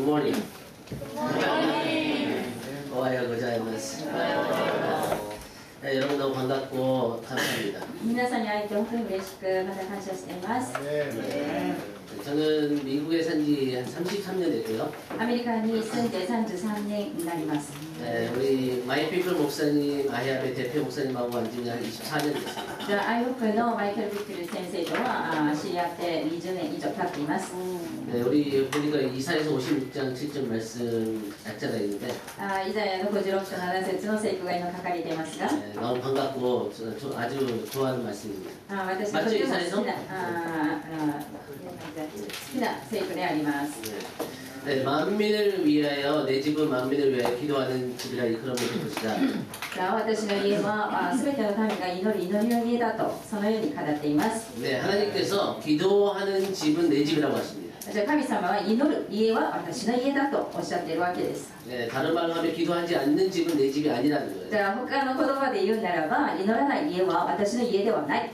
Good morning. 오하요 고자이마스. 네, 여러분 너무 반갑고 감사합니다. 皆さんに会えて本当に嬉しくまた感謝しています。 저는 미국에 산 지 한 33년 됐고요. アメリカに住んで33年になります。 네, 우리 마이피플 목사님, 아야베 대표 목사님하고 완전히 한 24년 됐습니다. じゃあ、アイホップのマイケル・ビックル先生とは知り合って20年以上経っています。 네, 우리 보니까 이사에서 56장 7절 말씀 작자가 있는데 イザヤの56章7節の聖句が今書かれていますが、 네, 너무 반갑고 아주 좋아하는 말씀입니다. 私がとても好きな聖句であります。 네, 만민을 위하여 내 집은 만민을 위하여 기도하는 집이라 그런 것이다. 私の家はすべての民が祈る祈りの家だとそのように語っています。 네, 하나님께서 기도하는 집은 내 집이라고 하십니다. じゃあ神様は祈る家は私の家だとおっしゃっているわけです。 네, 다른 말로 하면 기도하지 않는 집은 내 집이 아니라는 거예요. じゃあ他の言葉で言うならば祈らない家は私の家ではない。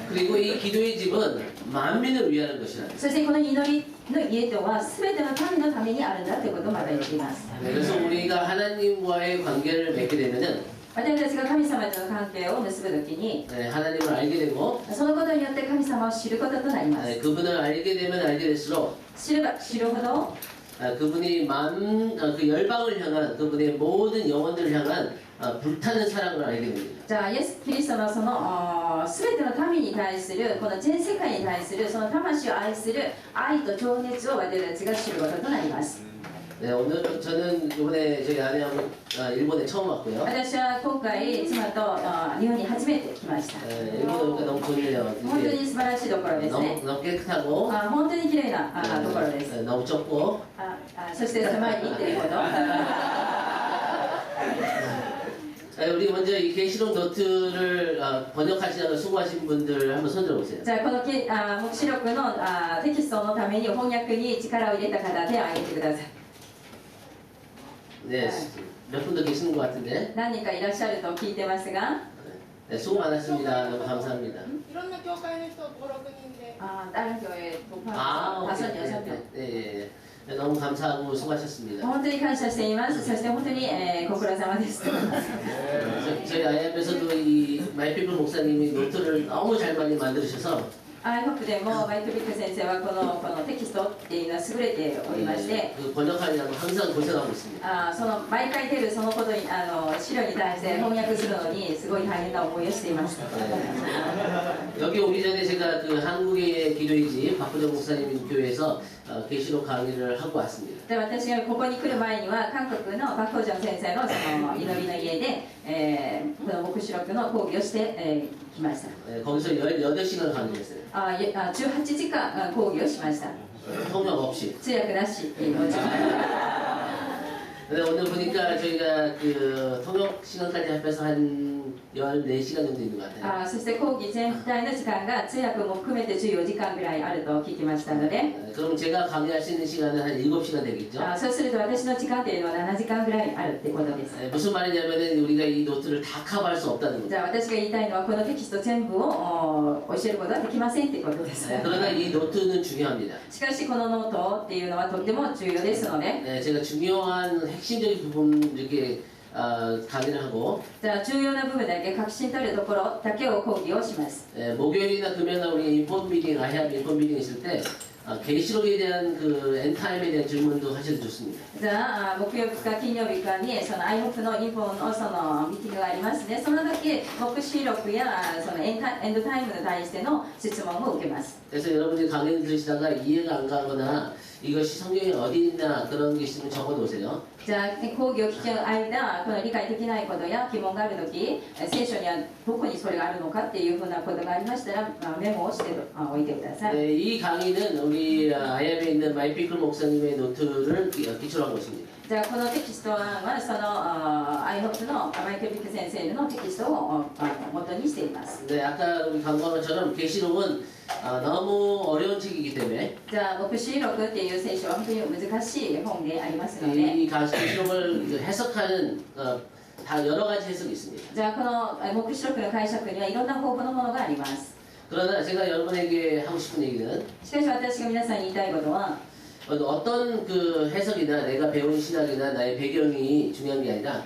그리고 이 기도의 집은 만민을 위하는 것이라. そしてこの祈りの家とは全ての民のためにあるんだということをまた言っています。 네, 그래서 우리가 하나님과의 관계를 맺게 되면은 私たちが神様との関係を結ぶときに 네, 하나님을 알게 되고 そのことによって神様を知ることとなります。 네, 그분을 알게 되면 알게 될수록 知れば知るほど 그분이 그 열방을 향한 그분의 모든 영혼들을 향한 불타는 사랑을 알게 됩니다. じゃあイエス・キリストのその全ての民に対するこの全世界に対するその魂を愛する愛と情熱を私たちが知ることとなります。 네, 오늘 저는 이번에 저희 아내하고 일본에 처음 왔고요. 私は今回妻と日本に初めて来ました。 네, 일본 오니까 너무 좋네요. 本当に素晴らしいところですね。 너무 깨끗하고 本当に綺麗なところです。 네, 너무 좁고 そして狭いということ。 우리 먼저 이 계시록 노트를 번역하시느라 수고하신 분들 한번 손 들어보세요. じゃあこの黙示録のテキストのために翻訳に力を入れた方で挙げてください。 네, 몇 분도 계시는 것 같은데. 何人かいらっしゃると聞いてますが、 네, 수고 많았습니다. 너무 감사합니다. いろんな教会の人5、6人で。 다른 교회 아, 5, 6명 네, 네, 네, 너무 감사하고 수고하셨습니다. 本当に感謝しています。そして本当に、ご苦労様です。 저희 IM에서도 이 마이피플 목사님이 노트를 너무 잘 많이 만드셔서 アイホップでもマイク・ビック先生はこのテキストっていうのは優れておりまして、 그 번역하느라고 항상 고생하고 있습니다. その毎回出るそのことに資料に対して翻訳するのにすごい大変な思いをしていました。 여기 오기 전에 제가 그 한국의 기도의 집 박부정 목사님 교회에서 계시록 강의를 하고 왔습니다. で私がここに来る前には韓国のパク・ホジョン先生のその祈りの家で、この黙示録の講義をして、きました。 거기서 18시간 강의했어요. 18時間講義をしました。 통역 없이. 通訳なし、もちろん。 근데 오늘 보니까 저희가 그 통역 시간까지 합해서 한 14시간 정도 있는 것 같아요. そして講義全体の時間が通訳も含めて14時間ぐらいあると聞きましたので、 그럼 제가 강의할 수 있는 시간은 한 7시간 되겠죠? そうすると私の時間というのは7時間ぐらいあるってことです。 무슨 말이냐면은 우리가 이 노트를 다 커버할 수 없다는 じ 거죠. ゃあ私が言いたいのはこのテキスト全部を教えることはできませんってことです。 그러나 이 노트는 중요합니다. しかしこのノートっていうのはとっても重要ですので、 제가 중요한 핵심적인 부분 이렇게 강의를 하고 じゃあ重要な部分だけ核心となるところだけを講義をします。 목요일이나 금요일날 우리 인폼 미팅, 아시아 인폼 미팅 있을 때 계시록에 대한 그 엔타임에 대한 질문도 하셔도 좋습니다. じゃあ木曜日か金曜日かにそのアイホップのインフォのそのミーティングがありますね。その時黙示録やそのエンドタイムに対しての質問を受けます。 그래서 여러분이 강의를 들으시다가 이해가 안 가거나 이것이 성경에 어디 있나 그런 게 있으면 적어 놓으세요. じゃあ講義を聞く間、この理解できないことや疑問があるとき、聖書にはどこにそれがあるのかっていうふうなことがありましたら、メモをしておいてください。 네, 이 강의는 우리 IM에 있는 마이피클 목사님의 노트를 기초로 한 것입니다. じゃあこのテキストはそのアイホップのマイケル・ビック先生のテキストを元にしています。 네, 아까 우리 강조한 것처럼 계시록은 너무 어려운 책이기 때문에 じゃあ黙示録っていう聖書は本当に難しい本でありますので、 이 계시록을 해석하는 다 여러 가지 해석이 있습니다. じゃあこの黙示録の解釈にはいろんな方法のものがあります。 그러나 제가 여러분에게 하고 싶은 얘기는 しかし私が皆さんに言いたいことは 어떤 그 해석이나 내가 배운 신학이나 나의 배경이 중요한 게 아니라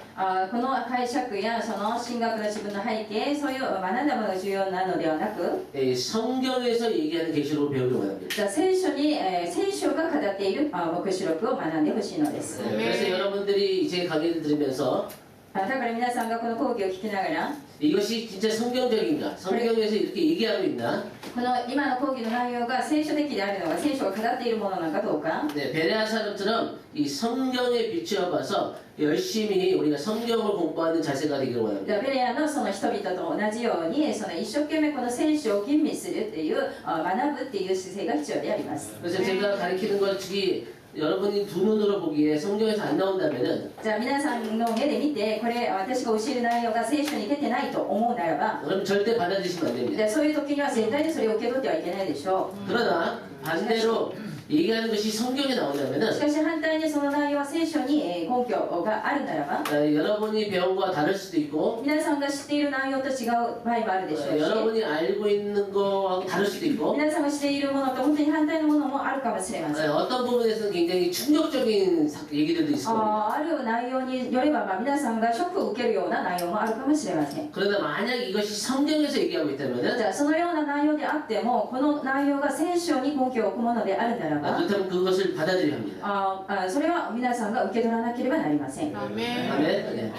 この解釈やその神学の自分の背景そういう学んだものが重要なのではなく 성경에서 얘기하는 계시록을 배우길 원합니다. じゃあ聖書に、聖書が語っている黙示録を学んでほしいのです 그래서 여러분들이 제 강의를 들으면서 だから皆さんがこの講義を聞きながら 이것이 진짜 성경적인가? 성경에서 이렇게 얘기하고 있나? この今の講義の内容が聖書的であるのか聖書が語っているものなのかどうか 네, 베레아 사람처럼 이 성경에 비추어 봐서 열심히 우리가 성경을 공부하는 자세가 되기를 원합니다. ベレアのその人々と同じようにその一生懸命この聖書を吟味するっていう学ぶっていう姿勢が必要であります 그래서 제가 가르치는 것이 여러분이 두 눈으로 보기에 성경에서 안 나온다면은 じゃあ皆さんの目で見てこれ私が教える内容が聖書に出てないと思うならば 그럼 절대 받아들이시면 안 じ 됩니다. ゃあそういう時には絶対にそれを受け取ってはいけないでしょ 그러나 반대로 얘기하는 것이 성경에 う 나온다면은 しかし反対にその内容は聖書に根拠があるならば 여러분이 배운 거와 다를 수도 있고 皆さんが知っている内容と違う場合もあるでしょうし 여러분이 알고 있는 거하고 다를 수도 있고 皆さんが知っているものと本当に反対のものもあるかもしれません 어떤 부분에서는 굉장히 충격적인 얘기들도 있을 겁니다. ある内容によれば、皆さんがショックを受けるような内容もあるかもしれません 그러나 만약 이것이 성경에서 얘기하고 じ 있다면은 ゃあそのような内容であってもこの内容が聖書に根拠を置くものであるならば 그렇다면 그것을 받아들여야 합니다. それは皆さんが受け取らなければなりません アメン 네.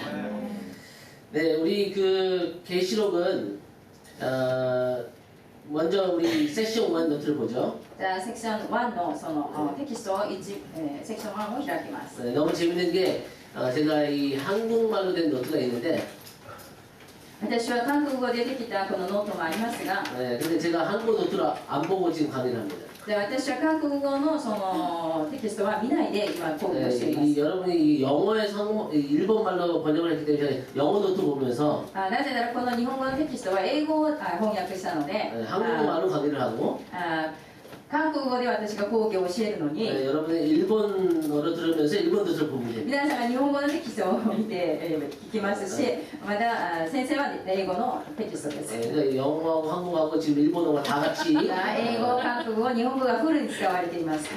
네, 우리 그 계시록은 먼저 우리 세션 1 노트를 보죠. じゃあセクション1のそのテキストをセクション1を開きます 네, 너무 재밌는 게 제가 이 한국말로 된 노트가 있는데 私は韓国語でできたこのノートもありますが 네, 근데 제가 한국 노트를 안 보고 지금 강의를 합니다. で私は韓国語のそのテキストは見ないで今講義を 네, しています 여러분이 이 영어에서 일본말로 번역을 했기 때문에 영어 노트 보면서 なぜならこの日本語のテキストは英語を翻訳したので 네, 한국말로 강의를 하고 韓国語で私が講義を教えるのに 네, 여러분이 일본어로 들으면서 일본 노트를 보면 됩니다. 皆さんが日本語のテキストを見て聞きますしまた先生は英語のテキストです 네, 그러니까 영어하고 한국하고 지금 일본어가 다 같이 英語、韓国語、日本語がフルに使われています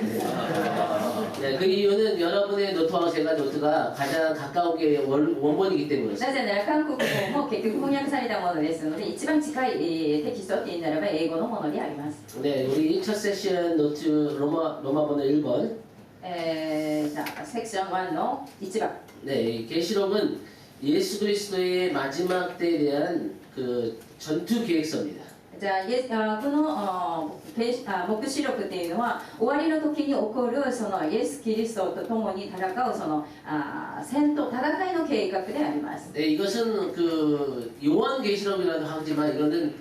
네, 그 이유는 여러분의 노트와 제가 노트가 가장 가까운 게 원본이기 때문에 なぜなら韓国語も結局翻訳されたものですので一番近いテキストっていうならば英語のものであります 네, 우리 첫 세션 노트 로마 번호 1번 じゃあセクション1の1番 네, 이 계시록은 예수 그리스도의 마지막 때에 대한 그 전투 계획서입니다. じゃあこの黙示録っていうのは終わりの時に起こるそのイエス・キリストと共に戦うその戦いの計画であります。 네, 이것은 그 요한 계시록이라도 하지만 이거는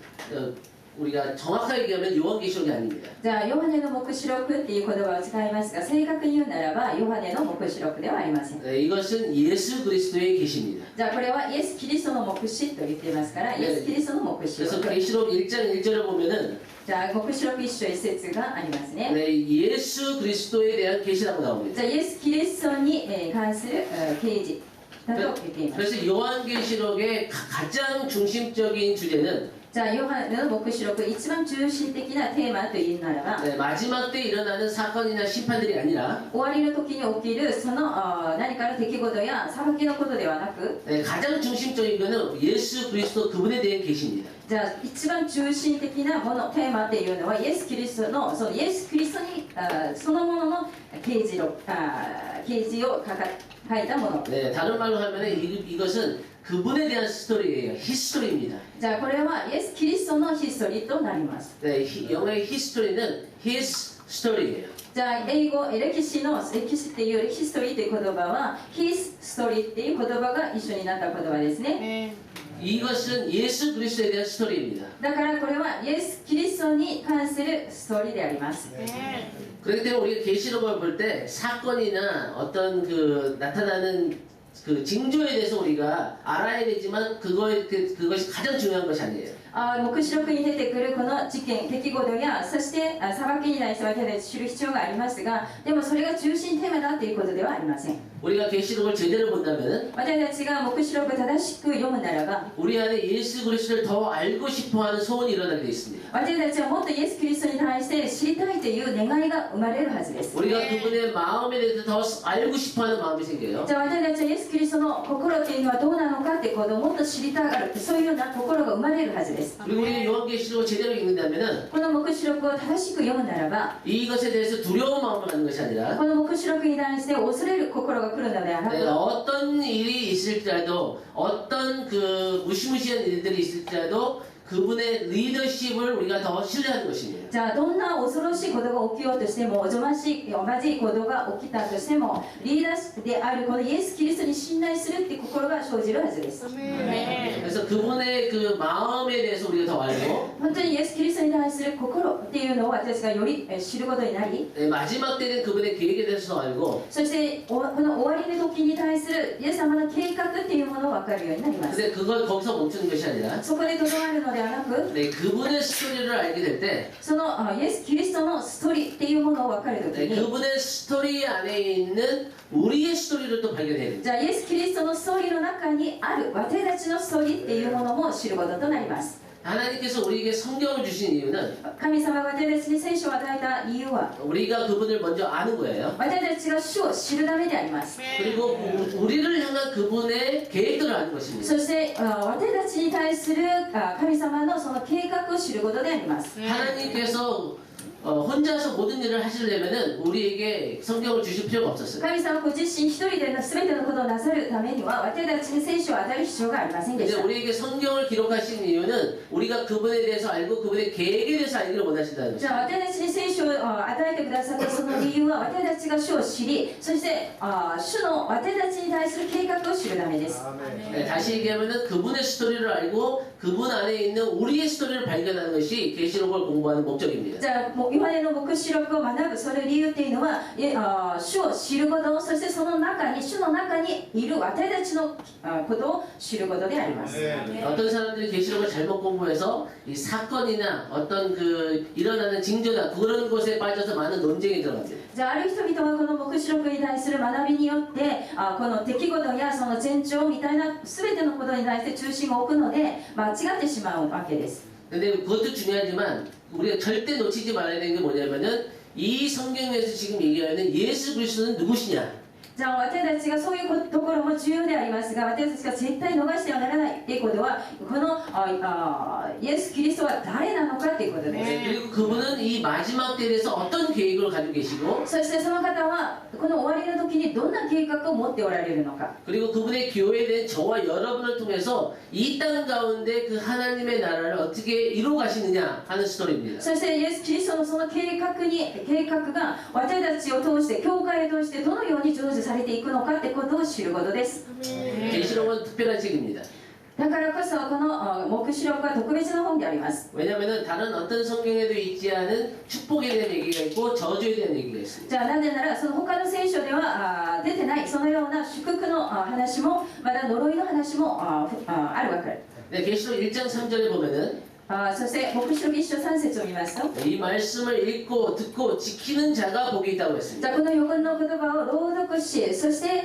우리가 정확하게 얘기하면 요한 계시록이 아닙니다. じゃあヨハネの黙示録っていう言葉を使いますが正確に言うならばヨハネの黙示録ではありません。 네, 이것은 예수 그리스도의 계시입니다. じゃあこれはイエス・キリストの黙示と言っていますからイエス・キリストの黙示 그래서 録。 계시록 1장 1절을 보면은 じゃあ黙示録一章一節がありますね。 네, 예수 그리스도에 대한 계시라고 じ 나옵니다. ゃあイエス・キリストに関する啓示だと言っています。 그래서 요한 계시록의 가장 중심적인 주제는 じゃあヨハネの黙示録一番中心的なテーマというならば 네, 마지막 때 일어나는 사건이나 심판들이 아니라 終わりの時に起きるその何かの出来事や裁きのことではなく 네, 가장 중심적인 것은 예수 그리스도 그분에 대한 계시입니다. じゃあ一番中心的なものテーマっていうのはイエス・キリストのそのイエス・キリストにそのものの啓示を書いたもの 네, 다른 말로 하면 이것은 그분에 대한 스토리예요. 히스토리입니다. じゃあこれはイエス・キリストのヒストリーとなります 네, 영어의 히스토리는 his story예요. じゃあ英語歴史っていうヒストリーという言葉は his story っていう言葉が一緒になった言葉ですね 이것은 예수 그리스도에 대한 스토리입니다. だからこれはイエス・キリストに関するストーリーであります 그렇기 때문에 우리가 계시록을 볼 때 사건이나 어떤 그 나타나는 그 징조에 대해서 우리가 알아야 되지만 그것이 가장 중요한 것이 아니에요. 黙示録に出てくるこの事件、出来事や、そして裁きに対して私たち知る必要がありますが、でもそれが中心テーマだということではありません。 우리가 계시록을 제대로 본다면은 私たちが黙示録を正しく読むならば、 우리 안에 예수 그리스도를 더 알고 싶어하는 소원이 일어나게 돼 있습니다. 私たちはもっとイエス・キリストに対して知りたいという願いが生まれるはずです。 우리가 그분의 마음에 대해서 더 알고 싶어하는 마음이 생겨요. じゃあ私たちはイエス・キリストの心というのはどうなのかということをもっと知りたがる、そういうような心が生まれるはずです。 그리고 우리가 요한계시록을 제대로 읽는다면은 この黙示録を正しく読むならば、 이것에 대해서 두려운 마음을 갖는 것이 아니라 この黙示録に対して恐れる心が来るのではなく、 어떤 일이 있을지라도 어떤 그 무시무시한 일들이 있을지라도 그분의 리더십을 우리가 더 신뢰하는 것입니다. じゃあどんな恐ろしいことが起きようとしても、おぞましいことが起きたとしても、リーダーであるこのイエス・キリストに信頼するっていう心が生じるはずです。 그래서 그분의 그 마음에 대해서 우리가 더 알고 本当にイエス・キリストに対する心っていうのを私がより知ることになり、 마지막 때는 그분의 계획에 대해서 더 알고 そしてこの終わりの時に対するイエス様の計画っていうものを分かるようになります。 근데 그걸 거기서 멈추는 것이 아니라 そこでとどまるのではなく、 그분의 스토리를 알게 될 때 そのイエス・キリストのストーリーっていうものを分かる時に、 그분의 스토리 안에 있는 우리의 스토리를 또 발견해야 됩니다. じゃあイエス・キリストのストーリーの中にある私たちのストーリーっていうものも知ることとなります。 하나님께서 우리에게 성경을 주신 이유는 神様が私たちに聖書を与えた理由は、 우리가 그분을 먼저 아는 거예요. 私たちが主を知るためであります。 그리고 우리를 향한 그분의 계획들을 아는 것입니다. そして私たちに対する神様のその計画を知ることであります。 하나님께서 혼자서 모든 일을 하시려면은 우리에게 성경을 주실 필요가 없었어요. 神様ご自身一人で全てのことをなさるためには私たちに聖書を与える必要がありませんでし 근데 た。 우리에게 성경을 기록하신 이유는 우리가 그분에 대해서 알고 그분의 계획에 대해서 알기를 원하신다는 じゃあ 것입니다. 私たちに聖書を与えてくださったその理由は私たちが主を知り、そして主の私たちに対する計画を知るためです。 다시 얘기하면은 그분의 스토리를 알고 그분 안에 있는 우리의 스토리를 발견하는 것이 계시록을 공부하는 목적입니다. じゃあもうヨハネの黙示録を学ぶその理由っていうのは主を知ること、そしてその中に主の中にいる私たちのことを知ることであります。 어떤 사람들이 계시록을 잘못 공부해서 이 사건이나 어떤 그 일어나는 징조나 그런 것에 빠져서 많은 논쟁이 들어갑니다. じゃあある人々はこの黙示録に対する学びによってこの出来事やその前兆みたいな全てのことに対して中心を置くので間違ってしまうわけです。 근데 그것도 중요하지만 우리가 절대 놓치지 말아야 되는 게 뭐냐면은 이 성경에서 지금 얘기하는 예수 그리스도는 누구시냐? じゃあ私たちがそういうところも重要でありますが、私たちが絶対逃してはならないということはこのイエス・キリストは誰なのかということです。 그리고 그분은 이 마지막 때에 대해서 어떤 계획을 가지고 계시고 そしてその方はこの終わりの時にどんな計画を持っておられるのか。 그리고 그분의 교회에 대한 저와 여러분을 통해서 이 땅 가운데 그 하나님의 나라를 어떻게 이루어 가시느냐 하는 스토리입니다. そしてイエス・キリストのその計画が私たちを通して教会を通してどのように成就されていくのかってことを知ることです。 계시록은 특별한 책입니다. だからこそこの黙示録は特別な本であります。 왜냐하면 다른 어떤 성경에도 있지 않은 축복에 대한 얘기가 있고 저주에 대한 얘기가 있습니다. じゃあなぜならその他の聖書では出てないそのような祝福の話もまた呪いの話もあるわけ。 네, 계시록 1장 3절에 보면은 そして黙示録1章3節を見ますと、 이 말씀을 읽고 듣고 지키는 자가 복이 있다고 じ 했습니다. ゃあこの予言の言葉を朗読し、そして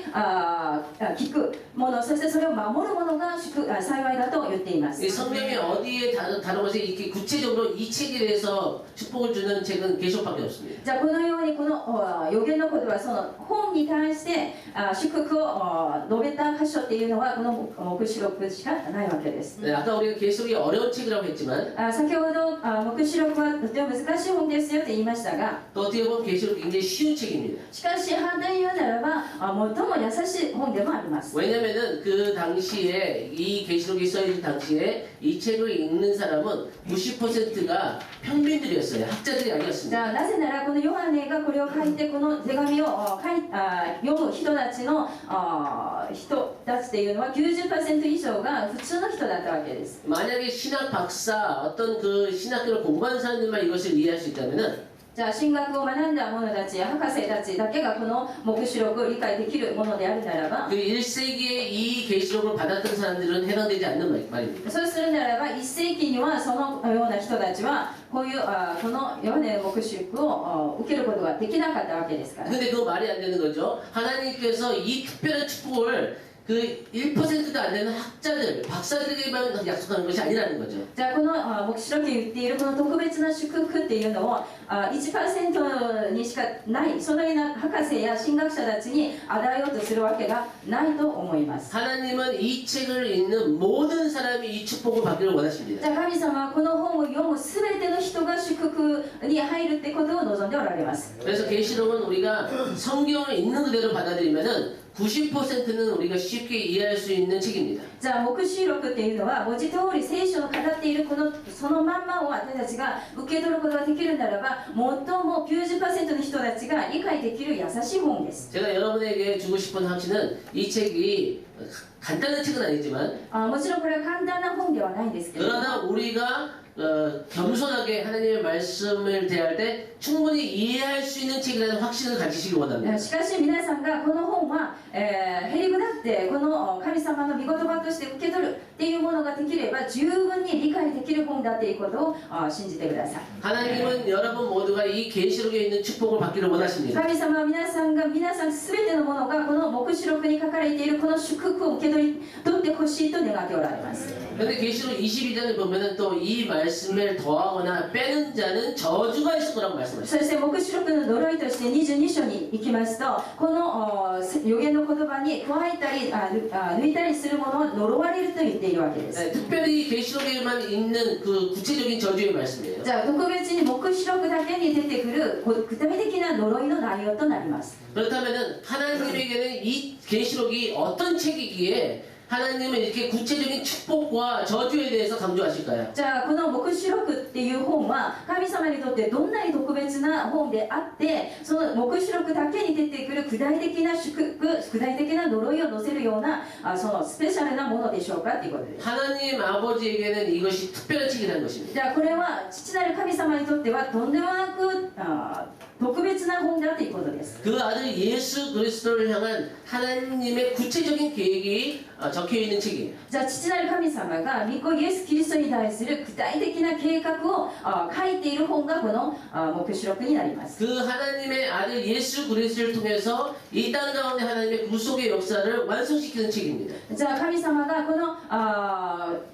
聞く者、そしてそれを守る者が幸いだと言っています。 이 성경에 어디에 다른 것에 이렇게 구체적으로 이 책에 대해서 축복을 주는 책은 계시록밖에 없습니다. じゃあこのようにこの予言の言葉、その本に対して祝福を述べた箇所っていうのはこの黙示録しかないわけです。 네, 아까 우리가 계시록이 어려운 책이라고 했지만 先ほど黙示録はとても難しい本ですよと言いましたが、 또 어떻게 보면 계시록이 굉장히 쉬운 책입니다. しかし反対に言うならば最も優しい本でもあります。 왜냐면은 그 당시에 이 계시록이 써있는 당시에 이 책을 읽는 사람은 90%가 평민들이었어요. 학자들이 じ 아니었습니다. ゃあなぜならこのヨハネがこれを書いてこの手紙を読む人たちっていうのは 90% 以上が普通の人だったわけです。 만약에 신학 박사 어떤 그 신학교를 공부하는 사람들만 이것을 이해할 수 있다면은 じゃあ神学を学んだ者たちや博士たちだけがこの黙示録を理解できるものであるならば 그 1세기에 이 계시록을 받았던 사람들은 해당되지 않는 말입니다. そうするならば1世紀にはそのような人たちはこういうこのヨハネの黙示録を受けることができなかったわけですから 근데 그거 말이 안 되는 거죠. 하나님께서 이 특별한 축복을 그 1%도 안 되는 학자들, 박사들에게만 약속하는 것이 아니라는 거죠. じゃあこの黙示録に言っているこの特別な祝福っていうのを1% にしかないそのような博士や神学者たちに与えようとするわけがないと思います。 하나님은 이 책을 읽는 모든 사람이 이 축복을 받기를 원하십니다. じゃあ神様はこの本を読むすべての人が祝福に入るってことを望んでおられます。 그래서 계시록은 우리가 성경을 있는 그대로 받아들이면은 90%는 우리가 쉽게 이해할 수 있는 책입니다. じゃあ黙示録っていうのは文字通り聖書の語っているそのまんまを私たちが受け取ることができるならば最も 90% の人たちが理解できる優しい本です。 제가 여러분에게 주고 싶은 확신은 이 책이 간단한 책은 아니지만 もちろんこれは簡単な本ではないんですけれども 그러나 우리가 겸손하게 하나님의 말씀을 대할 때 충분히 이해할 수 있는 책이라는 확신을 가지시기 원합니다. しかし皆さんがこの本は、へりくだってこの神様の御言葉として受け取るっていうものができれば十分に理解できる本だということを信じてください。 하나님은 여러분 모두가 이 계시록에 있는 축복을 받기를 원하십니다. 神様は皆さん全てのものがこの黙示録に書かれているこの祝福を受け取ってほしいと願っておられます。 그런데 계시록 22장을 보면은 또 이 말씀을 더하거나 빼는 자는 저주가 있을 거라고 말씀하십니다. そして黙示録の呪いとして22章に行きますとこの預言の言葉に加えたり抜いたりするものは呪われると言っているわけです。 네, 특별히 계시록에만 있는 그 구체적인 저주의 말씀이에요. じゃあ特別に黙示録だけに出てくる具体的な呪いの内容となります。 그렇다면은 하나님에게는 이 계시록이 어떤 책이기에 하나님은 이렇게 구체적인 축복과 저주에 대해서 강조하실까요? じゃあこの黙示録っていう本は神様にとってどんなに特別な本であってその黙示録だけに出てくる具体的な祝福具体的な呪いを載せるようなそのスペシャルなものでしょうかっていうことです。 하나님 아버지에게는 이것이 특별한 책이라는 것입니다. じゃあこれは父なる神様にとってはとんでもなく特別な本だということです。 그 아들 예수 그리스도를 향한 하나님의 구체적인 계획이 적혀 있는 책이에요. じゃあ父なる神様が御子イエス・キリストに対する具体的な計画を書いている本がこの黙示録になります。 그 하나님의 아들 예수 그리스도를 통해서 이 땅 가운데 하나님의 구속의 역사를 완성시키는 책입니다. じゃあ神様が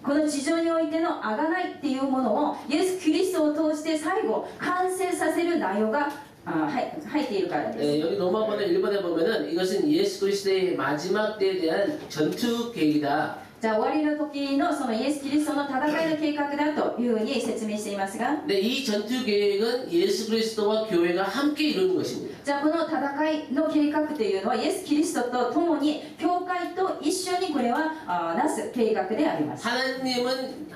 この地上においての贖いっていうものをイエス・キリストを通して最後完成させる内容が入っているからです。 여기 로마번호 1번에 보면은 이것은 예수 그리스도의 마지막 때에 대한 전투 계획이다. じゃあ終わりの時のそのイエス・キリストの戦いの計画だというふうに説明していますが 네, 이 전투 계획은 예수 그리스도와 교회가 함께 이루는 것입니다. じゃあこの戦いの計画というのはイエス・キリストと共に教会と一緒にこれはなす計画であります。 하나님은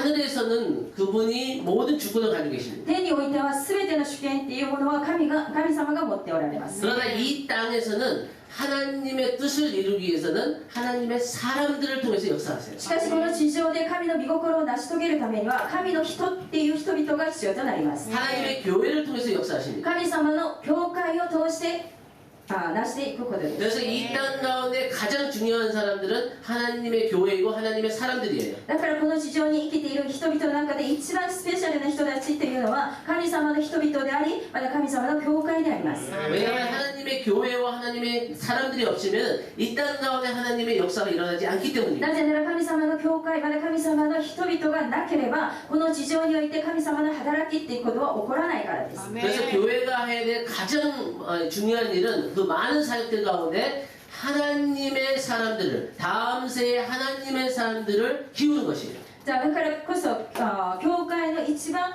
하늘에서는 그분이 모든 주권을 가지고 계십니다. 天においては全ての主権っていうものは神様が持っておられます。 그러나 이 땅에서는 하나님의 뜻을 이루기 위해서는 하나님의 사람들을 통해서 역사하세요. しかしこの地上で神の御心を成し遂げるためには神の人っていう人々が必要となります。 하나님의 교회를 통해서 역사하십니다. 神様の教会を通して成していくことです。 그래서 이 땅 가운데 가장 중요한 사람들은 하나님의 교회이고 하나님의 사람들이에요. だからこの地上に生きている人々の中で一番スペシャルな人たちというのは神様の人々でありまた神様の教会であります。 왜냐하면 하나님의 교회와 하나님의 사람들이 없으면 이 땅 가운데 하나님의 역사가 일어나지 않기 때문입니다. なぜなら神様の教会また神様の人々がなければこの地上において神様の働きっていうことは起こらないからです。 그래서 교회가 해야 될 가장 중요한 일은 그 많은 사역들 가운데 하나님의 사람들을 다음 세에 하나님의 사람들을 키우는 것이에요. じゃあだからこそ教会の一番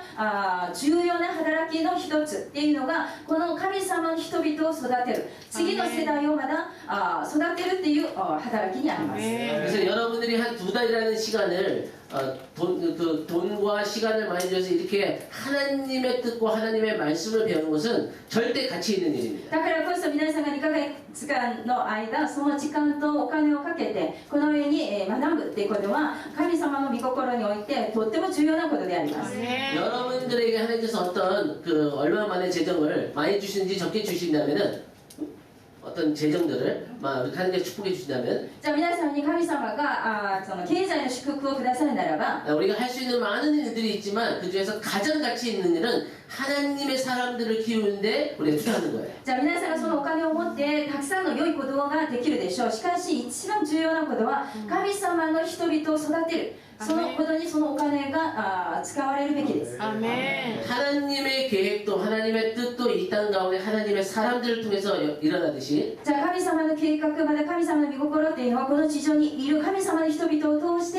重要な働きの一つっていうのがこの神様の人々を育てる次の世代をまだ育てるっていう働きにあります。 그래서 여러분들이 여러분들이 한 2달이라는 시간을 돈과 시간을 많이 들여서 이렇게 하나님의 뜻과 하나님의 말씀을 배우는 것은 절대 가치 있는 일입니다. だからこそ皆さんが2ヶ月間の間その時間とお金をかけてこの上に学ぶっていうことは神様の御心においてとっても重要なことであります。 여러분들에게 하나님께서 어떤 얼마 만에 재정을 많이 주시는지 적게 주신다면은 어떤 재정들을 하나님께서 축복해 주신다면 じゃあ皆さんに神様がその経済の祝福をくださるならば 우리가 할 수 있는 많은 일들이 있지만 그 중에서 가장 가치 있는 일은 하나님의 사람들을 키우는데 우리가 투자하는 거예요. じゃあ皆さんがそのお金を持ってたくさんの良いことができるでしょう。しかし一番重要なことは神様の人々を育てるそのことにそのお金が使われるべきです。 아멘. 하나님의 계획도 하나님의 뜻도 이 땅 가운데 하나님의 사람들을 통해서 일어나듯이 じゃあ神様の計画また神様の御心っていうのはこの地上にいる神様の人々を通して、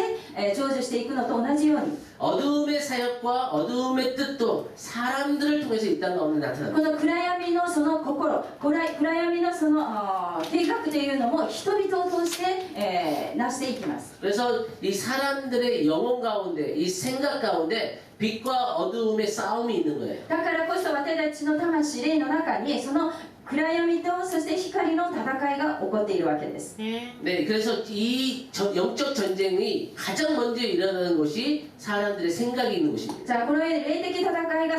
成就していくのと同じように 어두움의 사역과 어두움의 뜻도 사람들을 통해서 이 땅 가운데 こ 나타납니다. の暗闇のその心暗闇のその計画というのも人々を通して、成していきます。 그래서 이 사람들의 영혼 가운데 이 생각 가운데 빛과 어두움의 싸움이 있는 거예요. だからこそ私たちの魂霊の中にその暗闇とそして光の戦いが起こっているわけです。 네, 그래서 이 영적 전쟁이 가장 먼저 일어나는 것이 사람들의 생각이 있는 곳입니다. じゃあこの霊的戦いが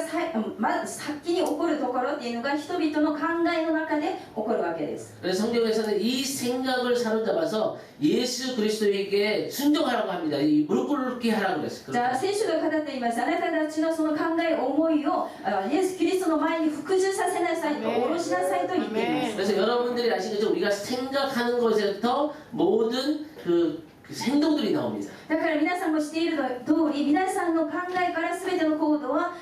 まず先に起こるところっていうのが人々の考えの中で起こるわけです。 그래서 성경에서는 이 생각을 사로잡아서 예수 그리스도에게 순종하라고 합니다. 이 무릎 꿇게 하라고 그랬어요. じゃあ聖書が語っています。あなたたちのその考え思いをイエス・キリストの前に服従させなさいと下ろしなさいと言っています。 그래서 여러분들이 아시겠죠? 우리가 생각하는 것에부터 모든 그 행동들이 나옵니다. だから皆さんも知っている通り皆さんの考えから全ての行動は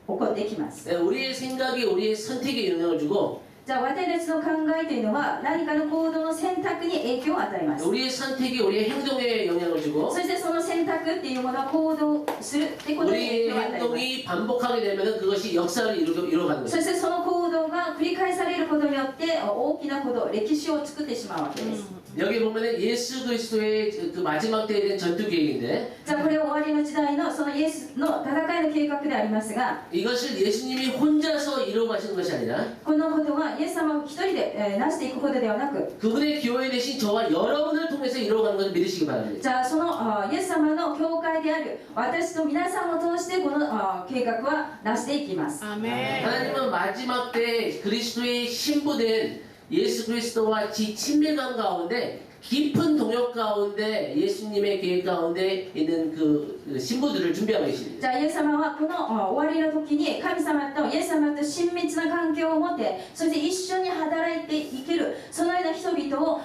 起こってきます。 네, 우리의 생각이 우리의 선택에 영향을 주고 じゃあ私たちの考えというのは何かの行動の選択に影響を与えます。 우리의 선택이 우리의 행동에 영향을 주고 そしてその選択っていうものは行動するってことに 우리의 影響を与えます。 행동이 반복하게 되면 그것이 역사를 이루어가는 そ 거예요. してその行動が繰り返されることによって大きなこと歴史を作ってしまうわけです。 여기 보면은 예수 그리스도의 그 마지막 때에 대한 전투 계획인데 じゃあこれは終わりの時代のそのイエスの戦いの計画でありますが 이것을 예수님이 혼자서 이루어가시는 것이 아니라 このことはイエス様を一人で成していくことではなく 그분의 교회 되신 저와 여러분을 통해서 이루어가는 것을 믿으시기 바랍니다. じゃあそのイエス様の教会である私と皆さんを通してこの計画は成していきます。 아멘. 하나님은 마지막 때 그리스도의 신부된 예수 그리스도와 친밀감 가운데 깊은 동역 가운데 예수님의 계획 가운데 있는 그 신부들을 준비하고 じ 계십니다. ゃあイエス様はこの終わりの時に神様とイエス様と親密な関係を持ってそして一緒に働いていけるそのような人々を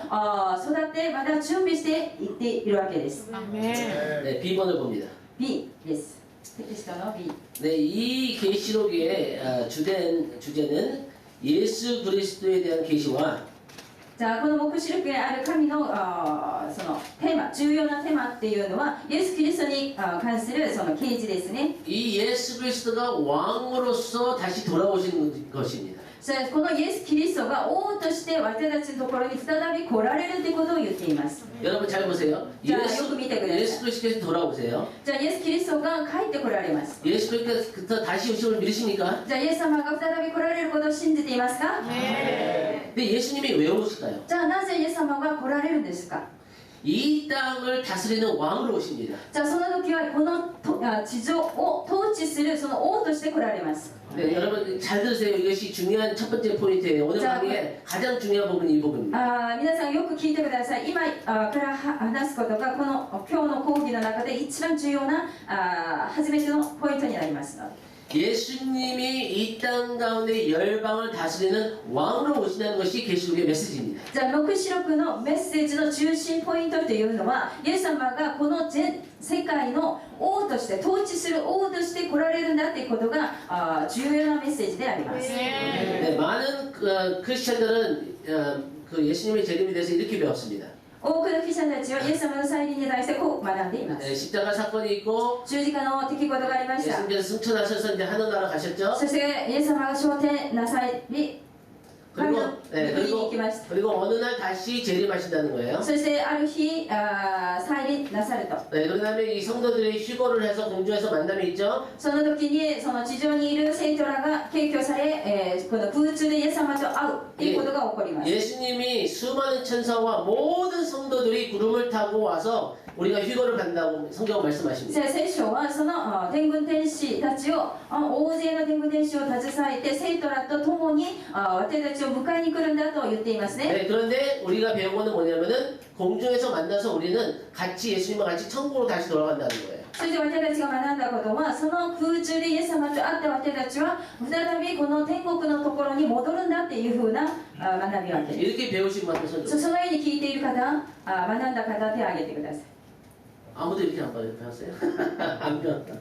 育てまた準備していっているわけです。 아멘. 네, B번을 봅니다. B です。テキストの B。 네, 이 계시록의 주제는 예수 그리스도에 대한 계시와 じゃあこの黙示録にある神のそのテーマ重要なテーマっていうのはイエス・キリストに関するその啓示ですね。 이 예수 그리스도가 왕으로서 다시 돌아오시는 것입니다. そしてこのイエス・キリストが王として私たちのところに再び来られるということを言っています。 여러분 잘 보세요. 자, 요거 밑에 그려요. 예수 그리스도께서 돌아오세요. じゃあイエス・キリストが帰って来られます。 예수 그리스도께서 다시 오심을 믿으십니까? じゃあイエス様が再び来られることを信じていますか？ 근데 예수님이 왜 오실까요? じゃあなぜイエス様が来られるんですか？ 이 땅을 다스리는 왕으로 오십니다. じゃあその時はこの地上を統治するその王として来られます。 네, 여러분 잘 들으세요. 이것이 중요한 첫 번째 포인트예요. 오늘 자, 강의의 가장 중요한 부분이 이 부분입니다. 皆さんよく聞いてください。今から話すことがこの今日の講義の中で一番重要な初めてのポイントになりますので。 예수님이 이 땅 가운데 열방을 다스리는 왕으로 오신다는 것이 계시록의 메시지입니다. じゃあ黙示録のメッセージの中心ポイントというのはイエス様がこの全世界の王として統治する王として来られるんだということが重要なメッセージであります。 네, 많은 크리스천들은 그 예수님의 재림에 대해서 이렇게 배웠습니다. 多くの記者たちはイエス様の再臨に対してこう学んでいま 네, す。 십자가 사건이 있고 十字架の出来事がありました。 예수님께서 승천하셔서 이제 하늘나라 가셨죠. そしてイエス様が昇天なさり神 그리고 の国に行きました。 그리고 어느 날 다시 재림하신다는 거예요. そしてある日再りなさると。 네, 그 다음에 이 성도들이 휴거를 해서 공중에서 만남이 있죠. その時にその地上にいる生徒らが敬挙され、この空中でイエス様と会うということが起こります。 예수님이 수많은 천사와 모든 성도들이 구름을 타고 와서 우리가 휴거를 간다고 성경은 말씀하십니다. 聖書はその天軍天使たちを大勢の天軍天使を携えて生徒らと共に私たちを迎えに来るんだと言っていますね。 네, 그런데 우리가 배운 거는 뭐냐면은 공중에서 만나서 우리는 같이 예수님과 같이 천국으로 다시 돌아간다는 거예요. それで私たちが学んだことはその空中でイエス様と会った私たちは再びこの天国のところに戻るんだっていうふうな学びわけです。 이렇게 배우신 분들 손 そ 들어. のように聞いている方、学んだ方手を挙げてください。 아무도 이렇게 안 배웠어요? 안 배웠다.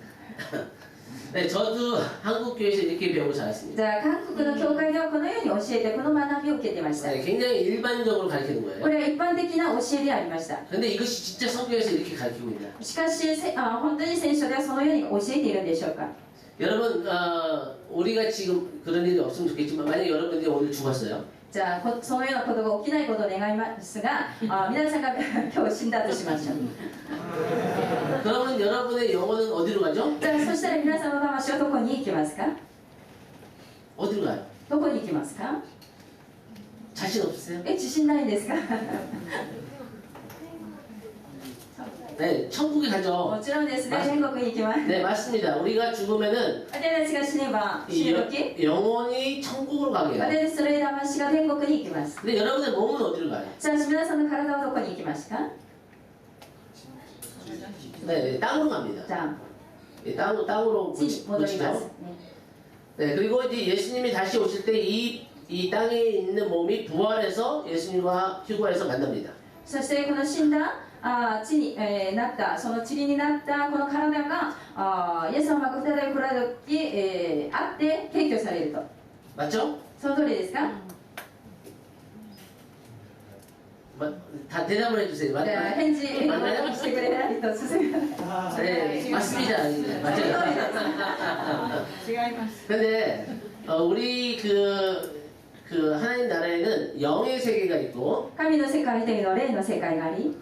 네, 저도 한국 교회에서 이렇게 배우고 じ 자랐습니다. ゃあ韓国の教会ではこのように教えてこの学びを受けてました。 네, 굉장히 일반적으로 가르치는 こ 거예요. れは一般的な教えでありました。 근데 이것이 진짜 성경에서 이렇게 가르치고 있나? しかし本当に聖書ではそのように教えているんでしょうか。 여러분, 우리가 지금 그런 일이 없으면 좋겠지만 만약 여러분들이 오늘 죽었어요. じゃあそのようなことが起きないことを願いますが、皆さんが今日死んだとしましょう。 그러면 여러분의 영혼은 어디로 가죠? じゃあそしたら皆さんの魂はどこに行きますか？ 어디로 가요? どこに行きますか？ 자신 없으세요? 自信ないんですか？ 네, 천국에 も 가죠. ちろんですね、天国に行きます。 네, 맞습니다. 우리가 죽으면은 私たちが死ねば、死 이 ぬ時、 영혼이 천국으로 가게 해요. 私たちそれ魂が天国に行きます。 근데 여러분의 몸은 어디로 가요? じゃあ皆さんの体はどこに行きますか？ 네, 땅으로 갑니다. じゃ 예, 땅으로 あ地に戻ります 묻히죠. ね。 네, 그리고 이제 예수님이 다시 오실 때 이 땅에 있는 몸이 부활해서 예수님과 휴거해서 만납니다. そしてこの死んだ地に、なったその塵になったこの体がイエス様が再び来られる時、会って検挙されると。 맞죠? その通りですか？ 다 대답을 해주세요. じゃあ 맞나요? 返事してくれないと進めない。 네, 맞습니다. 네, 맞아요. 違います。 근데 우리 그 하나님 나라에는 영의 세계가 있고 神の世界というのは霊の世界があり、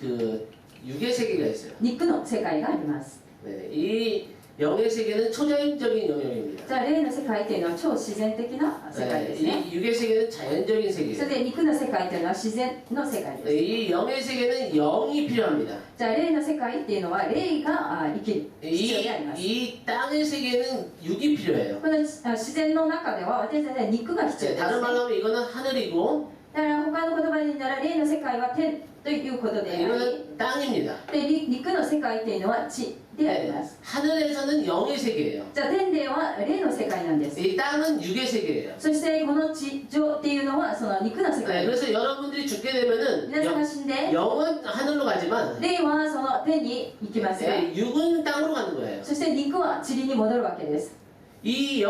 그 육의 세계가 있어요. 肉の世界があります。 네, 이 영의 세계는 초자연적인 영역입니다. じゃあ霊の世界というのは超自然的な世界 네, ですね。 이 육의 세계는 자연적인 それ 세계예요. で肉の世界というのは自然の世界 네, です。 이 영의 세계는 영이 필요합니다. じゃあ霊の世界っていうのは霊が生きる必要であります。 이 땅의 세계는 육이 필요해요. この自然の中では私たちは肉が必要 네, です、 다른 ね。 말로 하면 이거는 하늘이고 だから他の言葉で言うなら霊の世界は天ということであり、 이거는 땅입니다. で肉の世界っていうのは地でありま 네, す。 하늘에서는 영의 세계예요. じゃあ天では霊の世界なんです。 이 땅은 육의 세계예요. そしてこの地上っていうのはその肉の世 네, 界です 그래서 여러분들이 죽게 되면은 皆さんが死んで 영은 하늘로 가지만 霊はその天に行きますが、 육은 땅으로 가는 거예요. そして肉は塵に戻るわけです。 이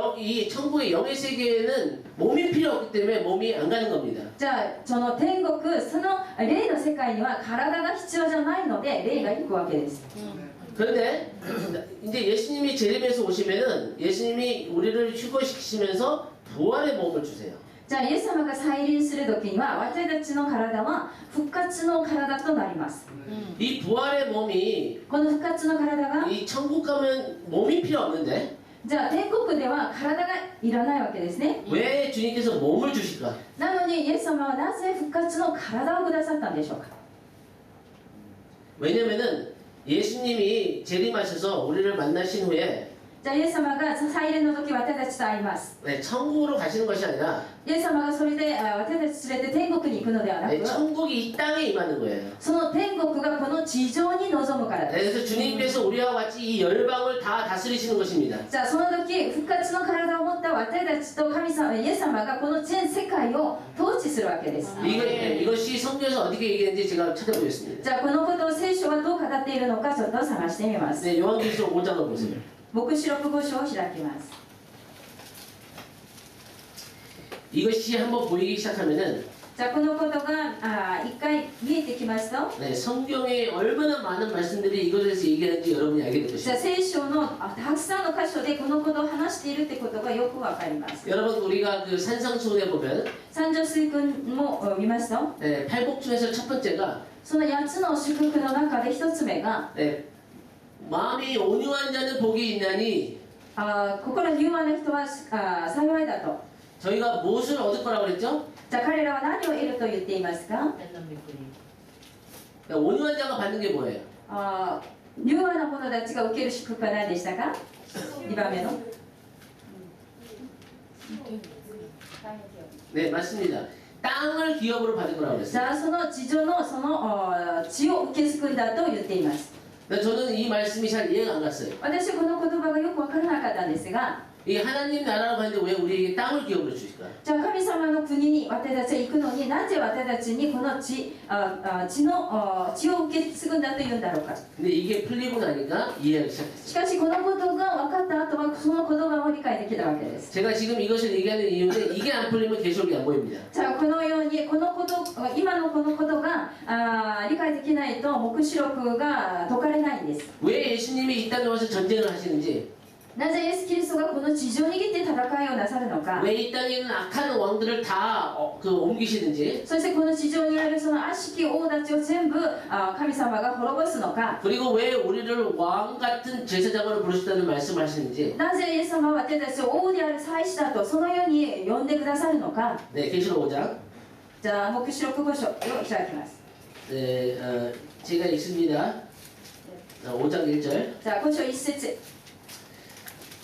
천국의 영의 세계에는 몸이 필요 없기 때문에 몸이 안 가는 겁니다. じゃあその天国その霊の世界には体が必要じゃないので霊が行くわけです。 그런데 이제 예수님이 재림해서 오시면은 예수님이 우리를 휴거시키시면서 부활의 몸을 주세요. じゃあイエス様が再臨する時には私たちの体は復活の体となります。 이 부활의 몸이 この復活の体が 이 천국 가면 몸이 필요 없는데 じゃあ天国では体がいらないわけですね。 왜 주님께서 몸을 주실까? なのにイエス様はなぜ復活の体をくださったんでしょうか。 왜냐면은 예수님이 재림하셔서 우리를 만나신 후에 じゃあイエス様が再臨の時私たちと会います。 네, 천국으로 가시는 것이 아니라 イエス様がそれで私たち連れて天国に行くのではな 네, く、 천국이 이 땅에 임하는 거예요. その天国がこの地上に臨むから 네, です。 그래서 주님께서 우리와 같이 이 열방을 다 다스리시는 것입니다. じゃあその時復活の体を持った私たちと神様イエス様がこの全世界を統治するわけです。 이것이 성경에서 어떻게 얘기했는지 제가 찾아보겠습니다. じゃあこのことを聖書はどう語っているのかちょっと探してみます。 네, 요한계시록 5장을 보세요. 黙示録5章を開きます。 이것이 한번 보이기 시작하면은 じゃあこのことが一回見えてきますと、 네, 성경에 얼마나 많은 말씀들이 이것에 대해서 얘기하는지 여러분이 알게 될 じゃあ 것입니다. 聖書のたくさんの箇所でこのことを話しているってことがよくわかります。 여러분 우리가 그 산상수훈에 보면 三条水訓も見ますと、 네, 팔복 중에서 첫 번째가 その8つの祝福の中で1つ目が 네, 마음이 온유한 자는 복이 있나니 心柔和な人は幸いだと。 저희가 무엇을 얻을 거라고 그랬죠? じゃあ彼らは何を得ると言っていますか？ 온유한 자가 받는 게 뭐예요? 柔和な者たちが受ける祝福は何でしたか？ 2番目の 네, 맞습니다. 땅을 기업으로 받을 거라고 じ 그랬어요. ゃあその地上のその地を受け継ぐんだと言っています。 저는 이 말씀이 잘 이해가 안 갔어요. 私はこの言葉がよくわからなかったんですが、 이 하나님 나라라고 하는데 왜 우리에게 땅을 기업으로 주실까? じゃあ神様の国に私たちは行くのになぜ私たちにこの地を受け継ぐんだというんだろうか。 근데 이게 풀리고 나니까 이해하기 시작했어요. しかしこのことが分かった後はその言葉を理解できたわけです。 제가 지금 이것을 얘기하는 이유는 이게 안 풀리면 계시록이 안 보입니다. じゃあこのように今のこのことが理解できないと黙示録が解かれないんです。 왜 예수님이 이 땅에 와서 전쟁을 하시는지, なぜイエス・キリストがこの地上に来て戦いをなさるのか、 왜 이 땅에 있는 악한 왕들을 다 옮기시는지, そしてこの地上にあるその悪しき王たちを全部神様が滅ぼすのか、 그리고 왜 우리를 왕 같은 제사장으로 부르셨다는 말씀을 하시는지, なぜイエス様は私たちを王である祭司だとそのように呼んでくださるのか。 네, 계시록 5장. じゃあ黙示録5章を開きます。 네, 제가 읽습니다. 5장 1절. じゃあ5章1節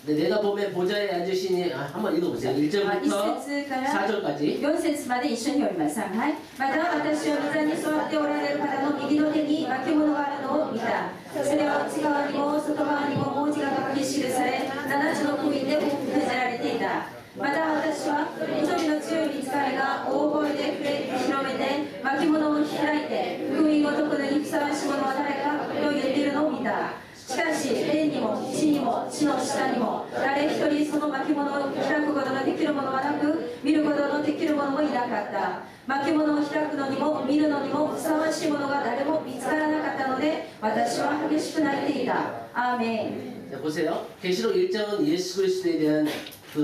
네, 내가 보면 보좌에 앉으시니, 한번 읽어보세요. 1절부터 1節から 4절까지. 4節まで一緒に読みます。はい、また私は御座に座っておられる方の右の手に巻物があるのを見た。それは内側にも外側にも文字が書き記され、7つの封印で封じられていた。また私は一人の強い御使いが大声で広めて巻物を開いて、封印を解くのにふさわしいものは誰かと言っているのを見た。しかし天にも地にも地の下にも誰一人その巻物を開くことができるものはなく、見ることのできるものもいなかった。巻物を開くのにも見るのにもふさわしいものが誰も見つからなかったので、私は激しく泣いていた。アーメン。 자, 보세요. 계시록 1장은 예수 그리스도에 대한 그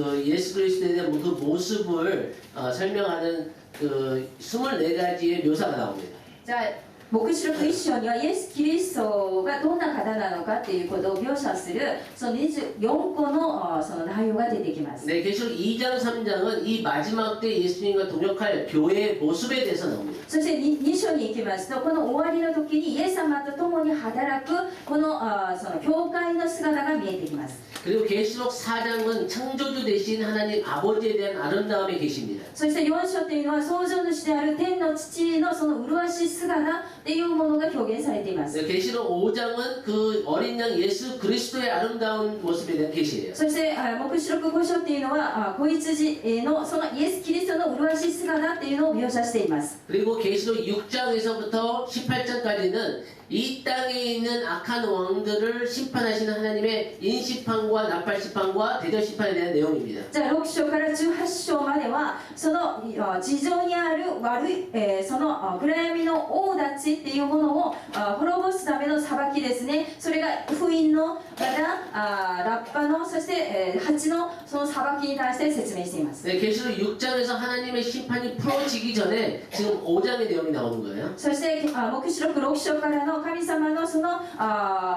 모습을 설명하는 그 24가지의 묘사가 나옵니다. じゃあ黙示録1章にはイエス・キリストがどんな方なのかということを描写するその24個のその内容が出てきます。 네, 계시록 2장, 3장은 이 마지막 때 예수님과 동역할 교회의 모습에 대해서 나옵니다. そして2章に行きますと、この終わりの時にイエス様と共に働くこのその教会の姿が見えてきます。 그리고 계시록 4장은 창조주 되신 하나님 아버지에 대한 아름다움의 계시입니다. そして4章というのは創造主である天の父のその麗しい姿というものが表現されています。 네, 계시록 5장은 그 어린 양 예수 그리스도의 아름다운 모습에 대한 계시예요. そして黙示録5章というのは子羊のそのイエス・キリストの麗しい姿というのを描写しています。 그리고 계시록 6장에서부터 18장까지는 이 땅에 있는 악한 왕들을 심판하시는 하나님의 인심판과 나팔심판과 대전심판에 대한 내용입니다. じゃあ6章から18章まではその地上にある悪い、その暗闇の王たちっていうものを滅ぼすための裁きですね。それが封印のまたラッパのそして、蜂のその裁きに対して説明しています。 네, 계시록 6장에서 하나님의 심판이 풀어지기 전에 지금 5장의 내용이 나오는 거예요. そして黙示録6章からの神様のその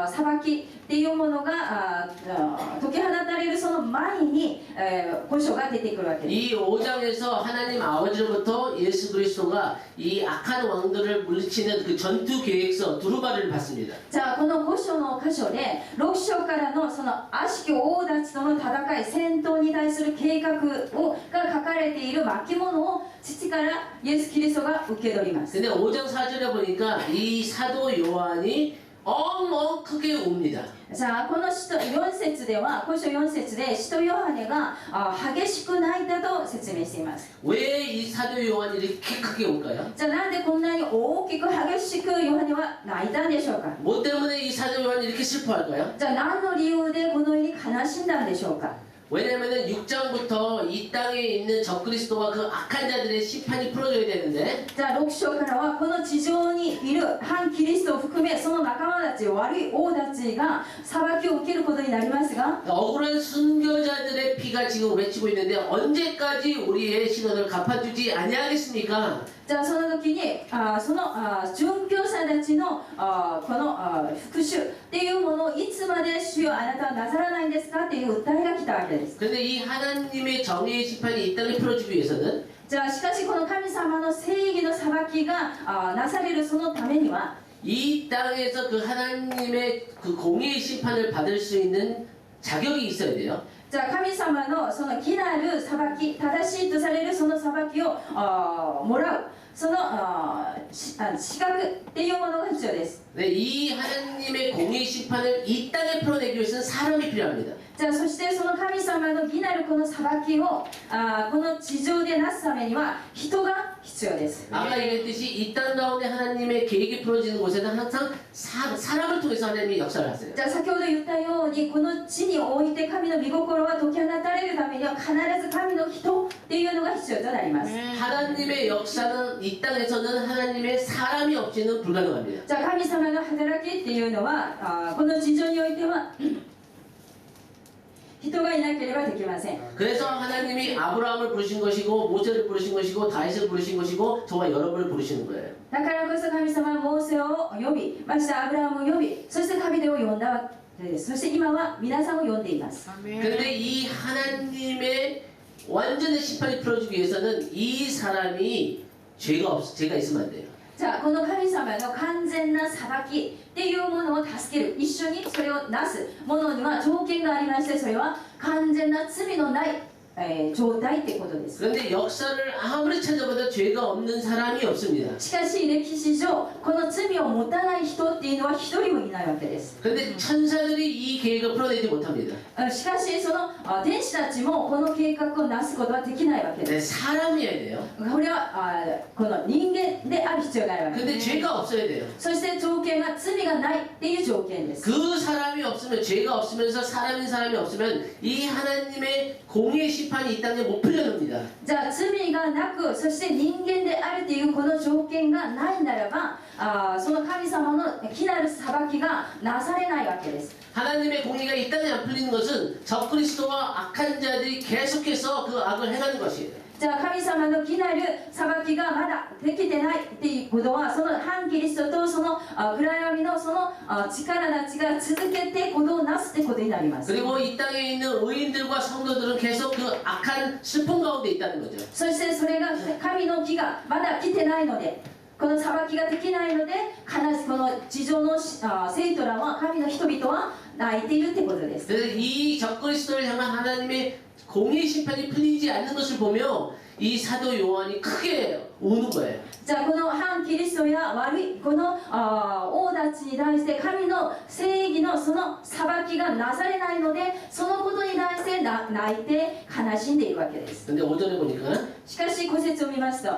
裁きっていうものが解き放たれるその前に、5章が出てくるわけです。 이 5장에서 하나님 아버지로부터 예수 그리스도가 이 악한 왕들을 물리치는 그 전투 계획서 두루마리를 받습니다. じゃあこの5章の箇所で6章からのその悪しき王たちとの戦い戦闘に対する計画が書かれている巻物を父からイエス・キリストが受け取ります。 근데 5장 4절에 보니까 이 사도 요한이 엉엉 크게 웁니다. じゃあこの4節では5章4節で使徒ヨハネが激しく泣いたと説明しています。 왜 이 사도 요한이 이렇게 크게 울까요? じゃあなんでこんなに大きく激しくヨハネは泣いたんでしょうか。 뭐 때문에 이 사도 요한이 이렇게 슬퍼할까요? じゃあ何の理由でこのように悲しんだんでしょうか。 왜냐면은 6장부터 이 땅에 있는 적그리스도와 그 악한 자들의 심판이 풀어져야 되는데 じゃあ6章からはこの地上にいる反キリストを含めその仲間たち悪い王たちが裁きを受けることになりますが 억울한 순교자들의 피가 지금 외치고 있는데 언제까지 우리의 신원을 갚아주지 아니하겠습니까? じゃあその時にその殉教者たちのこの復讐っていうものをいつまで主よあなたはなさらないんですかっていう訴えが来たわけです。 그런데 이 하나님의 정의의 심판이 이 땅에 풀어지기 위해서는 じゃあしかしこの神様の正義の裁きがなされるそのためには 이 땅에서 그 하나님의 그 공의의 심판을 받을 수 있는 자격이 있어야 돼요. じゃあ神様のその義なる裁き正しいとされるその裁きをもらうその資格っていうものが必要です。 네, 이 하나님의 공의의 심판을 이 땅에 풀어내기 위해서는 사람이 필요합니다. じゃあそしてその神様の義なるこの裁きをこの地上でなすためには人が必要です。 아까 얘기했듯이 이 땅 가운데 하나님의 계획이 풀어지는 곳에는 항상 사람을 통해서 하나님이 역사를 하세요. じゃあ先ほど言ったようにこの地において神の御心が解き放たれるためには必ず神の人っていうのが必要となります。 하나님의 역사는 이 땅에서는 하나님의 사람이 없이는 불가능합니다. じゃあ神様の働きっていうのはこの地上においては人がいなければできません。 그래서 하나님이 아브라함을 부르신 것이고 모세를 부르신 것이고 다윗을 부르신 것이고 저와 여러분을 부르시는 거예요. だからこそ神様はモーセを呼びましたアブラハムを呼びそしてダビデを呼んだわけです。そして今は皆さんを呼んでいます。 그런데 이 하나님의 완전한 심판이 풀어지기 위해서는 이 사람이 죄가 있으면 안 돼요. じゃあこの神様の完全な裁きっていうものを助ける一緒にそれをなすものには条件がありましてそれは完全な罪のない、状態ってことです。 그런데 역사를 아무리 찾아봐도 죄가 없는 사람이 없습니다. しかし歴史上この罪を持たない人っていうのは一人もいないわけです。 그런데 천사들이 이 계획을 풀어내지 못합니다. しかしその天使たちもこの計画をなすことはできないわけ 네, です。 사람이어야 돼요. これはこの人間である必要があるわけです。 근데 죄가 없어야 돼요. そして条件が罪がないっていう条件です。 그 사람이 없으면 죄가 없으면서 사람인 사람이 없으면 이 하나님의 공의의 심판이 이 땅에 못 풀려납니다. じゃあ罪がなくそして人間であるというこの条件がないならばその神様の義なる裁きがなされないわけです。 하나님의 공의가 이 땅에 안 풀리는 것은 적그리스도와 악한 자들이 계속해서 그 악을 행하는 것이에요. じゃあ神様の義なる裁きがまだできてないっていうことはその反キリストとその暗闇のその力たちが続けてことをなすってことになります。 그리고 이 땅에 있는 의인들과 성도들은 계속 그 악한 슬픔 가운데 있다는 거죠. そしてそれが神の義がまだ来てないのでこの裁きができないので悲しこの地上の生徒らは神の人々は泣いているってことです。 그래서 이 적그리스도를 향한 하나님의 공의 심판이 풀리지 않는 것을 보며 이 사도 요한이 크게 우는 거예요. じゃあこの反キリストや悪いこの王たちに対して神の正義のその裁きがなされないのでそのことに対して泣いて悲しんでいるわけです。 근데 오전에 보니까 しかし5節を見ますと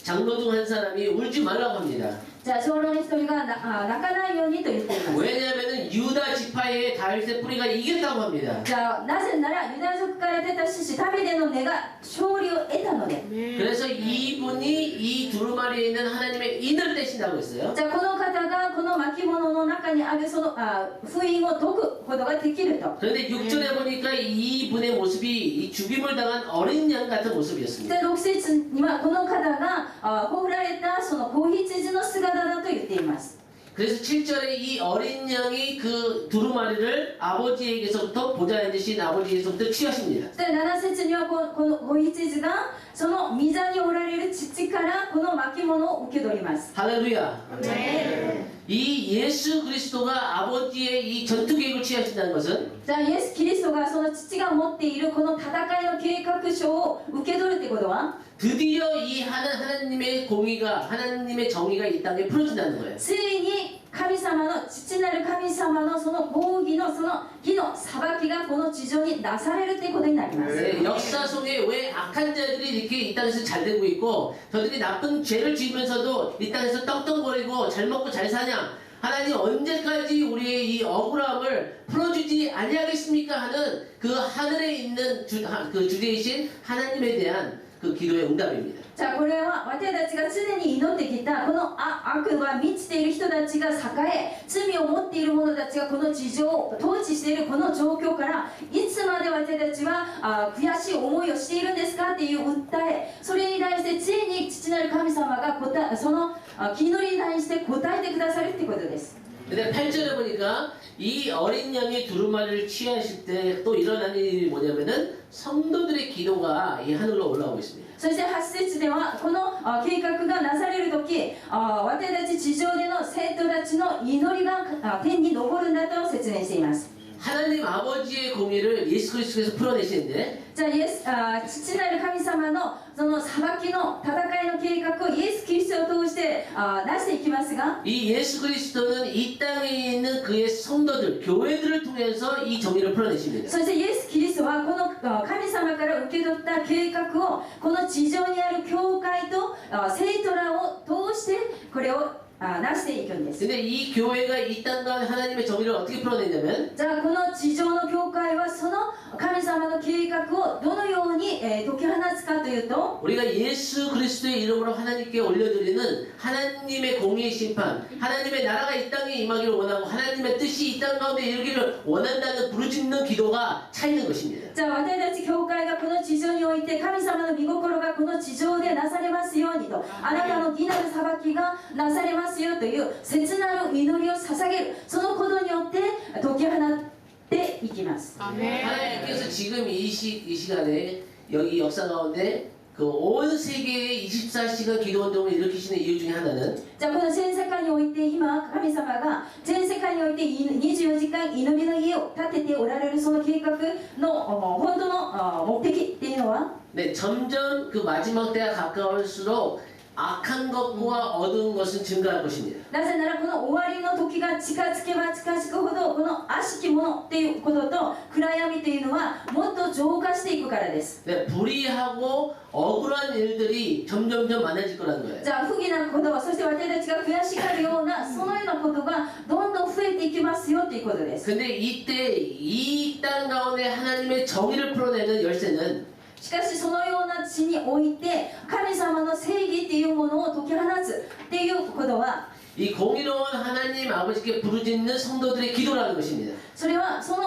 장로 중 한 사람이 울지 말라고 합니다. じゃあ長老の一人が泣かないようにと言っています。 왜냐하면 유다 지파의 다윗의 뿌리가 이겼다고 합니다. じゃあなぜならユダ族から出た獅子ダビデの根が勝利を得たので 그래서 이분이 이 두루마리에 있는 하나님의 인을 떼신다고 했어요. じゃあこの方がこの巻物の中にあるその封印を解くことができると。 그런데 6절에 보니까 이분의 모습이 이 죽임을 당한 어린 양 같은 で 모습이었습니다. 6節にはこの方が葬られたその子羊の姿だと言っています。 그래서 7절에 이 어린 양이 그 두루마리를 아버지에게서부터 보좌에 앉으신 아버지에게서부터 취하십니다. で7節にはこの子羊がその御座におられる父からこの巻物を受け取ります。 할렐루야. 이 예수 그리스도가 아버지의 이 전투 계획을 취하신다는 것은 じゃあイエス・キリストがその父が持っているこの戦いの計画書を受け取るってことは 드디어 이 하나님의 공의가 하나님의 정의가 이 땅에 풀어진다는 거예요. ついに神様の父なる神様のその公義のその義の裁きがこの地上に出されるってことになります。 네, 역사 속에 왜 악한 자들이 이렇게 이 땅에서 잘 되고 있고 저들이 나쁜 죄를 지으면서도 이 땅에서 떡떡거리고 잘 먹고 잘 사냐 하나님 언제까지 우리의 이 억울함을 풀어주지 아니하겠습니까 하는 그 하늘에 있는 그 주제이신 하나님에 대한 그 기도의 응답입니다. じゃあこれは私たちが常に祈ってきたこの悪が満ちている人たちが栄え罪を持っている者たちがこの地上を統治しているこの状況からいつまで私たちは悔しい思いをしているんですかっていう訴えそれに対してついに父なる神様がその祈りに対して答えてくださるってことです。 근데 8절에 보니까 이 어린 양이 두루마리를 취하실 때 또 일어나는 일이 뭐냐면은 성도들의 기도가 이 하늘로 올라오고 있습니다. そして8節ではこの計画がなされる時私たち地上での生徒たちの祈りが天に昇るんだと説明しています。 하나님 아버지의 공의를 예수 그리스도께서 풀어내시는데 じゃあ父なる神様のその裁きの戦いの計画をイエス・キリストを通して出していきますが 이 예수 그리스도는 이 땅에 있는 그의 성도들, 교회들을 통해서 이 정의를 풀어내십니다. そしてイエス・キリストはこの神様から受け取った計画をこの地上にある教会と生徒らを通してこれをなしていくんです。 근데 이 교회가 이 땅 가운데 하나님의 정의를 어떻게 풀어내냐면 じゃあこの地上の教会はその神様の計画をどのように解き放つかというと 우리가 예수 그리스도의 이름으로 하나님께 올려드리는 하나님의 공의의 심판, 하나님의 나라가 이 땅에 임하기를 원하고 하나님의 뜻이 이 땅 가운데 이루기를 원한다는 부르짖는 기도가 차이는 것입니다. じゃあ私たち教会がこの地上において神様の御心がこの地上でなされますようにとあなたの義なる裁きがなされますよという切なる祈りを捧げるそのことによって解き放っていきます。 하나님께서 지금 이 시간에 여기 역사 가운데 그 온 세계의 24시간 기도 운동을 일으키시는 이유 중에 하나는 じゃあこの全世界において今神様が全世界において24時間祈りの家を建てておられるその計画の本当の目的っていうのは 네, 점점 그 마지막 때가 가까울수록 악한 것과 어두운 것은 증가할 것입니다. なぜならこの終わりの時が近づけば近づくほどこの悪しきものっていうことと暗闇というのはもっと浄化していくからです。 네, 불의하고 억울한 일들이 점점점 많아질 거라는 거예요. じゃあ不義なことそして私たちが悔しがるようなそのようなことがどんどん増えていきますよということです。 근데 이때 이 땅 가운데 하나님의 정의를 풀어내는 열쇠는 しかしそのような地において神様の正義っていうものを解き放つっていうことは 이 공의로운 하나님 아버지께 부르짖는 성도들의 기도라는 것입니다. それはその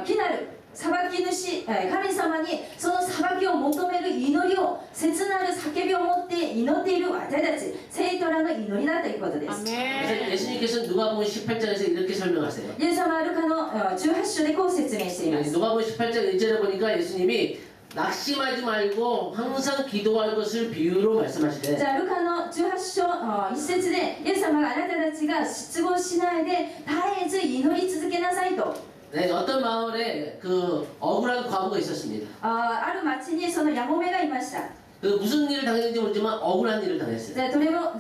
木なる裁き主神様にその裁きを求める祈りを切なる叫びを持って祈っている私たち生徒らの祈りだということです。 그래서 예수님께서는 누가복음 18장에서 이렇게 설명하세요. イエス様はルカの18章でこう説明しています。 누가복음 18장 1절에 보니까 예수님이 낙심하지 말고 항상 기도할 것을 비유로 말씀하시되 じゃあルカの18章1節でイエス様があなたたちが失望しないで絶えず祈り続けなさいと 네, 어떤 마을에 그 억울한 과부가 있었습니다. ある町にそのヤモメがいました。 그 무슨 일을 당했는지 모르지만 억울한 일을 당했어요. でどれも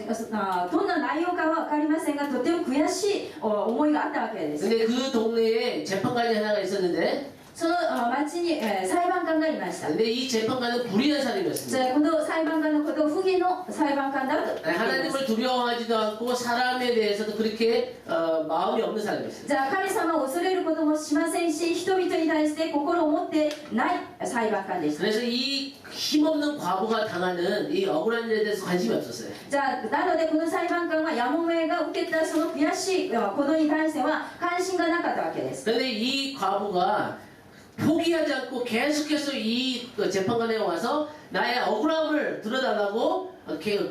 どんな内容かは分かりませんがとても悔しい思いがあったわけです。 근데 그 동네에 재판관이 하나가 있었는데 その町に裁判官がいました。 근데 이 재판관은 불의한 じ 사람이었습니다. ゃあこの裁判官のことを不義の裁判官だと言っています。 하나님을 두려워하지도 않고 사람에 대해서도 그렇게 마음이 없는 사람이었어요. じゃあ神様を恐れることもしませんし人々に対して心を持ってない裁判官でした。 그래서 이 힘없는 과부가 당하는 이 억울한 일에 대해서 관심이 없었어요. じゃあなのでこの裁判官はヤモメが受けたその悔しいことに対しては関心がなかったわけです。 그런데 이 과부가 포기하지 않고 계속해서 이 재판관에 와서 나의 억울함을 들어달라고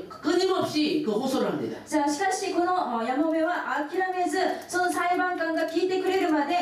끊임없이 그 호소를 합니다. じゃあしかしこのヤモメは諦めずその裁判官が聞いてくれるまで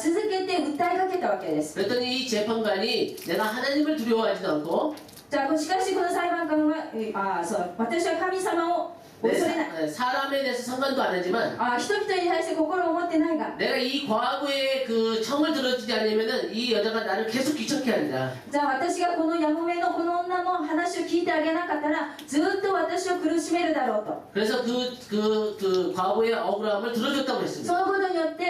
続けて訴えかけたわけです。 그랬더니 이 재판관이 내가 하나님을 두려워하지도 않고 じゃあしかしこの裁判官はそう私は神様を恐れない 사람에 대해서 상관도 안 하지만 人々に対して心を持ってないが 내가 이 과부의 그 청을 들어주지 않으면은 이 여자가 나를 계속 귀찮게 한다. じゃあ私がこのヤモメのこの女の話を聞いてあげなかったらずっと私を苦しめるだろうと 그래서 그 과부의 억울함을 들어줬다고 そ 했습니다. のことによって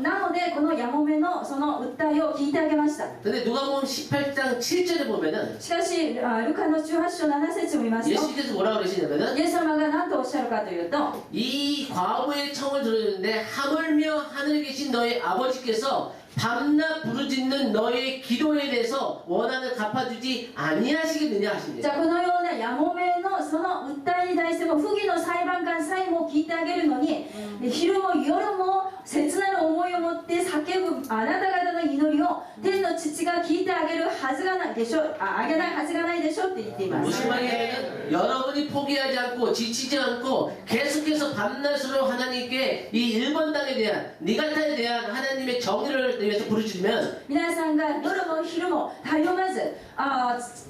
なのでこのヤモメのその訴えを聞いてあげました。 근데 누가복음 18장 7절에 보면은 しかしルカの18章7節を見ますと 예수님께서 뭐라고 그러시냐면은 イエス様が何とおっしゃるかというと 이 과부의 청을 들어줬는데 하물며 하늘에 계신 너의 아버지께서 밤낮 부르짖는 너의 기도에 대해서 원한을 갚아주지 아니하시겠느냐 じ 하십니다. ゃあこのようなやもめのその訴えに対しても不義の裁判官さえも聞いてあげるのに、昼も夜も切なる思いを持って叫ぶあなた方の祈りを天の父が聞いてあげるはずがないでしょあげないはずがないでしょって言っています。 무슨 말이냐면 여러분이 포기하지 않고 지치지 않고 계속해서 밤낮으로 하나님께 이 일번당에 대한 니가타에 대한 하나님의 정의를 위해서 부르짖으면 皆さんが夜も昼もたゆまず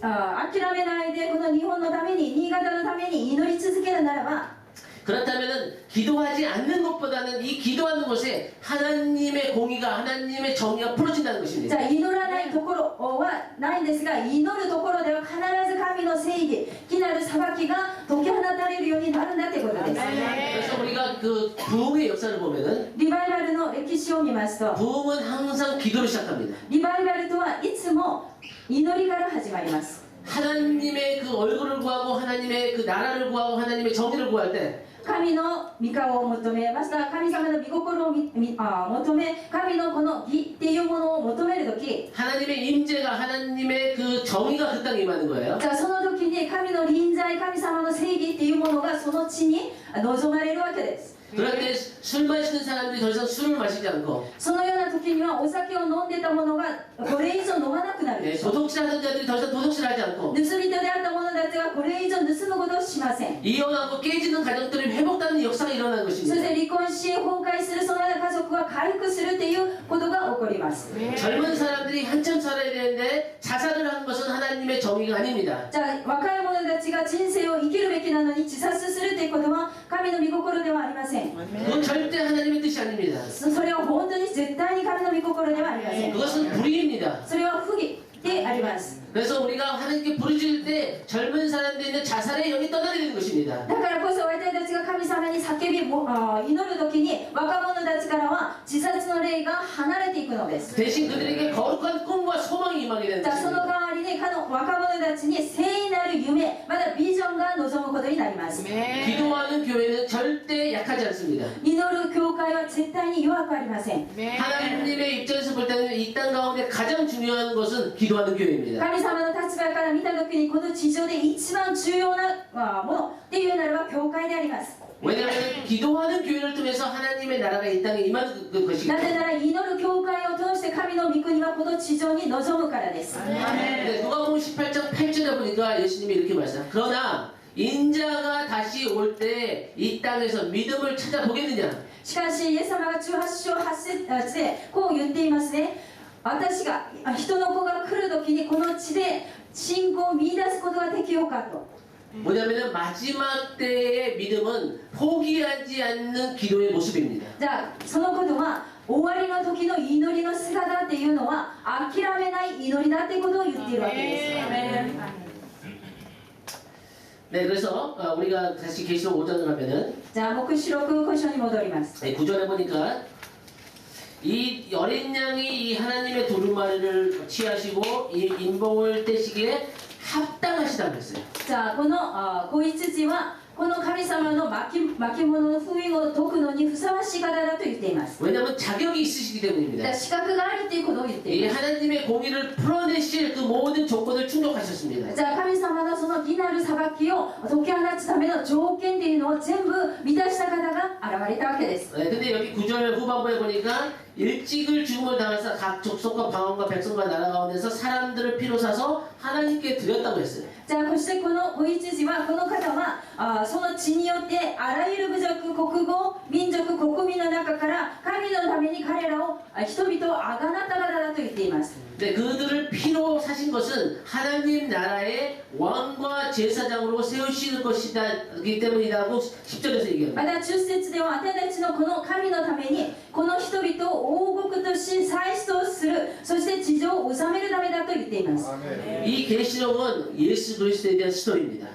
諦めないでこの日本のために新潟のために祈り続けるならば 그렇다면 기도하지 않는 것보다는 이 기도하는 곳에 하나님의 공의가 하나님의 정의가 풀어진다는 じ 것입니다. ゃあ祈らないところはないんですが祈るところでは必ず神の正義義なる裁きが解き放たれるようになるんだということです。 그래서 우리가 그 부흥의 역사를 보면은 リバイバルの歴史を見ますと 부흥은 항상 기도로 시작합니다. リバイバルとはいつも祈りから始まります。 하나님의 그 얼굴을 구하고 하나님의 그 나라를 구하고 하나님의 정의를 구할 때 神の御顔を求めまた神様の御心を求め神のこの義っていうものを求めるとき 하나님의 임재가 하나님의 그 정의가 그 땅에 임하는 거예요. じゃあその時に神の臨在神様の正義っていうものがその地に望まれるわけです。 그럴 때 술 마시는 사람들이 더 이상 술을 마시지 않고 そのような時にはお酒を飲んでたものがこれ以上飲まなくなるでしょう。 도둑질 하던 자들이 더 이상 도둑질 하지 않고 盗人であった者たちがこれ以上盗むことをしません。 이혼하고 깨지는 가정들이 회복되는 역사가 일어나는 そして 것입니다. 離婚し崩壊するそのような家族が回復するっていうことが起こります。 젊은 사람들이 한참 살아야 되는데 자살을 하는 것은 하나님의 정의가 아닙니다. じゃあ若い者たちが人生を生きるべきなのに自殺するということは神の御心ではありません。 그건 절대 하나님의 뜻이 아닙니다. それは本当に絶対に神の御心ではありません。 그것은 불의입니다. それは不義であります。 그래서 우리가 하나님께 부르짖을 때 젊은 사람들은 자살의 영이 떠나게 되는 것입니다. だからこそ私たちが神様に叫び祈る時に若者たちからは自殺の霊が離れていくのです。 대신 그들에게 거룩한 꿈과 소망이 임하게 되는 じゃあその 것입니다. 代わりに若者たちに聖なる夢またビジョンが望むことになります。 기도하는 교회는 절대 약하지 않습니다. 祈る教会は絶対に弱くありません。 하나님의 입장에서 볼 때는 이 땅 가운데 가장 중요한 것은 기도하는 교회입니다. 神様の立場から見た時にこの地上で一番重要なものっていうならば教会であります。 왜냐하면 기도하는 교회를 통해서 하나님의 나라가 이 땅에 임하는 것이기 な 때문에. ぜなら祈る教会を通して神の御国はこの地上に臨むからです。 근데 누가복음 18장 8절에 보니까 예수님이 이렇게 말씀하세요. 그러나 인자가 다시 올 때 이 땅에서 믿음을 찾아보겠느냐? しかしイエス様が18章8節でこう言っていますね。私が人の子が来る時にこの地で信仰を見出すことができようかと。 뭐냐면은 마지막 때의 믿음은 포기하지 않는 기도의 모습입니다. じゃあそのことは終わりの時の祈りの姿っていうのは諦めない祈りだっていうことを言っているわけです。 네, 그래서 우리가 다시 계시록 5장을 가면은 じゃあ黙示録5章に戻ります。 9절에 보니까 이 어린 양이 이 하나님의 두루마리를 취하시고 이 인봉을 떼시기에 합당하시다고 했어요. じゃあこの子羊はこの神様の巻物の封印を解くのにふさわしい方だと言っています。 왜냐하면 자격이 있으시기 じゃ 때문입니다. あ資格があるということを言ってい 이 ます。 하나님의 공의를 풀어내실 그 모든 조건을 충족하셨습니다. じゃあ神様のその義なる裁きを解き放つための条件っていうのを全部満たした方が現れたわけです。 네, 근데 여기 9절 후반부에 보니까 일찍을 죽음을 당해서 각 족속과 방언과 백성과 나라 가운데서 사람들을 피로 사서 하나님께 드렸다고 했어요. じゃあそしてこの子羊はこの方はその血によってあらゆる部族国語民族国民の中から神のために彼らを人々をあがなった方だと言っています。 네, 그들을 피로 사신 것은 하나님 나라의 왕과 제사장으로 세우시는 것이기 때문이라고 10절에서 얘기합니다. また10節では私たちのこの神のためにこの人々を王国とし祭司とするそして地上を治めるためだと言っています。 이 계시록은 예수 그리스도에 대한 스토리입니다.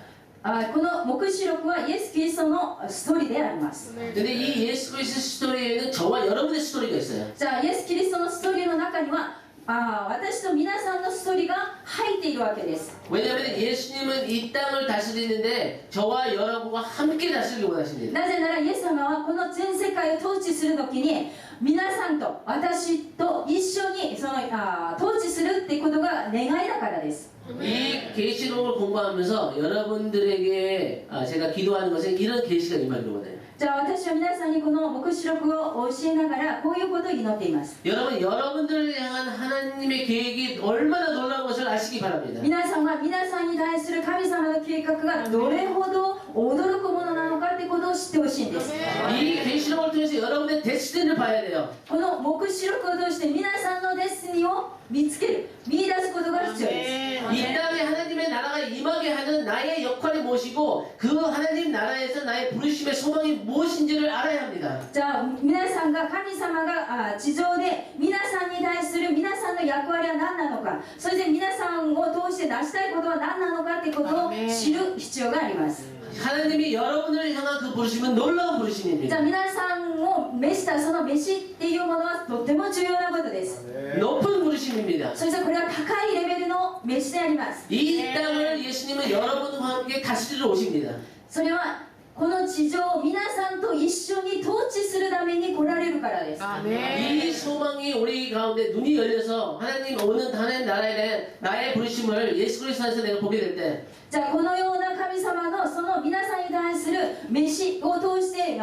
この黙示録はイエス・キリストのストーリーであります。 근데 이 예수 그리스도 스토리에는 저와 여러분의 스토리가 있어요. じゃあイエス・キリストのストーリーの中には私と皆さんのストーリーが入っているわけです。 왜냐하면 예수님은 이 땅을 다스리는데 저와 여러분과 함께 다스리기 원하십니다. なぜならイエス様はこの全世界を統治するときに皆さんと私と一緒に統治するっていうことが願いだからです。 이 계시록을 공부하면서 여러분들에게 제가 기도하는 것은 이런 계시가 임하기를 원해요. じゃあ私は皆さんにこの黙示録を教えながらこういうことを祈っています。 여러분들을 향한 하나님의 계획이 얼마나 놀라운 것을 아시기 바랍니다. 皆さんは皆さんに対する神様の計画がどれほど驚くものなのかってことを知ってほしいんです。 이 계시록을 통해서 여러분의 데스티니를 봐야 돼요. この黙示録を通して皆さんのデスティニーを見つける、見出すことが必要です。 이 땅에 하나님의 나라가 임하게 하는 나의 역할이 무엇이고 그 하나님 나라에서 나의 부르심의 소망이 무엇인지를 알아야 합니다. じゃあ皆さんが神様が地上で皆さんに対する皆さんの役割は何なのか、それで皆さんを通して成したいことは何なのかということを知る必要があります。 하나님이 여러분을 향한 그 부르심은 놀라운 じゃ 부르심입니다. あ皆さんを召したその召しっていうものはとても重要なことです。 높은 부르심입니다. そしてこれは高いレベルの召しであります。 이 땅을 예수님은 여러분과 함께 다스리러 오십니다. それはこの地上を皆さんと一緒に統治するために来られるからです。 이 소망이 우리 가운데 눈이 열려서 하나님 오는 하나님 나라에 대한 나의 부르심을 예수 그리스도 안에서 내가 보게 될 때 じゃあこのような神様のその皆さんに対する召しを通して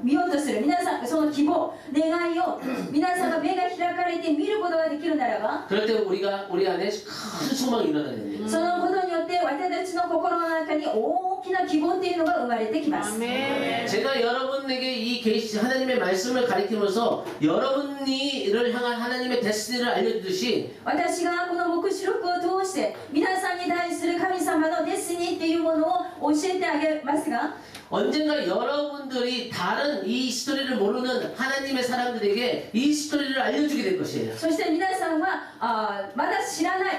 見ようとする皆さんその希望願いを皆さんが目が開かれて見ることができるならば 그럴 때 우리 안에 큰 소망이 일어나야 됩니다. そのことによって私たちの心の中に大きな希望っていうのが生まれてきます。 제가 여러분에게 이 계시 하나님의 말씀을 가리키면서 여러분이를 향한 하나님의 데스티니를 알려주듯이 私がこの黙示録を通して皆さんに対する神様のデスティニーっていうものを教えてあげますが 언젠가 여러분들이 다른 이 스토리를 모르는 하나님의 사람들에게 이 스토리를 알려주게 될 것이에요. そして皆さんはまだ知らない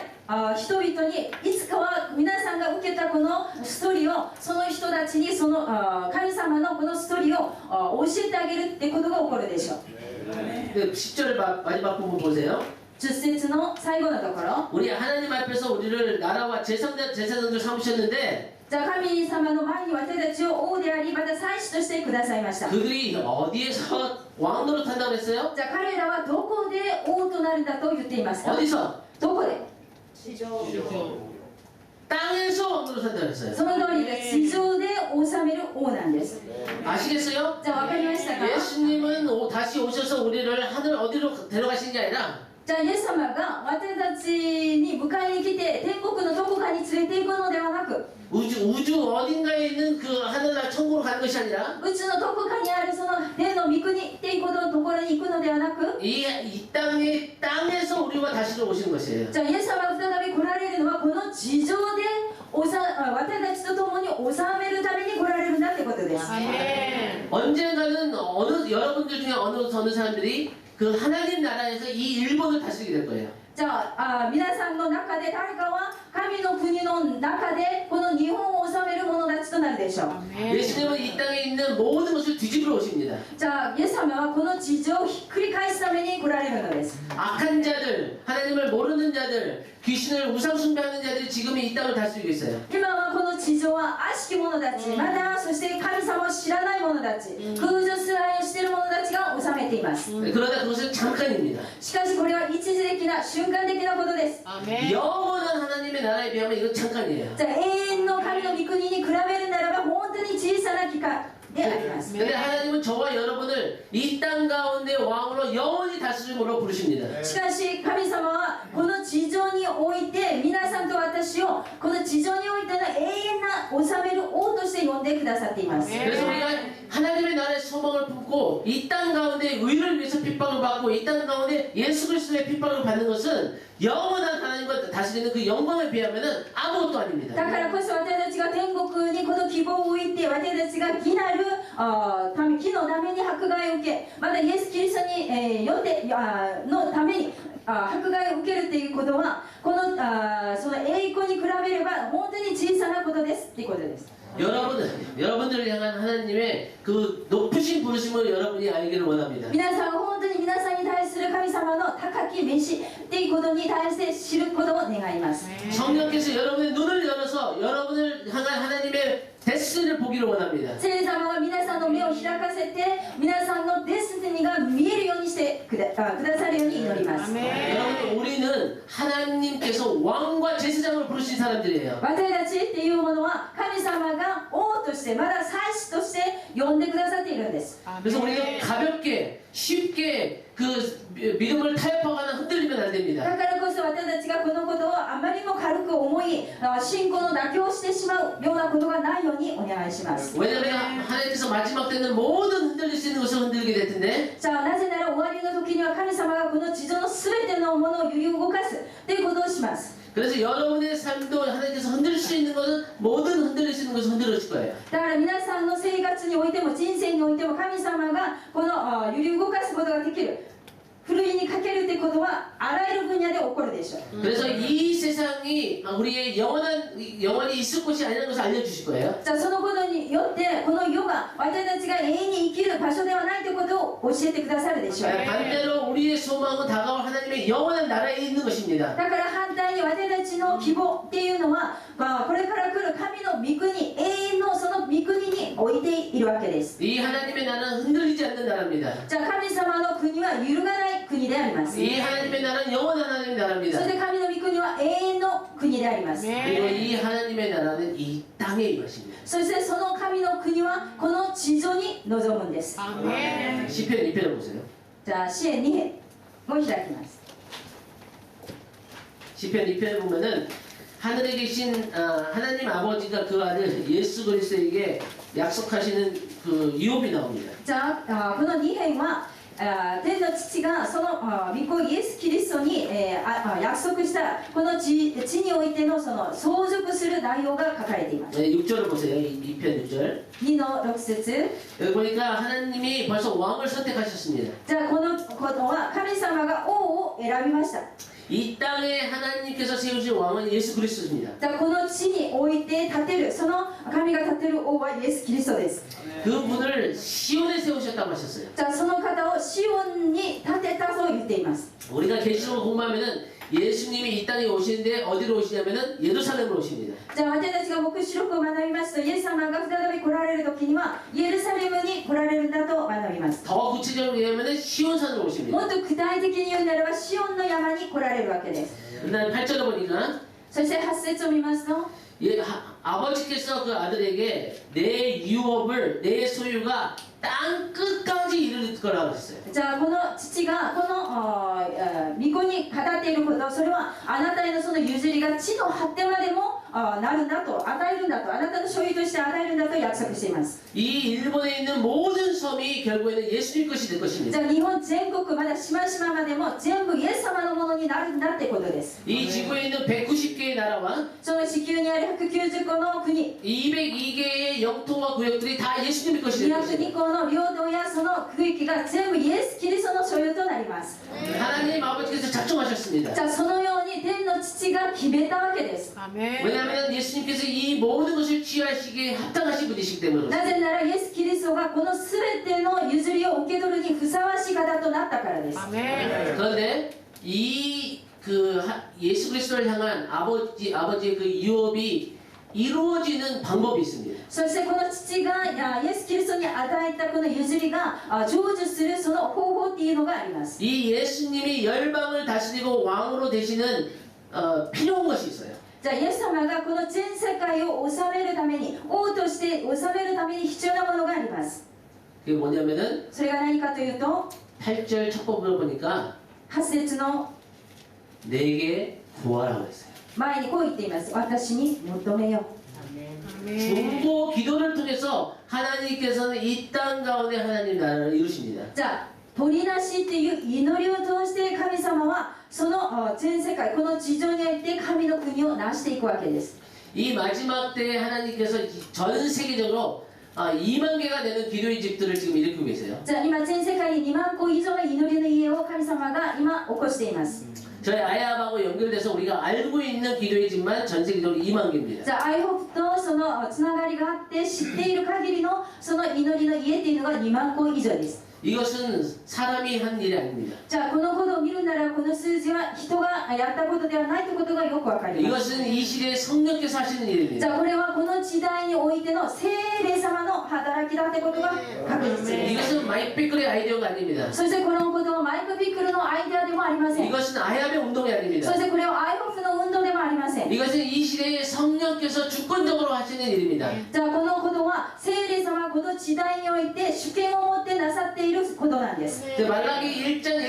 人々にいつかは皆さんが受けたこのストーリーをその人たちにその神様のこのストーリーを教えてあげるってことが起こるでしょう。 10절 마지막 부분 보세요. 10節の最後のところ 우리 하나님 앞에서 우리를 나라와 제사장들 삼으셨는데 じゃあ神様の前に私たちを王でありまた祭司としてくださいました。 그들이 어디에서 왕노릇 한다고 했어요? じゃあ彼らはどこで王となるんだと言っていますか？ 어디서? どこで？ 땅에서 왕노릇 한다고 했어요. その通りで地上で治める王なんです。 아시겠어요? じゃあ分かりましたか？ 예수님은 다시 오셔서 우리를 하늘 어디로 데려가신 게 아니라 じゃあイエス様が私たちに迎えに来て天国のどこかに連れて行くのではなく 우주 어딘가에 있는 그 하늘나라 천국으로 가는 것이 아니라 宇宙のどこかにあるその天の御国っていうことのところに行くのではなく 이 땅에서 우리와 다시 오시는 것이에요. じゃあイエス様が再び来られるのはこの地上で私たちと共に治めるために来られるんだってことです。 언젠가는 여러분들 중에 어느 사람들이 그 하나님 나라에서 이 일본을 다스리게 될 거예요. じゃあ皆さんの中で誰かは神の国の中でこの日本を治める者たちとなるでしょう。 예수님은 이 땅에 있는 모든 것을 뒤집으러 오십니다. じゃあイエス様はこの地上をひっくり返すために来られるのです。 악한 자들, 하나님을 모르는 자들, 귀신을 우상 숭배하는 자들이 지금 이 땅을 다스리고 있어요. 今はこの地上は悪しき者たち、またそして神様を知らない者たち、空女崇拝をしている者たちが治めています。 그러나 그것은 잠깐입니다. しかしこれは一時的な瞬間的なことです。 영원한 하나님의 나라에 비하면 이건 잠깐이에요. じゃあ永遠の神の御国に比べるならば本当に小さな期間であります。 근데 하나님은 저와 여러분을 이 땅 가운데 왕으로 영원히 다스림으로 부르십니다. しかし神様はこの地上において皆さんと私をこの地上においての永遠な治める王として呼んでくださっています。 그래서 우리가 하나님의 나라의 소망을 품고 이 땅 가운데 의를 위해서 핍박을 받고 이 땅 가운데 예수 그리스도의 핍박을 받는 것은 영원한 하나님과 다스리는 그 영광에 비하면 아무것도 아닙니다. だからこそ私たちが天国にこの希望を置いて私たちが義なる義のために迫害を受けまたイエス・キリストによってのために迫害を受けるということはこのその栄光に比べれば本当に小さなことですっていうことです。 여러분들을 향한 하나님의 그 높으신 부르심을 여러분이 알기를 원합니다. 皆さんが本当に皆さんに対する神様様の高き飯っていうことに対して知ることを願います。 성령께서 여러분의 눈을 열어서 여러분을 향한 하나님의 데스티니를 보기를 원합니다. 聖霊様は皆さんの目を開かせて皆さんのデスティニーが見えるようにしてくださるように祈ります。 여러분 우리는 하나님께서 왕과 제사장을 부르신 사람들이에요. 私たちっていうものは神様が王としてまだ祭司として呼んでくださっているんです。 그래서 우리가 가볍게 쉽게 그 믿음을 타협하거나 흔들리면 안 됩니다. だからこそ私たちがこのことをあまりも軽く思い信仰の妥協してしまうようなことがないようにお願いします。 왜냐하면 하나님께서 마지막 때는 모든 흔들릴 수 있는 것을 흔들게 될 텐데 じゃあなぜなら終わりの時には神様がこの地上の全てのものを揺り動かすということをします。 그래서 여러분의 삶도 하나님께서 흔들 수 있는 것은 모든 흔들릴 수 있는 것을 흔들어 줄 거예요. だから皆さんの生活においても人生においても神様がこの揺り動かすことができるふるいにかけるということはあらゆる分野で起こるでしょう。 그래서 이 세상이 우리의 영원히 있을 곳이 아니라는 것을 알려주실 거예요. じゃあそのことによってこの世が私たちが永遠に生きる場所ではないということを教えてくださるでしょう。 반대로 우리의 소망은 다가올 하나님의 영원한 나라에 있는 것입니다. だから反対に私たちの希望っていうのは、これから来る神の御国永遠のその御国に置いているわけです。 이 하나님의 나라는 흔들리지 않는 나라입니다. じゃあ神様の国は揺るがない国であります。 이 하나님의 나라는 영원한 하나님의 そ 나라입니다. して神の御国は永遠の国であります。 그리고 이 하나님의 나라는 이 땅에 임하십니다. そしてその神の国はこの地上に臨むんです。 시편 2편을 보세요. じゃあ詩篇2編を開きます。 시편 2편을 보면은 하늘에 계신 하나님 아버지가 그 아들 예수 그리스도에게 약속하시는 그 유업이 나옵니다. じゃあこの2編は天の父がその御子イエス・キリストに約束したこの地においてのその相続する内容が書かれています。 6절을 보세요. 2편 6절. 2の6節 여기 보니까 하나님이 벌써 왕을 선택하셨습니다. じゃあこのことは神様が王を選びました。 이 땅에 하나님께서 세우신 왕은 예수 그리스도입니다. じゃあこの地に置いて立てるその神が立てる王はイエス・キリストです。 그분을 시온에 세우셨다고 하셨어요. じゃあその方をシオンに立てたと言っています。 우리가 계시록을 공부하면은 예수님이 이 땅에 오시는데 어디로 오시냐면은 예루살렘으로 오십니다. じゃあ私たちが黙示録を学びますとイエス様が再び来られる時にはイエルサレムに来られるんだと学びます。 더 구체적으로 얘기하면은 시온산으로 오십니다. もっと具体的に言うならばシオンの山に来られるわけです。 그다음 8절에 보니까 そして8節を見ますと 아버지께서 그 아들에게 내 유업을 내 소유가 땅 끝까지 이를 거라고 했어요. じゃあこの父がこの御子に語っていることそれはあなたへのその譲りが地の果てまでもなるんだと与えるんだとあなたの所有として与えるんだと約束しています。 이 일본에 있는 모든 섬이 결국에는 예수님 것이 될 じ 것입니다. ゃあ日本全国まだ島々までも全部イエス様のものになるんだってことです。 이 지구에 있는 190개의 나라와 その地球にある190個の国 202개의 영토와 구역들이 다 예수님의 것이 될 것입니다. 202個の領土やその区域が全部イエス・キリストの所有となります。 하나님 아버지께서 작정하셨습니다. じゃあそのように天の父が決めたわけです。 왜냐하면 예수님께서 이 모든 것을 취하시기에 합당하신 분이시기 때문에 なぜならイエス・キリストがこの全ての譲りを受け取るにふさわしい方となったからです。 그런데 예수 그리스도를 향한 아버지의 그 유업이 이루어지는 방법이 있습니다. そしてこの父がイエス・キリストに与えたこの譲りが成就するその方法っていうのがあります。 이 예수님이 열방을 다스리고 왕으로 되시는 필요한 것이 있어요. じゃあイエス様がこの全世界を治めるために王として治めるために必要なものがあります。 그게 뭐냐면은 それが何かというと 8절 첫 부분을 보니까 8節の 내게 구하라고 했어요. 前にこう言っています。私に求めよ。 중보 기도를 통해서 하나님께서는 이 땅 가운데 하나님 나라를 이루십니다. じゃあ取り出しっていう祈りを通して神様はその全世界この地上において神の国を成していくわけです。 이 마지막 때에 하나님께서 전 세계적으로 2만 개가 되는 기도의 집들을 지금 일으키고 계세요. じゃあ今全世界に2万個以上の祈りの家を神様が今起こしています。 저희 아이합하고 연결돼서 우리가 알고 있는 기도의 집만 전 세계적으로 2만 개입니다. じゃあアイホプとそのつながりがあって知っている限りのその祈りの家っていうのが2万個以上です。 이것은 사람이 한 일이 아닙니다. じゃあこのことを見るならこの数字は人がやったことではないということがよくわかります。 이것은 이 시대에 성령께서 하시는 じ 일입니다. ゃあこれはこの時代においての聖霊様の働きだということが確実です。 이것은 마이피클의 아이디어가 아닙니다. そしてこのことはマイク・ビクルのアイデアでもありません。 이것은 아야의 운동이 そ 아닙니다. してこれはアイホフの運動でもありません。 이것은 이 시대에 성령께서 주권적으로 하시는 일입니다. じゃあこのことは聖霊様はこの時代において主権を持ってなさっていることなんです。 말라기 1장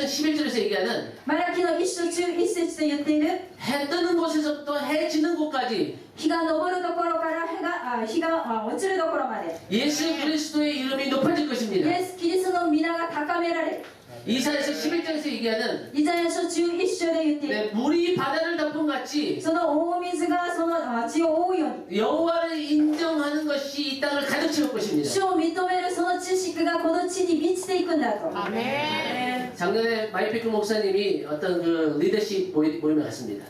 11절에서 얘기하는 マラキの一章中一節と言っている 해 뜨는 곳에서부터 해 지는 곳까지 日が昇るところから日が落ちるところまで 예수 그리스도의 이름이 높아질 イ 것입니다. エス・キリストの皆が高められる。 이사야서 11장에서 얘기하는 イザヤ書中一章で言っている 네, 물이 바다를 덮은 같이 その大水がその地を覆うように 여호와를 인정하는 것이 이 땅을 가득 채울 것입니다. 主を認めるその知識がこの地に満ちていくんだと。 작년에 마이피클 목사님이 어떤 그 리더십 모임에 갔습니다.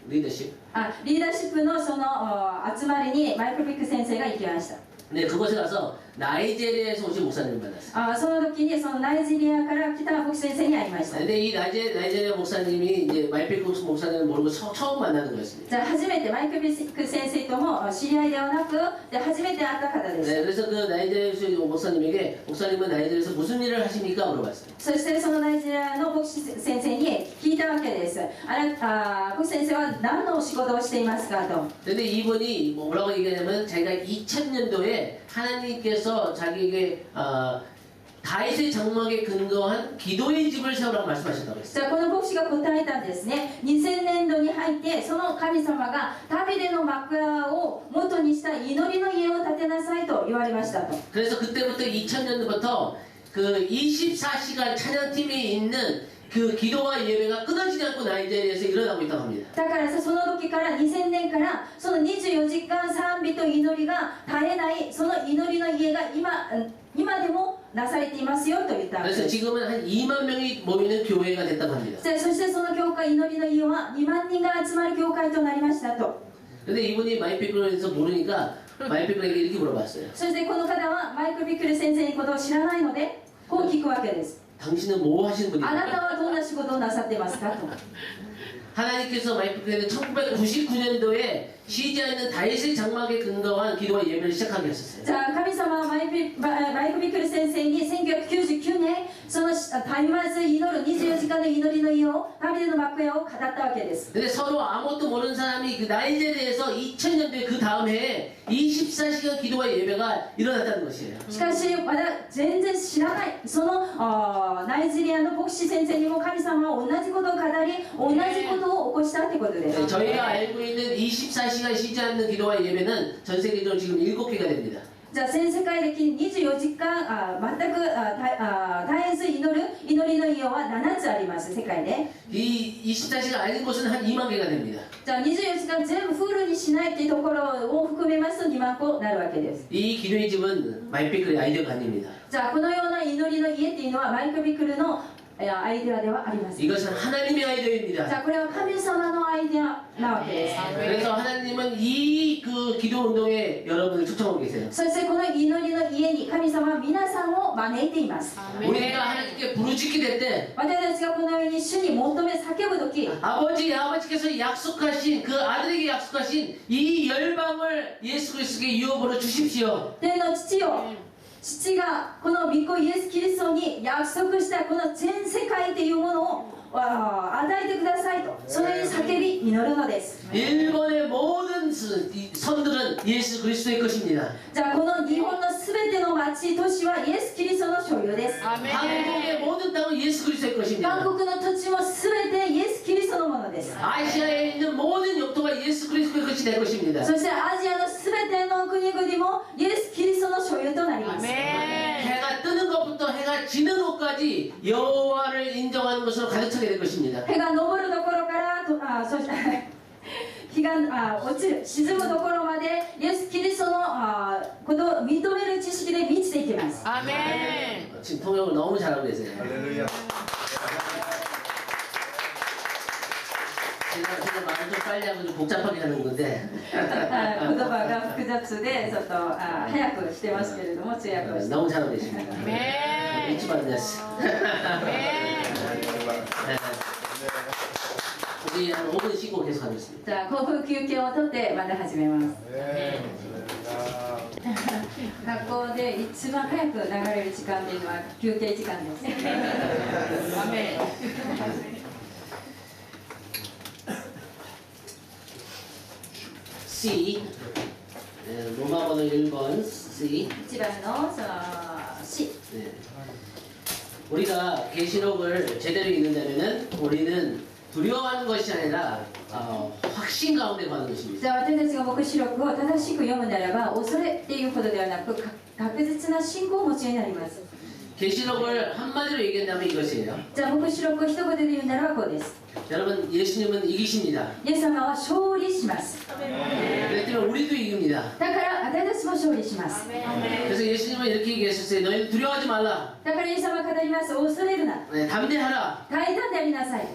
리더십. リーダーシップのその集まりにマイク・ビック先生が行きました。 네, 그곳에 가서 나이제리아에서 오신 목사님을 만났어요. その時にそのナイジェリアから来た牧師先生に会いました。 근데 이 나이제리아 목사님이 이제 마이피클 목사님을 모르고 처음 만나는 거였습니다. じゃあ初めてマイク・ビック先生とも知り合いではなくで初めて会った方です。 네, 그래서 그 나이제리아 목사님에게 목사님은 나이제리아에서 무슨 일을 하십니까? 물어봤어요. そしてそのナイジェリアの牧師先生に聞いたわけです。牧師先生は何の仕事をしていますかと。 근데 이분이 뭐라고 얘기하냐면 자기가 2000년도에 하나님께서 자기에게 다윗의 장막에 근거한 기도의 집을 세우라고 말씀하셨다고 했어요. じゃあこの牧師が答えたんですね。2000年度に入ってその神様がダビデの枕を元にした祈りの家を建てなさいと言われましたと。 그래서 그때부터 2000년도부터 그 24시간 찬양팀이 있는 그 기도와 예배가 끊어지지 않고 나이제리아에서 일어나고 있다고 합니다. だからさその時から2000年からその24時間賛美と祈りが絶えないその祈りの家が今でもなされていますよと言ったわけ 그래서 です。 지금은 한 2만 명이 모이는 교회가 됐다고 합니다. そしてその教会祈りの家は2万人が集まる教会となりましたと。 근데 이분이 마이피클에서 모르니까 마이피클에게 이렇게 물어봤어요. そしてこの方はマイク・ビクル先生のことを知らないのでこう聞くわけです。 당신은 뭐 하시는 あな 분입니까? たはどんな仕事をなさってますかと。 하나님께서 마이피클에는 1999년도에 시리아에 있는 다윗의 장막에 근거한 기도와 예배를 시작하게 하셨어요. じゃあ神様はマイク・ビクル先生に1999年その絶えず祈る24時間の祈りの家をダビデの幕屋を語ったわけです。 근데 서로 아무것도 모르는 사람이 그 나이제리아에서 2000년도에 그 다음 해에 24시간 기도와 예배가 일어났다는 것이에요. しかしまだ全然知らないそのナイジェリアの牧師先生にも神様は同じことを語り同じことを起こしたってことです。 저희가 알고 있는 24시간 쉬지 않는 기도와 예배는 전 세계적으로 지금 7개가 됩니다. じゃあ全世界的に24時間全く絶えず祈る祈りの家は7つあります世界で。 이 24시간 아닌 곳은 한 2만 개가 됩니다. じゃあ24時間全部フルにしないっていうところを含めますと2万個になるわけです。 이 기도의 집은 마이피클의 아이디어가 아닙니다. じゃあこのような祈りの家っていうのはマイク・ビクルのアイデアではありません。 이것은 하나님의 じゃ 아이디어입니다. あこれは神様のアイデアなわけです。 그래서 하나님은 이 그 기도 운동에 여러분을 초청하고 계세요. そしてこの祈りの家に神様は皆さんを招いています。 우리가 하나님께 부르짖게 될 때 私たちがこのように主に求め叫ぶとき 아버지께서 약속하신 그 아들에게 약속하신 이 열방을 예수 그리스도께 유업으로 주십시오. 天の父よ父がこの御子イエス・キリストに約束したこの全世界というものを与えてくださいとそれに叫び祈るのです。 일본의 모든 섬들은 예수 그리스도의 것입니다. じゃあこの日本のすべての町都市はイエス・キリストの所有です。 한국의 모든 땅은 예수 그리스도의 것입니다. 韓国の土地もすべてイエス・キリストのものです。 아시아에 있는 모든 영토가 예수 그리스도의 것이 될 것입니다. そしてアジアのすべての国々もイエス・キリストの所有となります。 해가 뜨는 것부터 해가 지는 곳까지 여호와를 인정하는 것으로 가득 차게 될 것입니다. 日が昇るところからそして日が落ちる沈むところまでイエス・キリストのことを認める知識で満ちていきます。 지금 통역을 너무 잘하고 계세요. 할렐루야. 제가 말을 좀 빨리 하고 좀 복잡하게 하는 건데 言葉が複雑でちょっと早くしてますけれども通訳をして 너무 잘하고 계십니다. 네. 일찍 받았어. 네. 우리 한 5분 쉬고 계속 하겠습니다. じゃあ5分休憩をとってまた始めます 学校で一番早く流れる時間っていうのは休憩時間です C 로마 번호 1번 C 一番のその死 네. 우리가 계시록을 제대로 읽는다면은 우리는 두려워하는 것이 아니라 확신 가운데 가는 じ 것입니다. ゃあ私たちが黙示録を正しく読むならば恐れっていうことではなく確実な信仰をお持ちになります 계시록을 한마디로 얘기한다면 이것이에요. じゃあ黙示録を一言で言うならばこうです 여러분 예수님은 이기십니다. イエス様は勝利します 그렇기 때문에 우리도 이깁니다. だから私たちも勝利します 그래서 예수님은 이렇게 얘기하셨어요. 너희는 두려워하지 말라. だからイエス様は語ります恐れるな 네, 담대하라. 大胆でありなさい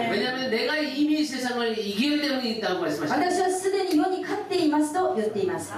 왜냐하면 내가 이미 세상을 이기기 때문에 있다고 말씀하셨습니다. 私はすでに世に勝っていますと言っています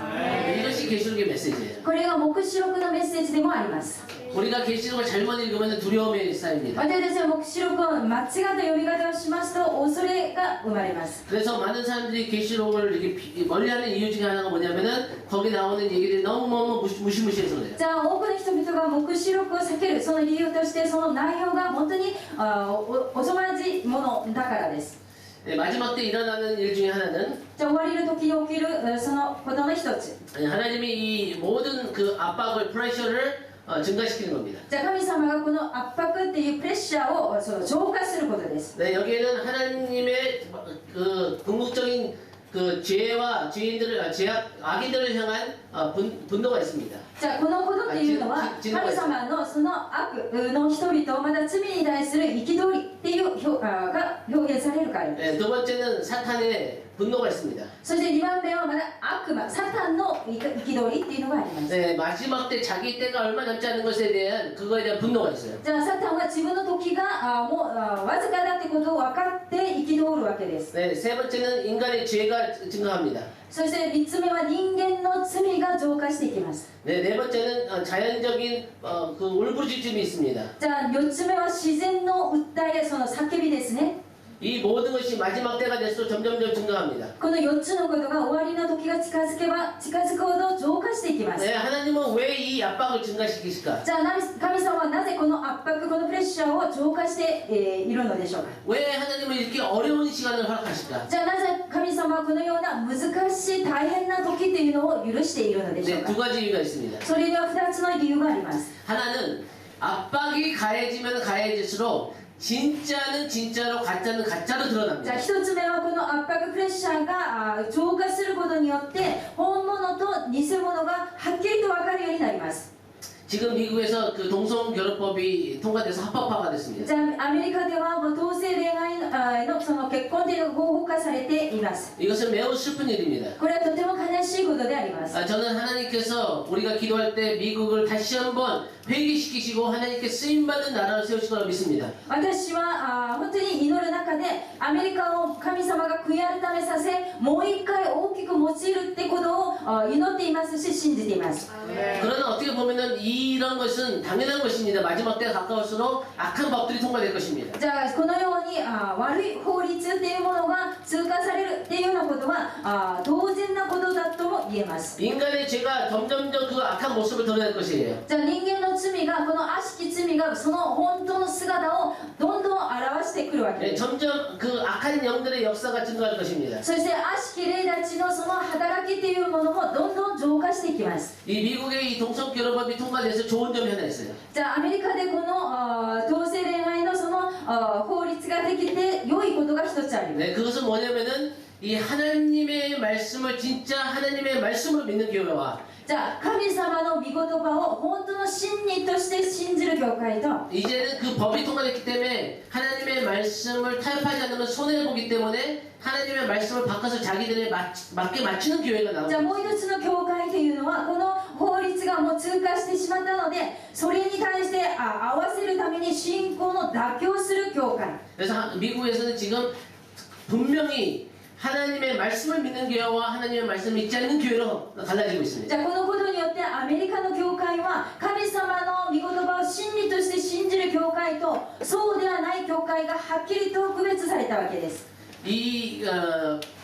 이것이 계시록의 메시지예요. これが黙示録のメッセージでもあります 우리가 계시록을 잘못 읽으면 두려움에 쌓입니다. 私たちは黙示録を間違った読み方をしますと恐れが生まれます 그래서 많은 사람들이 계시록을 이렇게 멀리하는 이유 중에 하나가 뭐냐면은 거기 나오는 얘기들이 너무너무 무시무시해서 그래요. じゃあ多くの人々が黙示録を避けるその理由としてその内容が本当におぞまじいものだからです 네, 마지막 때 일어나는 일 중에 하나는 じゃあ終わりの時に起きるそのことの一つ 하나님이 이 모든 그 압박을 프레셔를 증가시키는 겁니다. じゃあ神様がこの圧迫っていうプレッシャーをその浄化することです 네, 여기에는 하나님의 그 궁극적인 그 죄와 죄인들을 악인들을 향한 분노가 있습니다. じゃあこのことっていうのは神様のその悪の人々をまた罪に対する憤りっていうが表現されるからです 네, 두 번째는 사탄의 분노가 있습니다. そして2番目はまだ悪魔サタンの憤りっていうのがあります 네, 마지막 때 자기 때가 얼마 남지 않은 것에 대한 그거에 대한 분노가 있어요. じゃあサタンは自分の時がもうわずかだってことを分かって憤るわけです 네, 세 번째는 인간의 죄가 증가합니다. そして3つ目は人間の罪が増加していきます 네, 네 번째는 자연적인 그 울부짖음이 있습니다. じゃあ4つ目は自然の訴えその叫びですね 이 모든 것이 마지막 때가 될수록 점점점 증가합니다. この4つのことが終わりの時が近づけば近づくほど増加していきます 네, 하나님은 왜 이 압박을 증가시키실까? じゃあ神様はなぜこの圧迫このプレッシャーを浄化しているのでしょうか 왜 하나님은 이렇게 어려운 시간을 허락하실까? じゃあなぜ神様はこのような難しい大変な時っていうのを許しているのでしょう 네, か 두 가지 이유가 있습니다. それには2つの理由があります 하나는 압박이 가해지면 가해질수록 진짜는 진짜로 가짜는 가짜로 じゃあ 드러납니다. 1つ目はこの圧迫プレッシャーが増加することによって本物と偽物がはっきりと分かるようになります 지금 미국에서 그 동성결혼법이 통과돼서 합법화가 じ 됐습니다. ゃあアメリカではもう同性恋愛のその結婚というのが合法化されています 이것은 매우 슬픈 일입니다. これはとても悲しいことであります 저는 하나님께서 우리가 기도할 때 미국을 다시 한번 회개시키시고 하나님께 쓰임받는 나라를 세우실 거라 믿습니다. 私は本当に祈る中でアメリカを神様が悔い改めさせもう一回大きく用いるってことを祈っていますし信じています 그러나 어떻게 보면은 이런 것은 당연한 것입니다. 마지막 때가 가까울수록 악한 법들이 통과될 것입니다. じゃあこのように悪い法律っていうものが通過されるっていうようなことは当然なことだとも言えます 인간의 죄가 점점점 그 악한 모습을 드러낼 것이에요. じゃあ人間の罪がこの悪しき罪がその本当の姿をどんどん表してくるわけ 네, です 점점 그 악한 영들의 역사가 증가할 것입니다. そして悪しき霊たちのその働きっていうものもどんどん浄化していきます 이 미국의 이 동성결혼법이 통과돼서 좋은 점이 하나 있어요. じゃあアメリカでこの同性恋愛のその法律ができて良いことが一つあります 네, 그것은 뭐냐면은 이 하나님의 말씀을 진짜 하나님의 말씀으로 믿는 교회와 じゃあ神様の御言葉を本当の真理として信じる教会と 이제는 그 법이 통과됐기 때문에 하나님의 말씀을 타협하지 않으면 손해보기 때문에 하나님의 말씀을 바꿔서 자기들에 맞게 맞추는 교회가 じゃあ 나옵니다. もう一つの教会というのはこの法律がもう通過してしまったのでそれに対して合わせるために信仰の妥協する教会 그래서 미국에서는 지금 분명히 하나님의 말씀을 믿는 교회와 하나님의 말씀을 믿지 않는 교회로 갈라지고 じ 있습니다. ゃあこのことによってアメリカの教会は神様の御言葉を真理として信じる教会とそうではない教会がはっきりと区別されたわけです。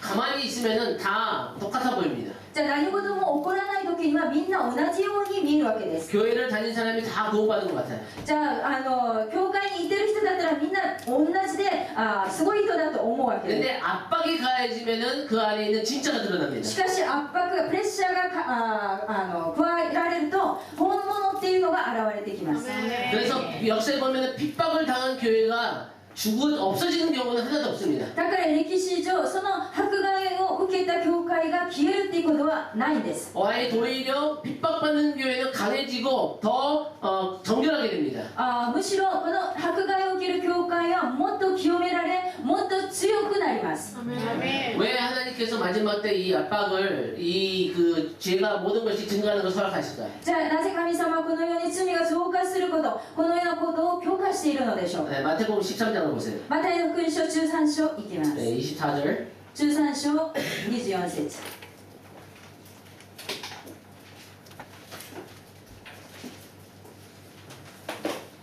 가만히 있으면은 다 똑같아 보입니다. じゃあ何事も起こらない時にはみんな同じように見えるわけです。 교회를 다닌 사람이 다 구원받은 것 같아요. じゃあ教会にいてる人だったらみんな同じですごい人だと思うわけです。 근데 압박이 가해지면은 그 안에 있는 진짜가 드러납니다. しかし圧迫プレッシャーが加えられると本物っていうのが現れてきます。 그래서 역사에 보면은 핍박을 당한 교회가 없어지는 경우는 하나도 없습니다. だから歴史上その迫害を受けた教会が消えるっていうことはないんです。 오히려 핍박받는 교회는 강해지고 더 정결하게 됩니다. むしろこの迫害を受ける教会はもっと清められもっと強くなります。 왜 하나님께서 마지막 때 이 압박을 그 죄가 모든 것이 증가하는 것을 허락하실까요? じゃあなぜ神様はこのように罪が増加することこのようなことを許可しているのでしょう。 네, 마태복음 13장을 보세요. マタイの福音書13章いきます。 네, 24절. 13章24節。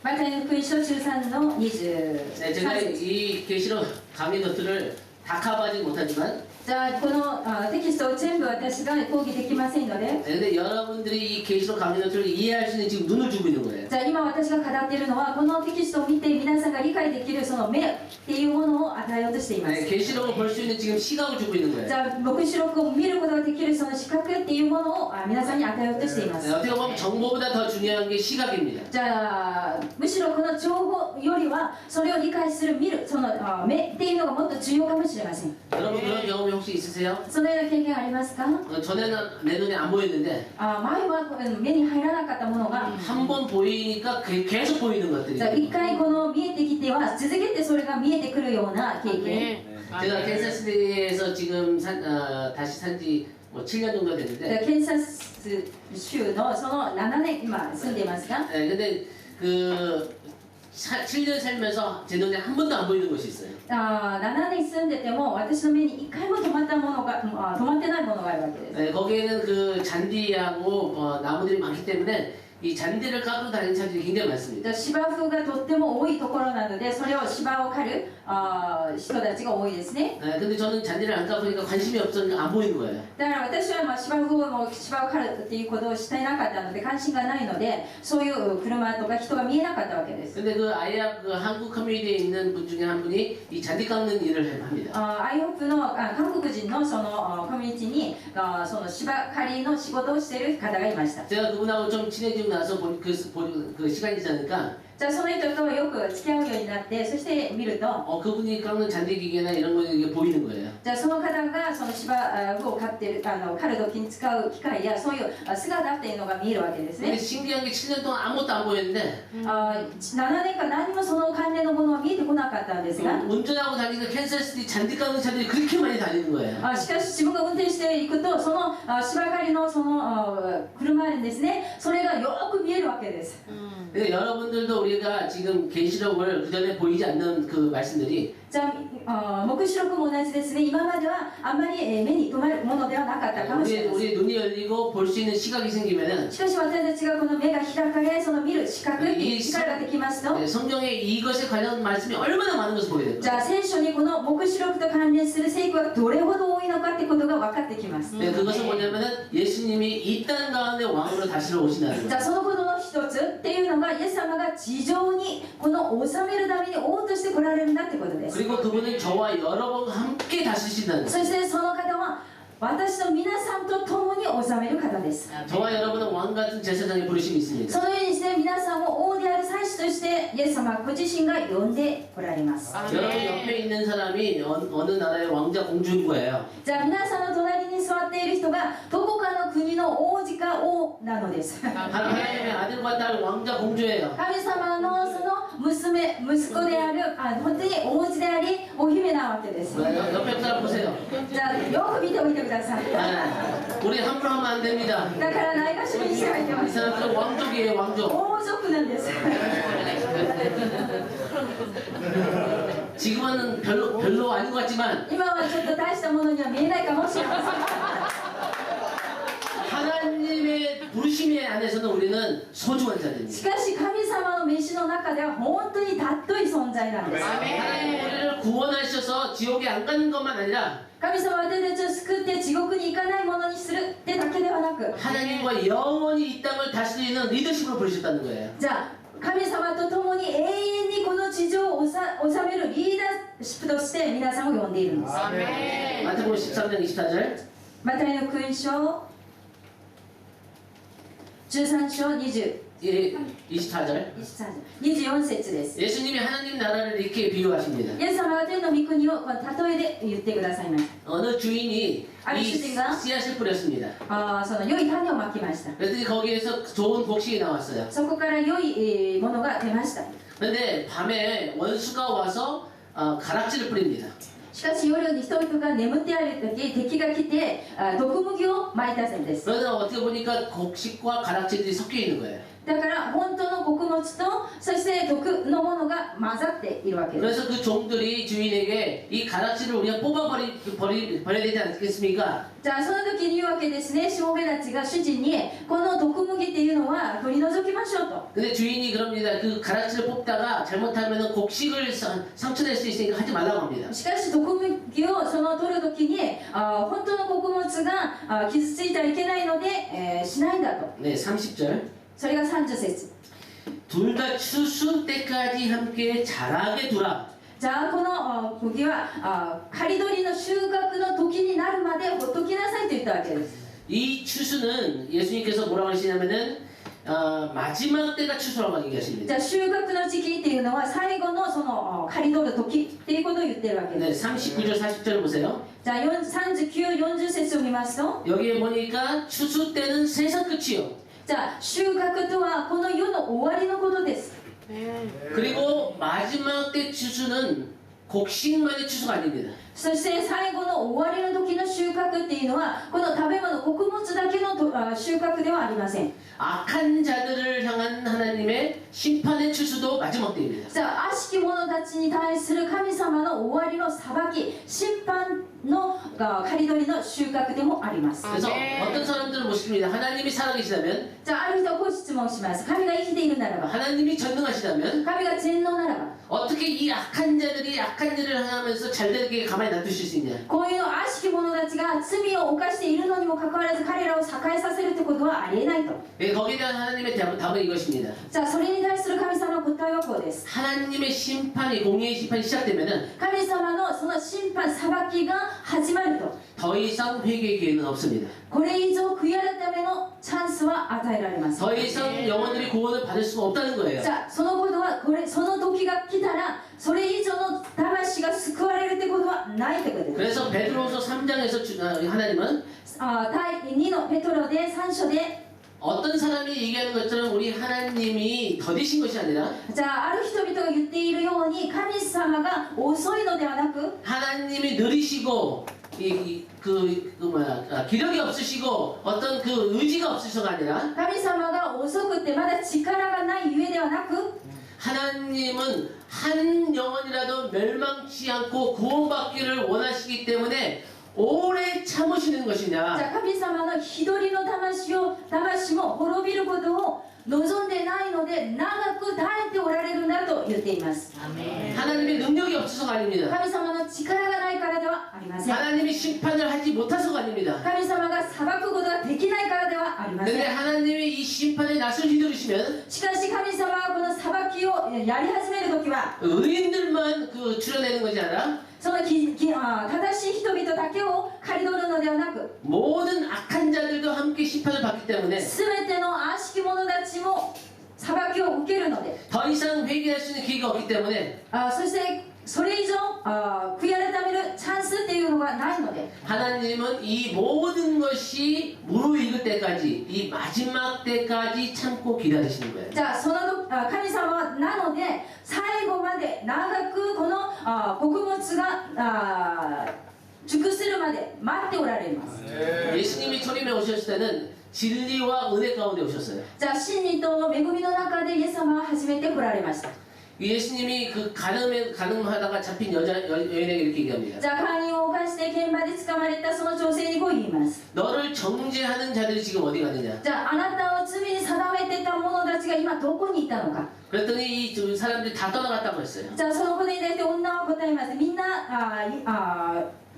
マタイの福音書13の23 네, 제가 節。 이 계시록 강의 것들을 다 커버하지 못하지만 じゃあこのテキストを全部私が講義できませんので 네, 근데 여러분들이 이 계시록 강의 것들을 이해할 수 있는 지금 눈을 주고 있는 거예요. じゃあ今私が語っているのはこのテキストを見て皆さんが理解できるその目っていうものを与えようとしていま 네, す。 계시록을 볼 수 있는 지금 시각을 주고 있는 거예요. じゃあ黙示録を見ることができるその視覚っていうものを皆さんに与えようとしていま 네, す。 어떻게 보면 정보보다 더 중요한 게 시각입니다. じゃあむしろこの情報よりはそれを理解する見るその目っていうのがもっと重要かもしれません。 여러분 그런 경험이 혹시 있으세요? そのような経験ありますか？ 전에는 내 눈에 안 보였는데 前は目に入らなかったものが 한 번 보이니까 계속 보이는 것들이 じゃあ一回この見えてきては続けてそれが見えてくるような経験。 제가 캔사스시티에서 지금 다시 산지 뭐 7년 정도 じゃ 됐는데 あケンサス州のその7年今住んでいますが 네, 근데 7년 살면서 제 눈에 한 번도 안 보이는 곳이 있어요. 7年住んでても私の目に1回も止まったものが止まってないものがあるわけです。 네, 거기에는 그 잔디하고 나무들이 많기 때문에 이 잔디를 깎고 다니는 차들이 굉장히 많습니다. 芝生がとっても多いところなのでそれを芝を刈る人たちが多いですね。 네, 근데 저는 잔디를 안 깎으니까 관심이 없으니까 안 보이는 거예요. だから私は芝を刈るっていうことをしていなかったので関心がないのでそういう車とか人が見えなかったわけです。 근데 그 아이약 그 한국 커뮤니티에 있는 분 중에 한 분이 이 잔디 깎는 일을 합니다. アイホップの韓国人のそのコミュニティにその芝刈りの仕事をしている方がいました。 제가 그분하고 좀 친해지고 나서 그 시간이 지나니까 じゃあその人とよく付き合うようになってそして見ると 그분이 깎는 잔디 기계나 이런 거 이게 보이는 거예요. じゃあその方がその芝を刈ってる刈る時に使う機械やそういう姿っていうのが見えるわけです 근데 ね。 신기한 게 7년 동안 아무것도 안 보였는데 7年間何もその関連のものは見えてこなかったんですが 운전하고 다니는 캔사스시티 잔디 깎는 차들이 그렇게 많이 다니는 거예요. しかし自分が運転していくとその芝刈りのその車にですねそれがよく見えるわけです。 근데 여러분들도 우리가 지금 계시록을 그 전에 보이지 않는 그 말씀들이 じゃあ黙示録も同じですね。今まではあんまり目に留まるものではなかったかもしれません。 우리 눈이 열리고 볼 수 있는 시각이 생기면은 しかし私たちがこの目が開かれその見る視覚っていう力ができますと 성경에 이것에 관련 말씀이 얼마나 많은 것을 보게 됩니다. じゃあ聖書にこの黙示録と関連する聖句がどれほど多いのかってことが分かってきます。 그것은 뭐냐면은 예수님이 이 땅 가운데 왕으로 다시러 오신다는 じゃ 거예요. あそのことの一つっていうのがイエス様が地上にこの治めるために王として来られるんだってことです。 그리고 그분은 저와 여러분과 함께 다스리신다는 そ 거예요. してその方は私と皆さんと共に治める方です。 저와 여러분은 왕 같은 제사장의 부르심이 있습니다. そのようにして皆さんを王である祭司としてイエス様ご自身が呼んでおられます。 여러분 옆에 있는 사람이 어느 나라의 왕자 공주인 거예요. じゃあ皆さんの隣に座っている人がどこかの国の王子か王なのです。 하나님의 아들과 딸 왕자 공주예요. 神様のその息子である本当に王子でありお姫なわけです。 옆에 사람 보세요. じゃあよく見ておいてください。 우리 함부로 하면 안 됩니다. だからないがしろにしてはいけま 이 せん。 사람들 왕족이에요, 왕족. 王族なんです。 지금은 별로 아닌 것 같지만 今はちょっと大したものには見えないかもしれません。 하나님의 부르심 안에서는 우리는 소중한 し 자들입니다. かし神様の召しの中では本当に尊い存在なんです。 하나님 우리를 구원하셔서 지옥에 안 가는 것만 아니라 神様は私たちを救って地獄に行かないものにするってだけではなく、 하나님과 영원히 이 땅을 다스리는 리더십으로 부르셨다는 거예요. じゃあ神様と共に永遠にこの地上を治めるリーダーシップとして皆さんを呼んでいるんです。 마태복음 13장 24절 マタイの福音書13章20 예, 24절 24節です。 예수님이 하나님 나라를 이렇게 비유하십니다. イエス様は天の御国をこの例えで言ってくださいまし 어느 주인이 아니, 이 주인가? 씨앗을 뿌렸습니다. た。その良い種をまきました。 그랬더니 거기에서 좋은 곡식이 나왔어요. そこから良いものが出ました。 그런데 밤에 원수가 와서 가락지를 뿌립니다. しかし夜に人々が眠ってある時、敵が来て毒麦をまいたせんです。 그러다 어떻게 보니까 곡식과 가락지들이 섞여 있는 거예요. だから本当の穀物とそして毒のものが混ざっているわけです。 그래서 그 종들이 주인에게 이 가락지를 우리가 버려야 되지 않겠습니까? じゃあその時に言うわけですね。しもべたちが主人にこの毒麦っていうのは取り除きましょうと。 근데 주인이 그럽니다. 그 가락지를 뽑다가 잘못하면 곡식을 상처낼 수 있으니까 하지 말라고 합니다. しかし毒麦を取る時に本当の穀物が傷ついてはいけないので、しないんだと。 네, 30절. それが30節。 둘 다 추수 때까지 함께 자라게 두라. じゃあこの麦は刈り取りの収穫の時になるまでほっときなさいと言ったわけです。 이 추수는 예수님께서 뭐라고 하시냐면은 마지막 때가 추수라고 じ 얘기하십니다. ゃあ収穫の時期っていうのは最後のその刈り取る時っていうことを言ってるわけ 네, です。 39절 40절 보세요. じゃあ39、40節を見ますと、 여기에 보니까 추수 때는 세상 끝이요. じゃあ収穫とはこの世の終わりのことです。 그리고 마지막 때 추수는 곡식만의 추수가 아닙니다. そして最後の終わりの時の収穫っていうのはこの食べ物穀物だけの収穫ではありません。 악한 자들을 향한 하나님의 심판의 추수도 마지막 때입니다. じゃあ悪しき者たちに対する神様の終わりの裁き審判の刈り取りの収穫でもあります。 그래서 어떤 사람들은 묻습니다. 하나님이 살아계시다면, じゃあある人はこう質問します。神が生きているならば、 하나님이 전능하시다면 神が全能ならば、 어떻게 이 악한 자들이 악한 일을 하면서 잘되게 가만히 놔두실 수 있냐? こういう悪しき者たちが罪を犯しているのにもかかわらず彼らを栄えさせるってことはありえないと。 거기에 대한 하나님의 답은 이것입니다. じゃあそれに対する神様の答えはこうです。 하나님의 심판이 공의의 심판이 시작되면은 神様のその審判裁きが始まると、 더 이상 회개의 기회는 없습니다. これ以上悔い改めのチャンスは与えられません。 더 이상 영혼들이 구원을 받을 수가 없다는 거예요. じゃあそのことはその時が来たらそれ以上の魂が救われるってことはないってことです。 그래서 베드로서 3장에서 하나님은 第2のペトロで3章で、 어떤 사람이 얘기하는 것처럼 우리 하나님이 더디신 것이 아니라 じゃあある人々が言っているように神様が遅いのではなく、 하나님이 느리시고 기력이 없으시고 어떤 그 의지가 없으셔가 아니라 神様が遅くてまだ力がないゆえではなく、 하나님은 한 영혼이라도 멸망치 않고 구원받기를 원하시기 때문에 오래 참으시는 じ 것이냐. ゃあ神様の一人の魂も滅びることを望んでないので長く耐えておられるんだと言っています。 하나님의 능력이 없어서가 아닙니다. 神様の力がないからではありません。 하나님이 심판을 하지 못해서가 아닙니다. 神様が裁くことができないからではありませ 근데 ん。 하나님이 이 심판의 낯을 휘두르시면 しかし神様はこの裁きをやり始めるときは 의인들만 출연하는 것이 아니라 その正しい人々だけを刈り取るのではなく、 모든 악한 자들도 함께 심판을 받기 때문에 全ての悪しき者たちも裁きを受けるので、 더 이상 회개할 수 있는 기회가 없기 때문에 そしてそれ以上悔い改めるチャンスっていうのがないので、 하나님은 이 모든 것이 무르익을 때까지 이 마지막 때까지 참고 기다리시는 거예요. じゃあその神様はなので最後まで長くこの穀物が熟するまで待っておられます。 예수님이 초림에 오셨을 때는 진리와 은혜 가운데 오셨어요. じゃあ真理と恵みの中でイエス様は初めて来られました。 예수님이 그 가늠하다가 잡힌 여인에게 이렇게 얘기합니다. じゃあ姦淫を犯して現場で捕まれたその女性にこう言います。 너를 정죄하는 자들이 지금 어디 가느냐? じゃああなたを罪に定めてた者たちが今どこにいたのか。 그랬더니 이 두 사람들이 다 떠나갔다고 했어요. じゃあそのことに対して女は答えます。みんな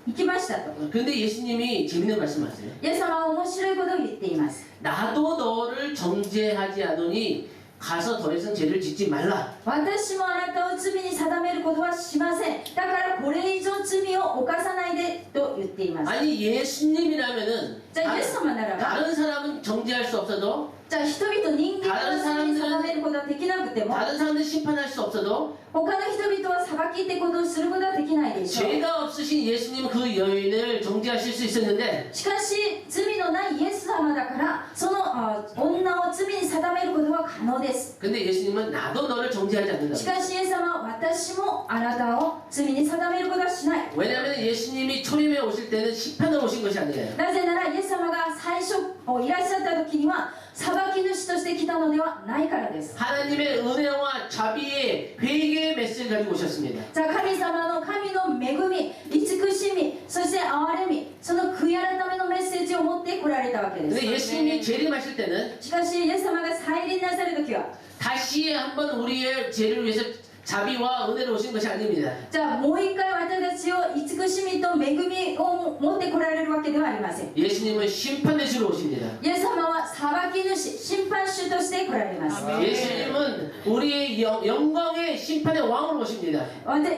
行きましたと。 근데 예수님이 재밌는 말씀하세요. イエス様は面白いことを言っています。 나도 너를 정죄하지 않으니 가서 더 이상 죄를 짓지 말라. 私もあなたを罪に定めることはしません。だからこれ以上罪を犯さないでと言っています。 아니 예수님이라면은 じゃあイエス様ならば、 다른 사람은 정죄할 수 없어도 じゃあ人々人間は罪に定めることはできなくても 다른 사람들 심판할 수 없어도 他の人々は裁きってことをすることはできないでしょう。 죄가 없으신 예수님은 그 여인을 정죄하실 수 있었는데 しかし罪のないイエス様だからその女を罪に定めることは可能です。 근데 예수님은 나도 너를 정죄하지 않는다. しかしイエス様は私もあなたを罪に定めることはしない。 왜냐하면 예수님이 초림에 오실 때는 심판을 오신 것이 아니에요. なぜならイエス様が最初いらっしゃった時には裁き主として来たのではないからです。 하나님의 은혜와 자비의 회개의 메시지를 가지고 오셨습니다. じゃあ神様の神の恵み、慈しみ、そして憐れみ、その悔い改めのメッセージを持って来られたわけで 근데 す。 예수님이 재림하실 때는 しかしイエス様が再臨なさる時は 다시 한번 우리의 죄를 위해서 자비와 은혜를 오신 것이 아닙니다. じゃあもう一回私たちを慈しみと恵みを持って来られるわけではありません。 예수님은 심판의 주로 오십니다. イエス様は裁き主、審判主として来られます。 예수님은 우리의 영광의 심판의 왕으로 오십니다.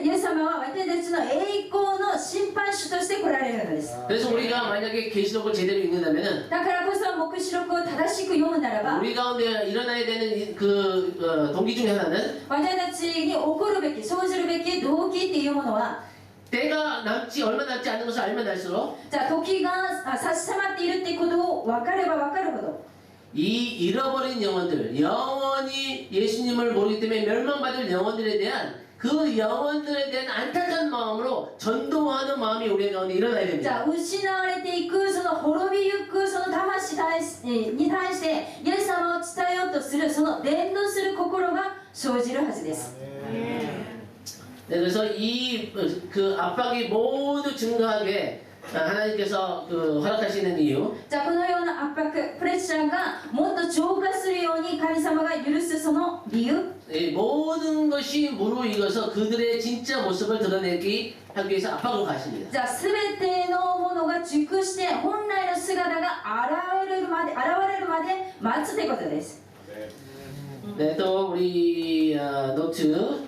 イエス様は私たちの栄光の審判主として来られるのです。 그래서 우리가 만약에 계시록을 제대로 읽는다면은 だからこそ黙示録を正しく読むならば 우리 가운데 일어나야 되는 동기 중에 하나는 私たちに起こるべき、生じるべき動機っていうものは 때가 얼마 남지 않은 것을 알면 알수록 じゃあ時が差し迫っているっていうことを分かれば分かるほど 이 잃어버린 영혼들, 영원히 예수님을 모르기 때문에 멸망받을 영혼들에 대한 그 영혼들에 대한 안타까운 마음으로 전도하는 마음이 우리 가운데 일어나야 じゃ 됩니다. あ失われていくその滅びゆくその魂に対してイエス様を伝えようとするその伝道する心が生じるはずです。 네, 그래서 그 압박이 모두 증가하게 하나님께서 허락하시는 이유 じゃあこのような圧迫、プレッシャーがもっと浄化するように神様が許すその理由 모든 것이 무르익어서 그들의 진짜 모습을 드러내기 하기 위해서 압박을 가십니다. じゃあ全てのものが熟して本来の姿が現れるまで待つということです。 네, 또 우리 노트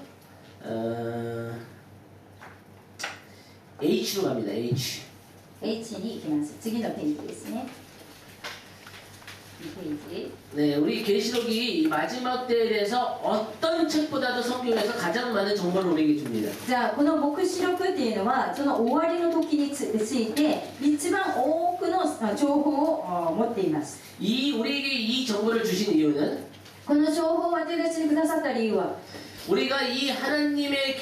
H로 갑니다. H. H に行きます。次のページですね。2ページ。 네, 우리 계시록이 마지막 때에 대해서 어떤 책보다도 성경에서 가장 많은 정보를 우리에게 줍니다. じゃあこの黙示録っていうのはその終わりの時について一番多くの情報を持っています。 우리에게 이 정보를 주신 이유는 この情報を私たちにくださった理由は 우리가 이 하나님의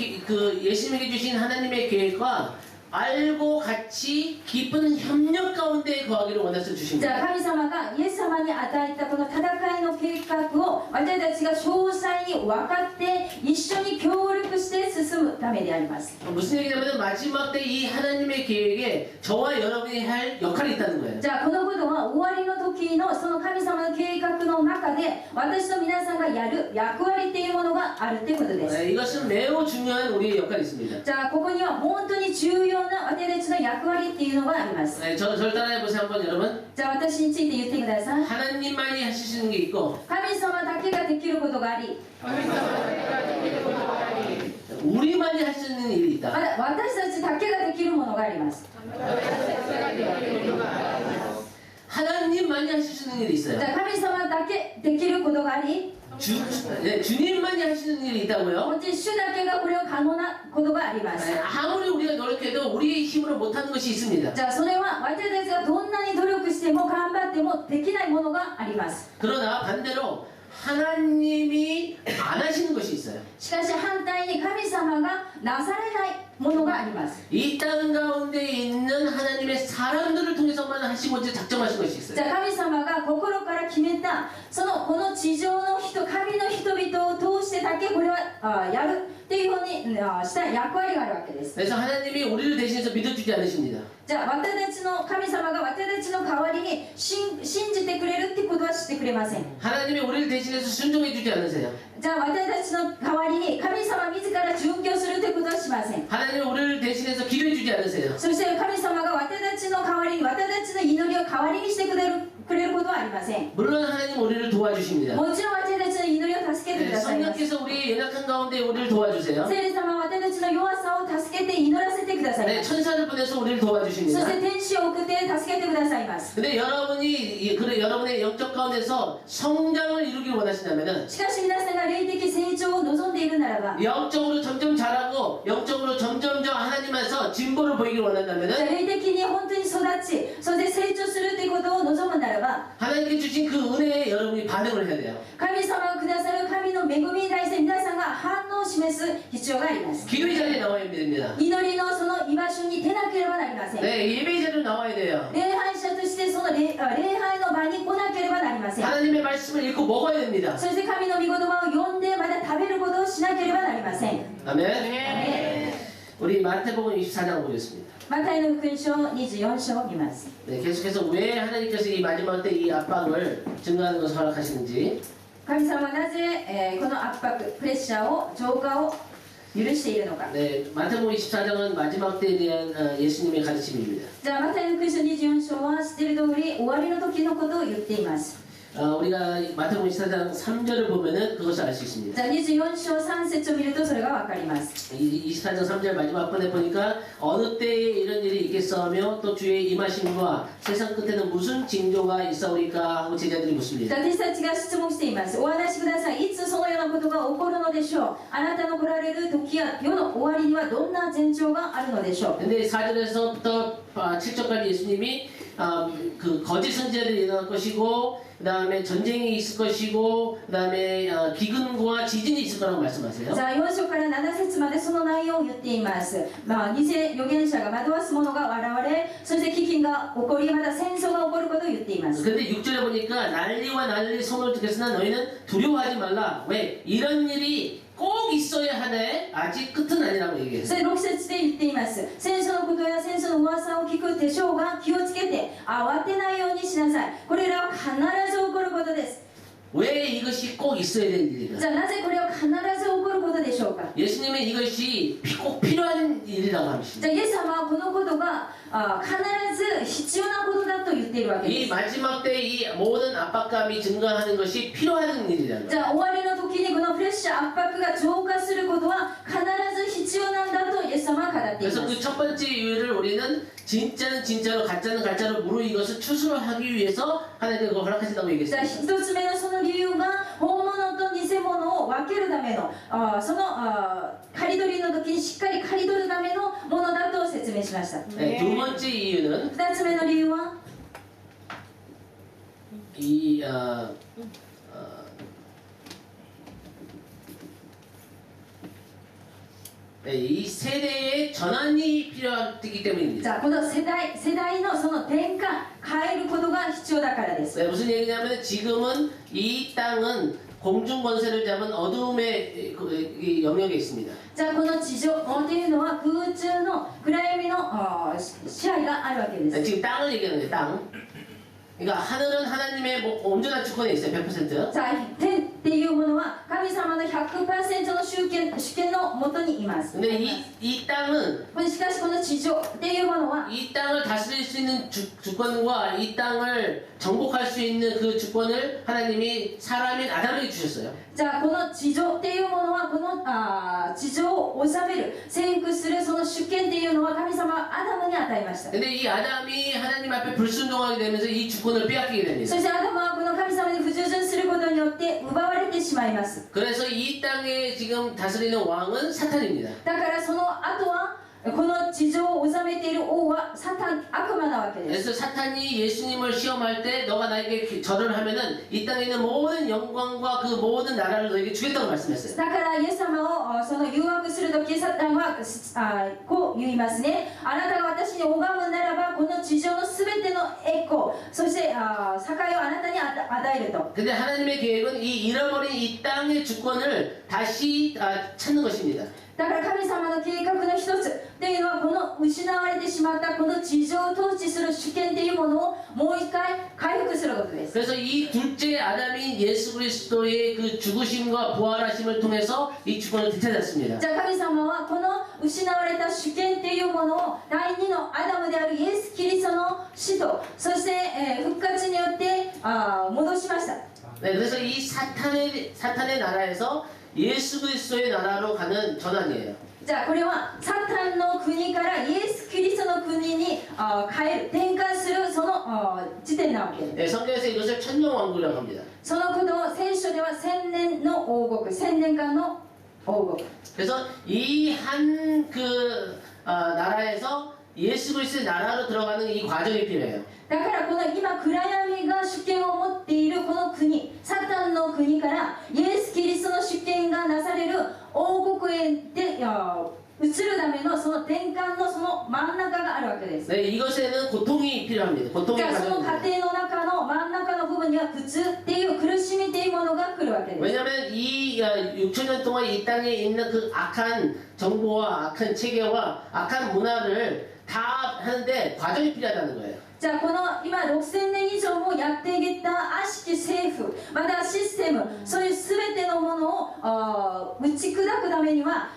예수님에게 주신 하나님의 계획과 알고 같이 깊은 협력 가운데 거하기를 원해서 주신 じゃ 거예요. あ神様がイエス様に与えたこの戦いの計画を私たちが詳細に分かって一緒に協力して進むためであります。 무슨 얘기냐면 마지막 때 이 하나님의 계획에 저와 여러분이 할 역할이 있다는 거예요. じゃあこのことは終わりの時のその神様の計画の中で私と皆さんがやる役割っていうものがあるっていうことです。 네, 이것은 매우 중요한 우리의 역할이 있습니다. じゃあここには本当に重要な私たちの役割っていうのがあります。 네, 절 따라해보세요 한번 여러분. じゃあ私について言ってください。 하나님만이 하실 수 있는 게 있고 神様だけができることがあり、 우리만이 할 수 있는 일이 ま 있다. だ私たちだけができるものがあります。 하나님만이 하실 수 있는 일이 じ 있어요. ゃあ神様だけできることがあり、 주님만이 하시는 일이 있다고요. もち主だけがこれを可能なことがあります。 네, 아무리 우리가 노력해도 우리의 힘으로 못하는 것이 있습니다. じゃあそれは私たちがどんなに努力しても頑張ってもできないものがあります。 그러나 반대로 하나님이 안 하시는 것이 있어요. しかし反対に神様がなされないものがあります。 이 땅 가운데 있는 하나님의 사람들을 통해서만 하시고자 작정하신 것이 じ 있어요. ゃあ神様が心から決めたそのこの地上の人神の人々を通してだけこれはやるっていうふうにした役割があるわけです。 그래서 하나님이 우리를 대신해서 믿어주지 않으십니다. じゃあ私たちの神様が私たちの代わりに信じてくれるってことはしてくれません。 하나님이 우리를 대신해서 순종해주지 않으세요. じゃあ私たちの代わりに神様自ら殉教するってことはしません。 하나님이 우리를 대신해서 기도해주지 않으세요. そして神様が私たちの代わりに私たちの祈りを代わりにしてくれることはありません。 물론 하나님 우리를 도와주십니다. もちろん私たちの祈りを助けてく 네, ださいます。 성령께서 우리의 연약한 가운데 우리를 도와주세요. 聖霊様は私たちの弱さを助けて祈らせてください 네, ます。 천사를 보내서 우리를 そ 도와주십니다. して天使を送って助けてくださいます。 근데 여러분의 영적 가운데서 성장을 이루길 원하신다면은 しかし皆さんが霊的成長を望んでいるならば、 영적으로 점점 자라고 영적으로 점점 더 하나님 안에서 진보를 보이길 じゃあ 원한다면은 霊的に本当に育ち、そして成長するということを望むならば、 하나님께 주신 그 은혜에 여러분이 반응을 해야 돼요. 神様がくださる神の恵みに対して皆さんが反応を示す必要があります。 기도의 자리에 나와야 됩니다. 祈りのその居場所に出なければなりません。 네, 예배의 자리로 나와야 돼요. 礼拝者としてその礼拝の場に来なければなりません。 하나님의 말씀을 읽고 먹어야 됩니다. そして神の御言葉を読んでまた食べることをしなければなりません。 아멘. 네. 우리 마태복음 24장 보겠습니다. マタイの福音書24章を見ます。 네, 계속해서 왜 하나님께서 이 마지막 때 이 압박을 증가하는 것을 허락하시는지 神様はなぜ、この圧迫、プレッシャーを、浄化を許しているのか。 네, 마태복음 24장은 마지막 때에 대한 예수님의 가르침입니다. じゃあマタイの福音書24章は知っている通り終わりの時のことを言っています。 우리가 마태복음 24장 3절을 보면은 그것을 알 수 있습니다. じゃあ24章3節を見るとそれがわかります。 24장 3절 마지막 번에 보니까 어느 때에 이런 일이 있겠사하며 또 주의 임하심과 세상 끝에는 무슨 징조가 있사오리까 하고 제자들이 じゃ 묻습니다. あ私たちが質問しています。お話しください。いつそのようなことが起こるのでしょう。あなたの来られる時や世の終わりにはどんな前兆があるのでしょう。 근데 4절에서부터 7절까지 예수님이 그 거짓 선지자들이 일어날 것이고 그 다음에 전쟁이 있을 것이고 그 다음에 기근과 지진이 있을 거라고 말씀하세요. じゃあ4章から7節までその内容を言っています。偽預言者が惑わす者が現れ、そして飢饉が起こり、また戦争が起こることを言っています。 근데 6절에 보니까 난리와 난리 소문을 듣겠으나 너희는 두려워하지 말라. 왜? 이런 일이 꼭 있어야 하네. 아직 끝은 아니라고 얘기해요. それ6節で言っています。戦争のことや戦争の噂を聞くでしょうが、気をつけて慌てないようにしなさい。これらは必ず起こることです。 왜 이것이 꼭 있어야 되는 일인가? じゃあなぜこれは必ず起こることでしょうか。 예수님은 이것이 꼭 필요한 일이라고 じゃ 하십니다. あイエス様はこのことが必ず必要なことだと言っているわけで 이 す。 마지막 때 이 모든 압박감이 증가하는 것이 필요한 일이라는 じ 거예요. ゃあ終わりの時にこのプレッシャー圧迫が浄化することは必ず必要なんだとイエス様は語っていま 그래서 す。 그 첫 번째 이유를 우리는 진짜는 진짜로 가짜는 가짜로 무르익은 것을 추수를 하기 위해서 하나님께서 그걸 허락하신다고 じゃあ 얘기했습니다. 一つ目のその理由が本物と偽物を分けるためのその刈り取りの時にしっかり刈り取るためのものだと説明しました。 네, 두 번째 이유는 二つ目の理由は 이 이 세대의 전환이 필요하기 じ 때문입니다. ゃあこの世代のその転換変えることが必要だからです。 네, 무슨 얘기냐면 지금은 이 땅은 공중 권세를 잡은 어둠의 이 영역에 있습니다. じゃあこの地上というのは空中の暗闇の支配があるわけです。 네, 지금 땅을 얘기하는 거예요. 땅. 그러니까 하늘은 하나님의 온전한 주권에 있어요. 100%. じゃあ天っていうものは神様の 100% の主権のもとにいます。 근데 이 땅은 しかしこの地上っていうものは 이 땅을 다스릴 수 있는 주권과 이 땅을 정복할 수 있는 그 주권을 하나님이 사람인 아담에게 주셨어요. じゃあこの地上っていうものはこの地上を治める征服するその主権っていうのは神様はアダムに与えました。 근데 이 아담이 하나님 앞에 불순종하게 되면서 이 주권을 빼앗기게 そ 됩니다. してアダムはこの神様に不従順することによって奪われてしまいます。 그래서 이 땅에 지금 다스리는 왕은 사탄입니다. だからその後はこの地上を治めている王はサタン、悪魔なわけです。 그래서 사탄이 예수님을 시험할 때 너가 나에게 절을 하면은 이 땅에 있는 모든 영광과 그 모든 나라를 너에게 주겠다고 말씀했어요. だからイエス様をその誘惑するときサタンはこう言いますね。あなたが私に拝むならばこの地上のすべての栄光そして栄をあなたに与えると。 근데 하나님의 계획은 이 잃어버린 이 땅의 주권을 다시 찾는 것입니다. だから神様の計画の一つというのはこの失われてしまったこの地上を統治する主権というものをもう一回回復することです。 그래서 이 둘째 아담인 예수 그리스도의 그 죽으심과 부활하심을 통해서 이 주권을 되찾았습니다. じゃあ神様はこの失われた主権というものを第二のアダムであるイエス・キリストの死とそして、復活によって戻しました。 네, 그래서 이 사탄의 나라에서 예수 그리스도의 나라로 가는 전환이에요. じゃあこれはサタンの国からイエス・キリストの国に変える転換するその時点なわけです。 네, 성경에서 이것을 천년왕국이라고 합니다. そのことを聖書では千年の王国千年間の王国 그래서 이 한 그 나라에서 예수 그리스도의 나라로 들어가는 이 과정이 필요해요. だからこの今暗闇が主権を持っているこの国サタンの国からイエス・キリストの主権がなされる王国へで移るためのその転換のその真ん中があるわけです。 네, 이것에는 고통이 필요합니다. じ 고통의 ゃあその 과정입니다. 過程の中の真ん中の部分には苦痛っていう苦しみっていうものが来るわけです。 왜냐하면 이 6천년 동안 이 땅에 있는 그 악한 정보와 악한 체계와 악한 문화를 다 하는데 과정이 필요하다는 거예요. じゃあこの今6000年以上もやってきた悪しき政府またシステムそういう全てのものを打ち砕くためには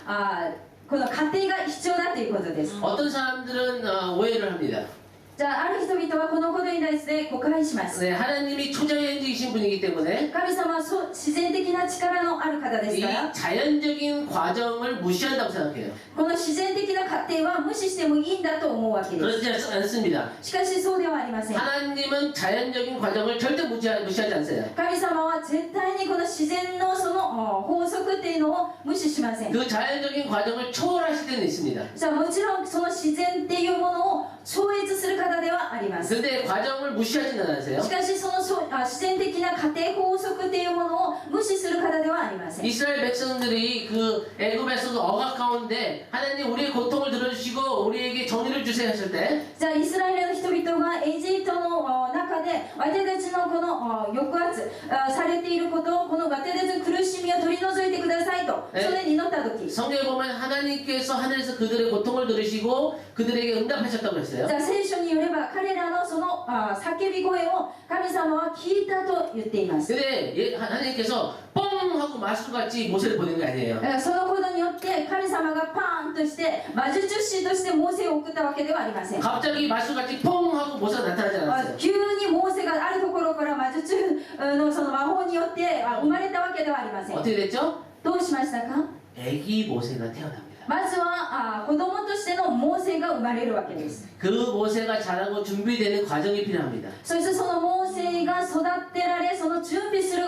この過程が必要だということです。 어떤 사람들은 오해를 합니다. じゃあある人々はこのことに対して誤解します。 네, 하나님이 초자연적이신 분이기 때문에 神様は自然的な力のある方ですから 이 자연적인 과정을 무시한다고 생각해요. この自然的な過程は無視してもいいんだと思うわけです。 그렇지 않습니다. しかしそうではありません。 하나님은 자연적인 과정을 절대 무시하지 않으세요. 神様は絶対にこの自然のその法則っていうのを無視しません。 그 자연적인 과정을 초월하실 때는 있습니다. じゃあもちろんその自然っていうものを超越する方ではあります。 근데 과정을 무시하지는 않으세요. しかしその自然的な過程法則っていうものを無視する方ではありません。 이스라엘 백성들이 그 애굽에서 억압 가운데 하나님 우리의 고통을 들어주시고 우리에게 정의를 주세요 했을 때 じゃあイスラエルの人々がエジプトの中で私たちのこの抑圧されていることをこの私たちの苦しみを取り除いてくださいとそれに祈った時 성경에 보면 하나님께서 하늘에서 그들의 고통을 들으시고 그들에게 응답하셨다고 했어요. じゃあ聖書によれば彼らのその叫び声を神様は聞いたと言っています。 근데 하나님께서 뻥 하고 마술같이 모세를 보낸 게 아니에요. そのことによって神様がパーンとして魔術師としてモーセを送ったわけではありません。 갑자기 마술같이 뻥 하고 모세가 나타나지 않았어요. 急にモーセがあるところから魔術のその魔法によって生まれたわけではありません。 어떻게 됐죠? どうしましたか？ 애기 모세가 태어납니다. まずは子供としてのモーセが生まれるわけです。 그 모세가 자라고 준비되는 과정이 필요합니다. そしてそのモーセが育てられその準備する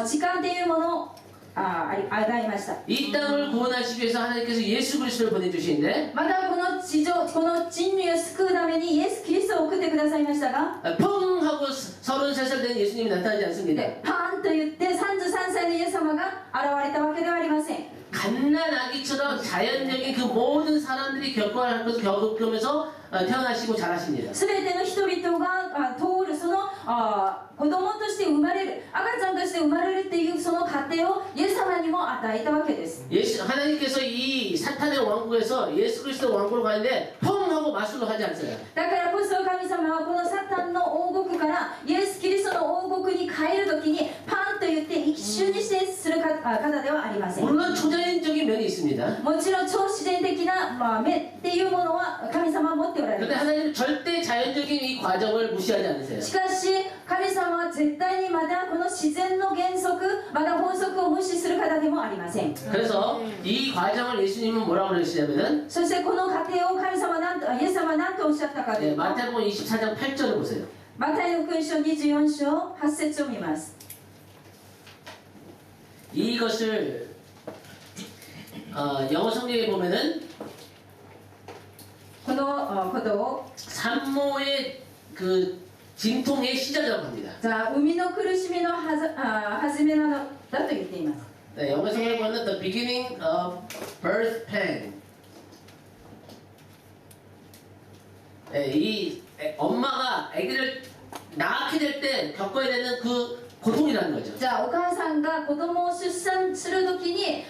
時間というものを与えました。 이 땅을 구원하시기 위해서 하나님께서 예수 그리스도를 보내주시는데 またこの地上この人類を救うためにイエス・キリストを送ってくださいましたが 펑 하고 33살 된 예수님이 나타나지 않습니다. パーンと言って33歳のイエス様が現れたわけではありません。 갓난아기처럼 자연적인 그 모든 사람들이 겪어야 할 것을 겪으면서 태어나시고 자라십니다. すべての人々が通るその子供として生まれる赤ちゃんとして生まれるっていうその過程をイエス様にも与えたわけです。 하나님께서 이 사탄의 왕국에서 예수 그리스도 왕국으로 가는데 펑 하고 마술로 하지 않어요. だからこそ神様はこのサタンの王国からイエス・キリストの王国に変えるときにパンと言って一瞬にしてする方ではありません。 물론 초자연적인 면이 있습니다. もちろん超自然的な目っていうものは神様は持っておられ 근데 ます。 하나님은 절대 자연적인 이 과정을 무시하지 않으세요. しかし神様は絶対にまだこの自然の原則また法則を無視する方でもありません。 그래서 이 과정을 예수님은 뭐라고 그러시냐면은 そしてこの過程を神様イエス様は何とおっしゃったかというと 마태복음 24장 8절을 보세요. マタイの福音書24章8節を見ます。 이것을 영어 성경에 보면은 のことを 산모의 그 진통의 시작이라고 합니다. じゃあ生みの苦しみの始めなのだと言っています。 네, 영어 성경에 보면 the beginning of birth pain. 네, 엄마가 아기를 낳게 될 때 겪어야 되는 그 고통이라는 거죠. じゃあお母さんが子供を出産するときに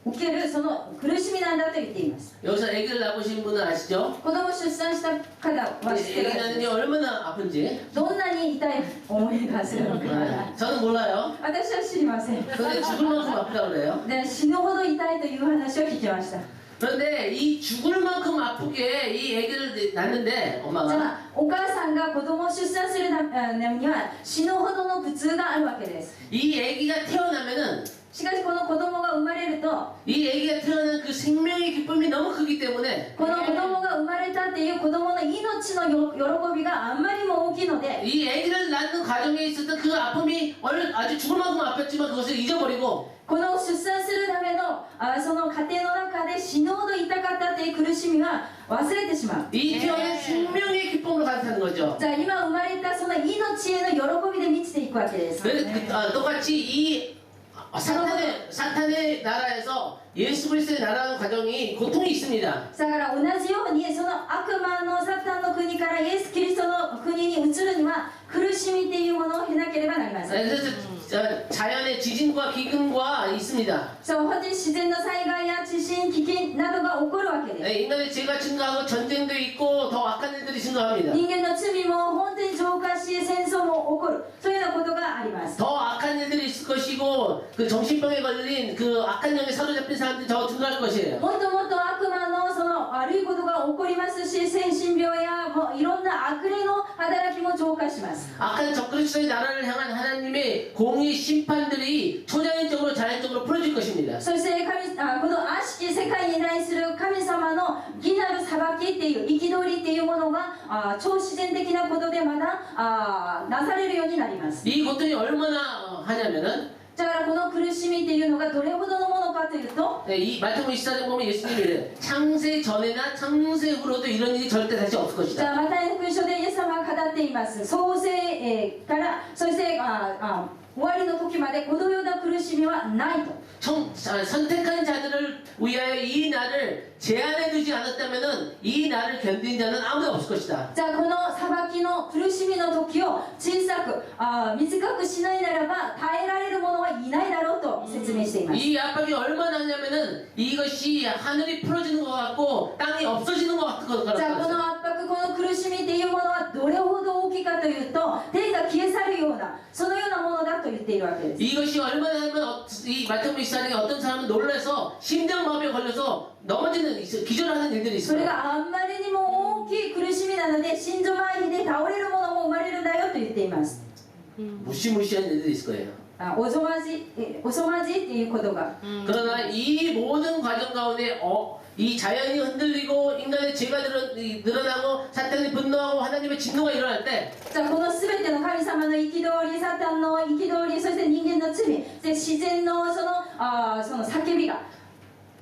受けるその苦しみなんだと言っています。 여기서 아기를 낳으신 분은 아시죠? 子供を出産した方は知ってる 아기 はず 낳는 で 게 す。 얼마나 아픈지 どんなに痛い思いがするのか 네, 저는 몰라요. 私は知りません。 근데 죽을 만큼 아프다고 그래요. で死ぬほど痛いという話を聞きました。 그런데 이 죽을 만큼 아프게 이 아기를 낳는데 じ 엄마가 ゃあお母さんが子供を出産するためには死ぬほどの苦痛があるわけです。 이 아기가 태어나면은 しかしこの子供が生まれると 이 아기가 태어난 그 생명의 기쁨이 너무 크기 때문에 この子供が生まれたっていう子供の命の喜びがあんまりも大きいので 이 아기를 낳는 과정에 있었던 그 아픔이 아주 죽을 만큼 아팠지만 그것을 잊어버리고 この出産するためのその過程の中で死ぬほど痛かったっていう苦しみは忘れてしまう。 이 태어난 생명의 기쁨으로 가득하는 거죠. じゃあ今生まれたその命への喜びで満ちていくわけです。 똑같이 이 사탄의 나라에서 예수 그리스도의 나라는 과정이 고통이 있습니다. だから同じようにその悪魔のサタンの国からイエス・キリストの国に移るには苦しみっていうものを経なければなりません。 그래서 자연의 지진과 기근과 있습니다. そう本当に自然の災害や地震、飢饉などが起こるわけです。 인간의 죄가 증가하고 전쟁도 있고 더 악한 일들이 증가합니다. 人間の罪も本当に増加し戦争も起こるそういうようなことがあります。 더 악한 일들이 있을 것이고 그 정신병에 걸린 그 악한 영에 사로잡힌 사람들이 더 증가할 것이에요. もっともっと悪魔のその悪いことが起こりますし精神病やもういろんな悪霊の働きも増加します。 악한 적그리스도의 나라를 향한 하나님의 공의 심판들이 초자연적으로 자연적으로 풀어질 것입니다. そしてこの悪しき世界に対する神様の義なる裁きっていう憤りっていうものが超自然的なことでまだなされるようになります。 이 고통이 얼마나 하냐면은 だからこの苦しみっていうのがどれほどのものかというと 이 마태복음 24장 보면 예수님이 이래요. 창세 전에나 창세 후로도 이런 일이 절대 다시 없을 じ 것이다. ゃあマタイの福音書でイエス様が語っています。創世からそして終わりの時までこのような苦しみはないと。 선택한 자들을 위하여 이 날을 제한해 두지 않았다면은 이 날을 견딘 자는 아무도 없을 것이다. じゃあこの裁きの苦しみの時を小さく短くしないならば耐えられる者はいないだろうと説明しています。 이 압박이 얼마나 하냐면은 이것이 하늘이 풀어지는 것 같고 땅이 없어지는 것 같은 じゃあこ 거라고. の圧迫この苦しみっていうものはどれほど大きいかというと天が消え去るようなそのようなものだと言っているわけです。 이것이 얼마나 하면 이 마태복음 24장에 어떤 사람은 놀라서 심장마비에 걸려서 넘어지는 기절하는 일들이 それ 있어요. があんまりにも大きい苦しみなので心臓麻痺で倒れる者も生まれるんだよと言っています。 무시무시한 일들이 있을 거예요. おそまじっていうことが 그러나 이 모든 과정 가운데 이 자연이 흔들리고 인간의 죄가 늘어나고 사탄이 분노하고 하나님의 진노가 일어날 때 じゃあこの全ての神様の憤り、サタンの憤り、そして人間の罪、で自然のその叫びが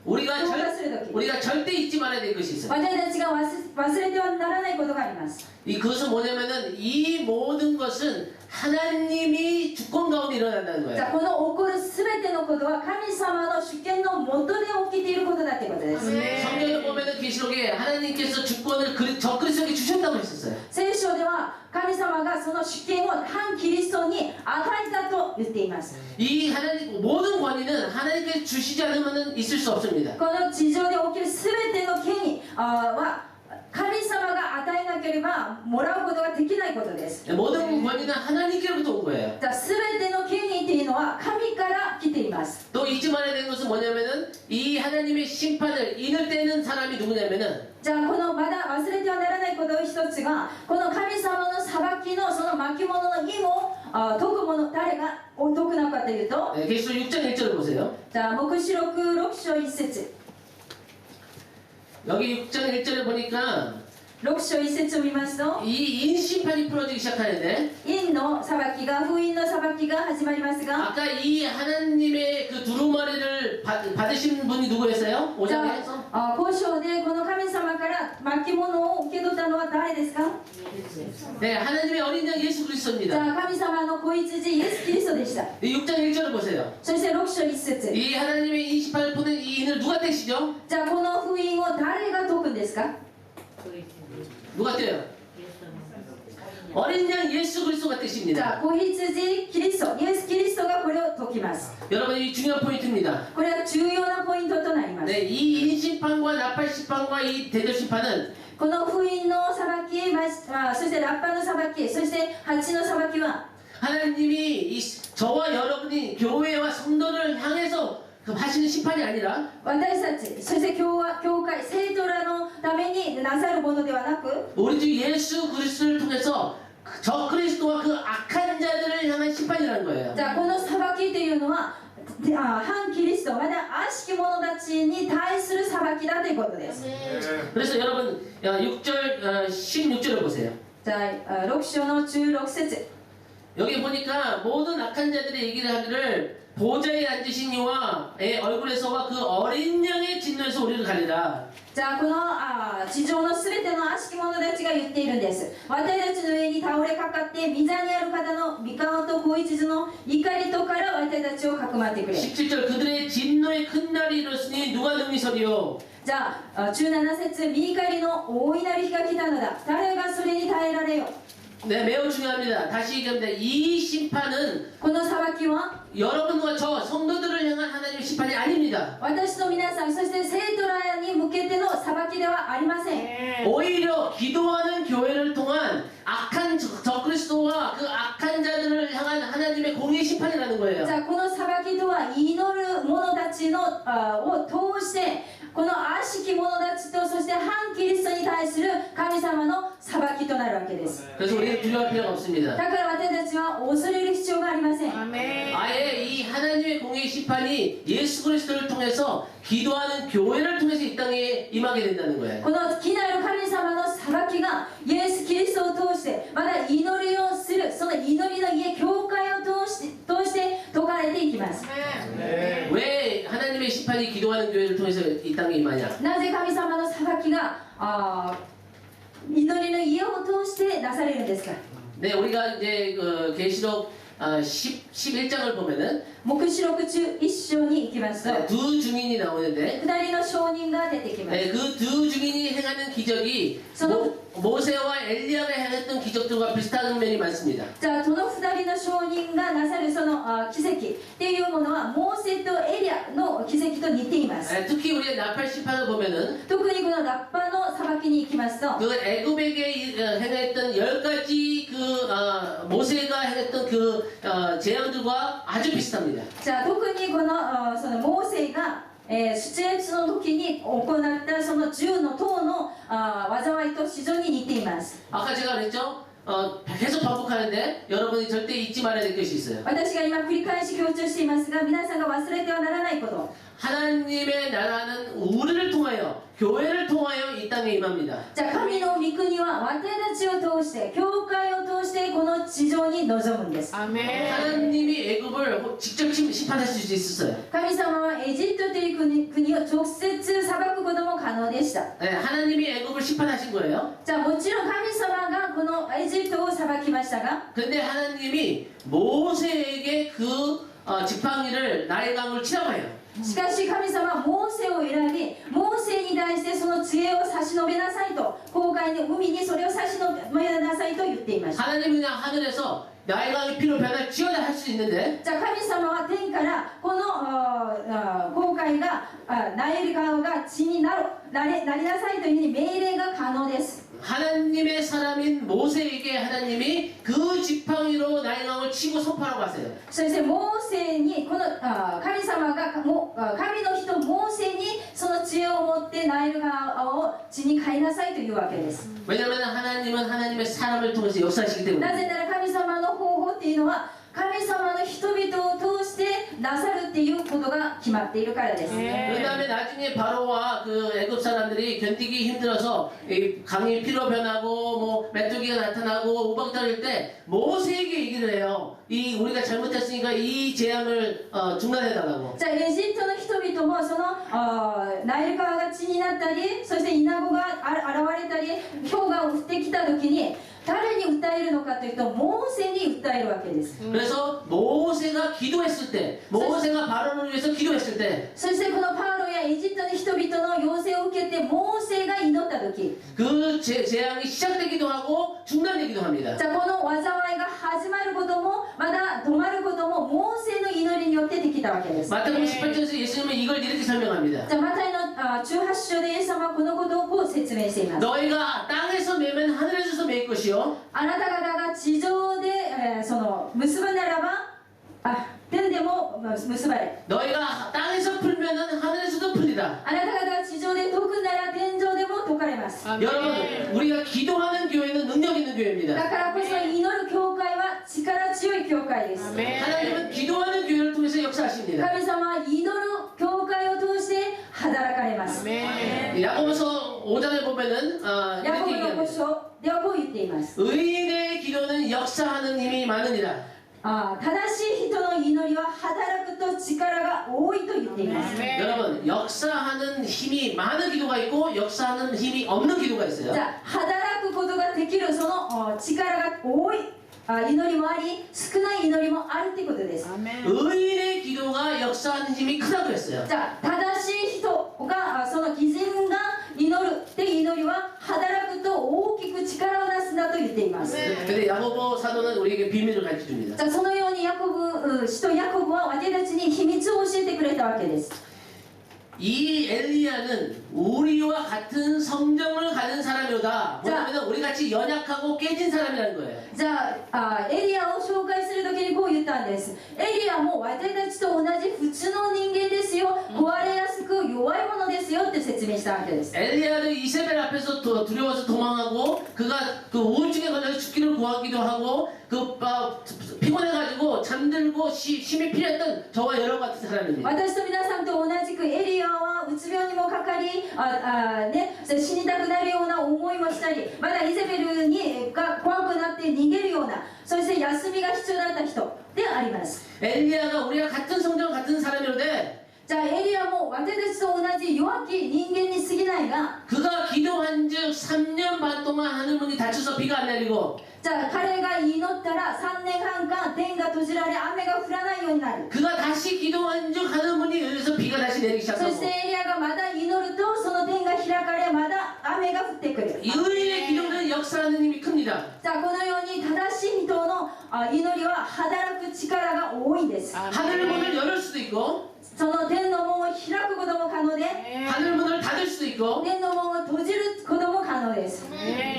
우리가 増加するとき 우리가 절대 잊지 말아야 될 것이 있어요. 私たちが忘れてはならないことがあります。 그것은 뭐냐면은 이 모든 것은 하나님이 주권 가운데 일어난다는 じゃあ 거예요. この起こる全てのことは神様の主権のもとで起きていることだってことです。 성경을 보면은 계시록에 하나님께서 주권을 적그리스도에게 주셨다고 했었어요. 聖書では神様がその主権を反キリストに与えたと言っています。 이 하나님 모든 권위는 하나님께서 주시지 않으면 있을 수 없습니다. この地上で起きる全ての権威は神様が与えなければもらうことができないことです。 모든 권위는 하나님께로부터 온 거예요. じゃあ全ての権威っていうのは神から来ています。 또 잊지 말아야 되는 것은 뭐냐면은 이 하나님의 심판을 인을 떼는 사람이 누구냐면은 じゃあこのまだ忘れてはならないこと一つがこの神様の裁きのその巻物の意を解く者誰が解くのかというと 계시록 6장 1절을 보세요. じゃあ黙示録6章1節 여기 6장 1절에 보니까 6章1節を見ますと、 이 인심판이 풀어지기 시작하는데 陰の裁きが、封印の裁きが始まりますが、 아까 이 하나님의 그 두루마리를 받으신 분이 누구였어요? じゃ 5장에서? あ、交渉でこの神様から巻物を受け取ったのは誰ですか？ 네, 하나님의 어린 양 예수 じ 그리스도입니다. ゃあ、神様の子羊イエス・キリストでした。 6장 1절을 보세요. そして6章1節。 이 하나님의 인심판을 푸는 이 인을 누가 떼시죠? じゃあ、この封印を誰が解くんですか？ 누가 떼요? 어린 양 예수 그리스도가 じゃあ、 떼십니다. 子羊キリスト、イエス・キリストがこれを解きます。 여러분 이 중요한 포인트입니다. これは重要なポイントとなります。 네, 이 인심판과 나팔심판과 이 대접심판은 この封印の裁き、そしてラッパの裁き、そして蜂の裁きは、 하나님이 저와 여러분이 교회와 성도를 향해서 하시는 심판이 아니라 私たち、そして教会、生徒らのためになさるものではなく、 우리 주 예수 그리스도를 통해서 저 그리스도와 그 악한 자들을 향한 심판이라는 거예요. じゃあこの裁きというのは、反キリスト、また悪しき者たちに対する裁きだということです。 그래서 여러분 6절 16절을 보세요. じゃあ6章の16節。 여기 보니까 모든 악한 자들의 얘기를 하기를 보좌에 앉으신 이와의 얼굴에서와 그 어린 양의 진노에서 우리를 가리라. じゃあこの地上のすべての悪しき者たちが言っているんです。私たちの上に倒れかかって御座にある方の御顔と子羊の怒りとから私たちをかくまってくれ。 17절 그들의 진노의 큰 날이 이르렀으니 누가 능히 서리요. じゃあ17節、御怒りの大いなる日が来たのだ。誰がそれに耐えられよ。 네, 매우 중요합니다. 다시 얘기합니다. 이 심판은 この裁きは 여러분과 저 성도들을 향한 하나님의 심판이 아닙니다. 私と皆さん、そして生徒らに向けての裁きではありません。 오히려 기도하는 교회를 통한 악한 저 그리스도와 그 악한 자들을 향한 하나님의 공의 심판이라는 じ 거예요. ゃあこの裁きとは祈る者たちのを通してこの悪しき者たちとそして反キリストに対する神様の裁きとなるわけです。 그래서 우리는 두려워할 필요가 だ 없습니다. から私たちは恐れる必要がありません。 아멘. 아예 이 하나님의 공의 심판이 예수 그리스도를 통해서 기도하는 교회를 통해서 이 땅에 임하게 된다는 거예요. この木なる神様の裁きがイエス・キリストを通してまた祈りをするその祈りの家教会を通して解かれていきます。 왜 하나님의 심판이 기도하는 교회를 통해서 이 땅에 임하냐? なぜ神様の裁きが祈りの家を通してなされるんですか？ 네, 우리가 이제 그 계시록 11장을 보면은 黙示録中1章に行きますと 두 증인이 나오는데 2人の証人が出てきます。 네, 그 두 증인이 행하는 기적이 모세와 엘리야가 행했던 기적들과 비슷한 면이 많습니다. じゃあその2人の証人がなさるその奇跡っていうものはモーセとエリアの奇跡と似ています。 특히 우리가 나팔 심판을 보면은 特にこのラッパの裁きに行きますと 그 애굽에게 행했던 10가지 그 모세가 행했던 그 재앙들과 아주 비슷합니다. じゃあ特にこのそのモーセが出エジプトの時に行ったその10の塔の災いと非常に似ています。 아까 제가 그랬죠? 계속 반복하는데 여러분이 절대 잊지 말아야 될 것이 있어요. 私が今繰り返し強調していますが皆さんが忘れてはならないこと。 하나님의 나라는 우리를 통하여 교회를 통하여 이 땅에 임합니다. じゃあ神の御国は私たちを通して教会を通してこの地上に臨むんです。 아멘. 하나님이 애굽을 직접 심판하실 수 있었어요. 神様はエジプトという国を直接裁くことも可能でした。 네, 하나님이 애굽을 심판하신 거예요. じゃあもちろん神様がこのエジプトを裁きましたが 근데 하나님이 모세에게 그 지팡이를 나일 강을 치라고 해요. しかし神様はモーセを選びモーセに対してその杖を差し伸べなさいと紅海の海にそれを差し伸べなさいと言っていました。 하나님은 그냥 하늘에서 나일 강이 피로 변할 지어야 할 수 있는데 じゃあ神様は天からこの紅海がナイル川が血になりなさいというふうに命令が可能です。 하나님의 사람인 모세에게 하나님이 그 지팡이로 나일 강을 치고 선포하라고 하세요. そしてモーセにこの神様が神の人モーセにその知恵を持ってナイル川を血に変えなさいというわけです。 왜냐하면 하나님은 하나님의 사람을 통해서 역사하시기 때문에 なぜなら神様の方法っていうのは神様の人々を通してなさるっていうことが決まっているからです。 그 다음에 나중에 바로와 그 애굽 사람들이 견디기 힘들어서 이 강이 피로 변하고 뭐 메뚜기가 나타나고 우박자일 때 모세에게 얘기를 해요. 이 우리가 잘못했으니까 이 재앙을 중단해달라고. じゃあエジプトの人々もそのナイル川が血になったり、そしてイナゴが現れたり、氷が降ってきた時に誰に訴えるのかというとモーセに訴えるわけです。 그래서 모세가 기도했을 때, 모세가 바로를 위해서 기도했을 때, そしてこのパウロやエジプトの人々の要請を受けてモーセが祈った時、 그 재앙이 시작되기도 하고 중단되기도 합니다. じゃあこの災いが始まることもまだ止まることもモーセの祈りによってできたわけです。 마태복음 18절에서 예수님은 이걸 이렇게 설명합니다. じゃあマタイの18章でイエス様はこのことをこう説明しています。 너희가 땅에서 매면 하늘에서 매일 것이요. あなた方が地上で、その結ぶならば天でも結ばれ、 너희가 땅에서 풀면은 하늘에서도 풀리다. あなた方が地上で解くなら天上でも解かれます。 여러분, 우리가 기도하는 교회는 능력 있는 だ 교회입니다. からこそ祈る教会は力強い教会です。 하나님은 기도하는 교회를 통해서 역사하십니다. 神様は祈る教会を通して働かれます。 야고보서 5장에 보면은 ヤコ 이렇게 ブの 얘기합니다. 5章ではこう言っています。 의인의 기도는 역사하는 힘이 많으니라. 正しい人の祈りは働くと力が多いと言っています。 여러분, 역사하는 힘이 많은 기도가 있고 역사하는 힘이 없는 기도가 있어요. じゃあ働くことができるその力が多い祈りもあり、少ない祈りもあるということです。 의인의 기도가 역사하는 힘이 크다고 했어요. じゃあ正しい人がその偽善が祈るっていう祈りは働くと大きく力を出すんだと言っています。 근데 야고보 사도는 우리에게 비밀을 가르쳐 줍니다. じゃあそのように使徒ヤコブは私たちに秘密を教えてくれたわけです。 이 엘리야는 우리와 같은 성정을 가진 사람이로다. 뭐냐면 우리 같이 연약하고 깨진 사람이라는 거예요. じゃあエリアを紹介するときにこう言ったんです。エリアも私たちと同じ普通の人間ですよ、壊れやすく弱いものですよって説明したわけです。 엘리야는 이세벨 앞에서 두려워서 도망하고 그가 그 우울증에 걸려서 죽기를 구하기도 하고 피곤해가지고 잠들고 힘이 필요했던 저와 여러 같은 사람입니다. 私と皆さんと同じくエリアはうつ病にもかかり死にたくなるような思いもしたり、まだイゼベルが怖くなって逃げるような、そして休みが必要だった人であります。 엘리야가 우리가 같은 성정 같은 사람이로되 じゃあエリアも私たちと同じ弱き人間に過ぎないが、 그가 기도한즉 3년 반 동안 하늘문이 닫혀서 비가 안 내리고 じゃあ彼が祈ったら3年半間天が閉じられ雨が降らないようになる。 그가 다시 기도한즉 하늘문이 열려서 비가 다시 내리기 そ 시작하고 してエリアがまだ祈るとその天が開かれまだ雨が降ってくる。 의인의 기도는 역사하는 힘이 큽니다. じゃあこのように正しい人の祈りは働く力が多いんです。 하늘문을 열을 수도 있고 その天の門を開くことも可能で、 하늘문을 닫을 수도 있고 天の門を閉じることも可能です。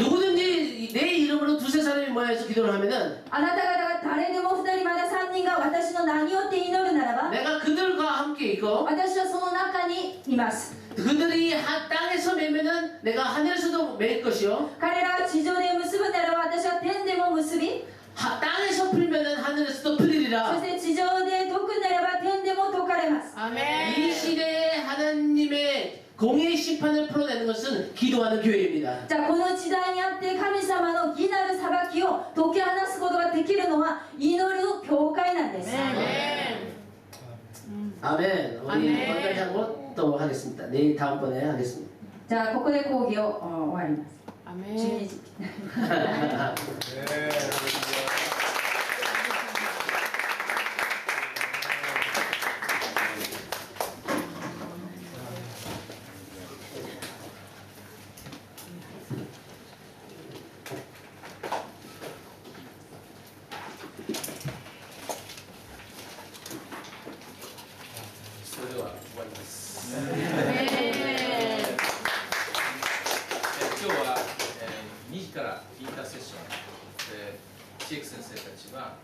누구든지 내 이름으로 두세 사람이 모여서 기도를 하면은 あなた方が誰でも2人まだ3人が私の名によって祈るならば、 내가 그들과 함께 있고 私はその中にいます。 그들이 땅에서 매면은 내가 하늘에서도 매일 것이요 彼らが地上で結ぶならば私は天でも結び、 땅에서 풀면은 하늘에서도 そ 풀리리라. して地上で解くならば天でも解かれます。 이 시대에 하나님의 공의 심판을 풀어내는 것은 기도하는 교회입니다. じゃあこの時代にあって神様の義なる裁きを解き放すことができるのは祈る教会なんです。 아멘. 우리 아멘. 거기까지 하고 또 하겠습니다. 내일 다음번에 하겠습니다. じゃあここで講義を終わります。 12時。 それでは終わります。今日は、2時からインターセッションで千秋先生たちは、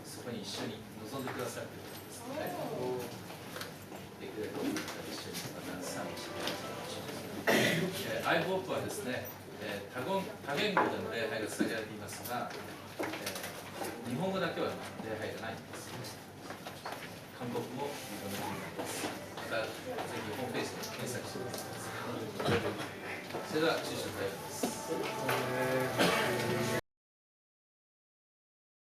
そこに一緒に臨んでくださるということですので、できるだけ一緒にまた賛美してくださいましょう。I hope はですね、多言語での礼拝が捧げられていますが、日本語だけは礼拝がないんです。韓国も日本語です。またぜひホームページで検索してください。それでは、中小会話です。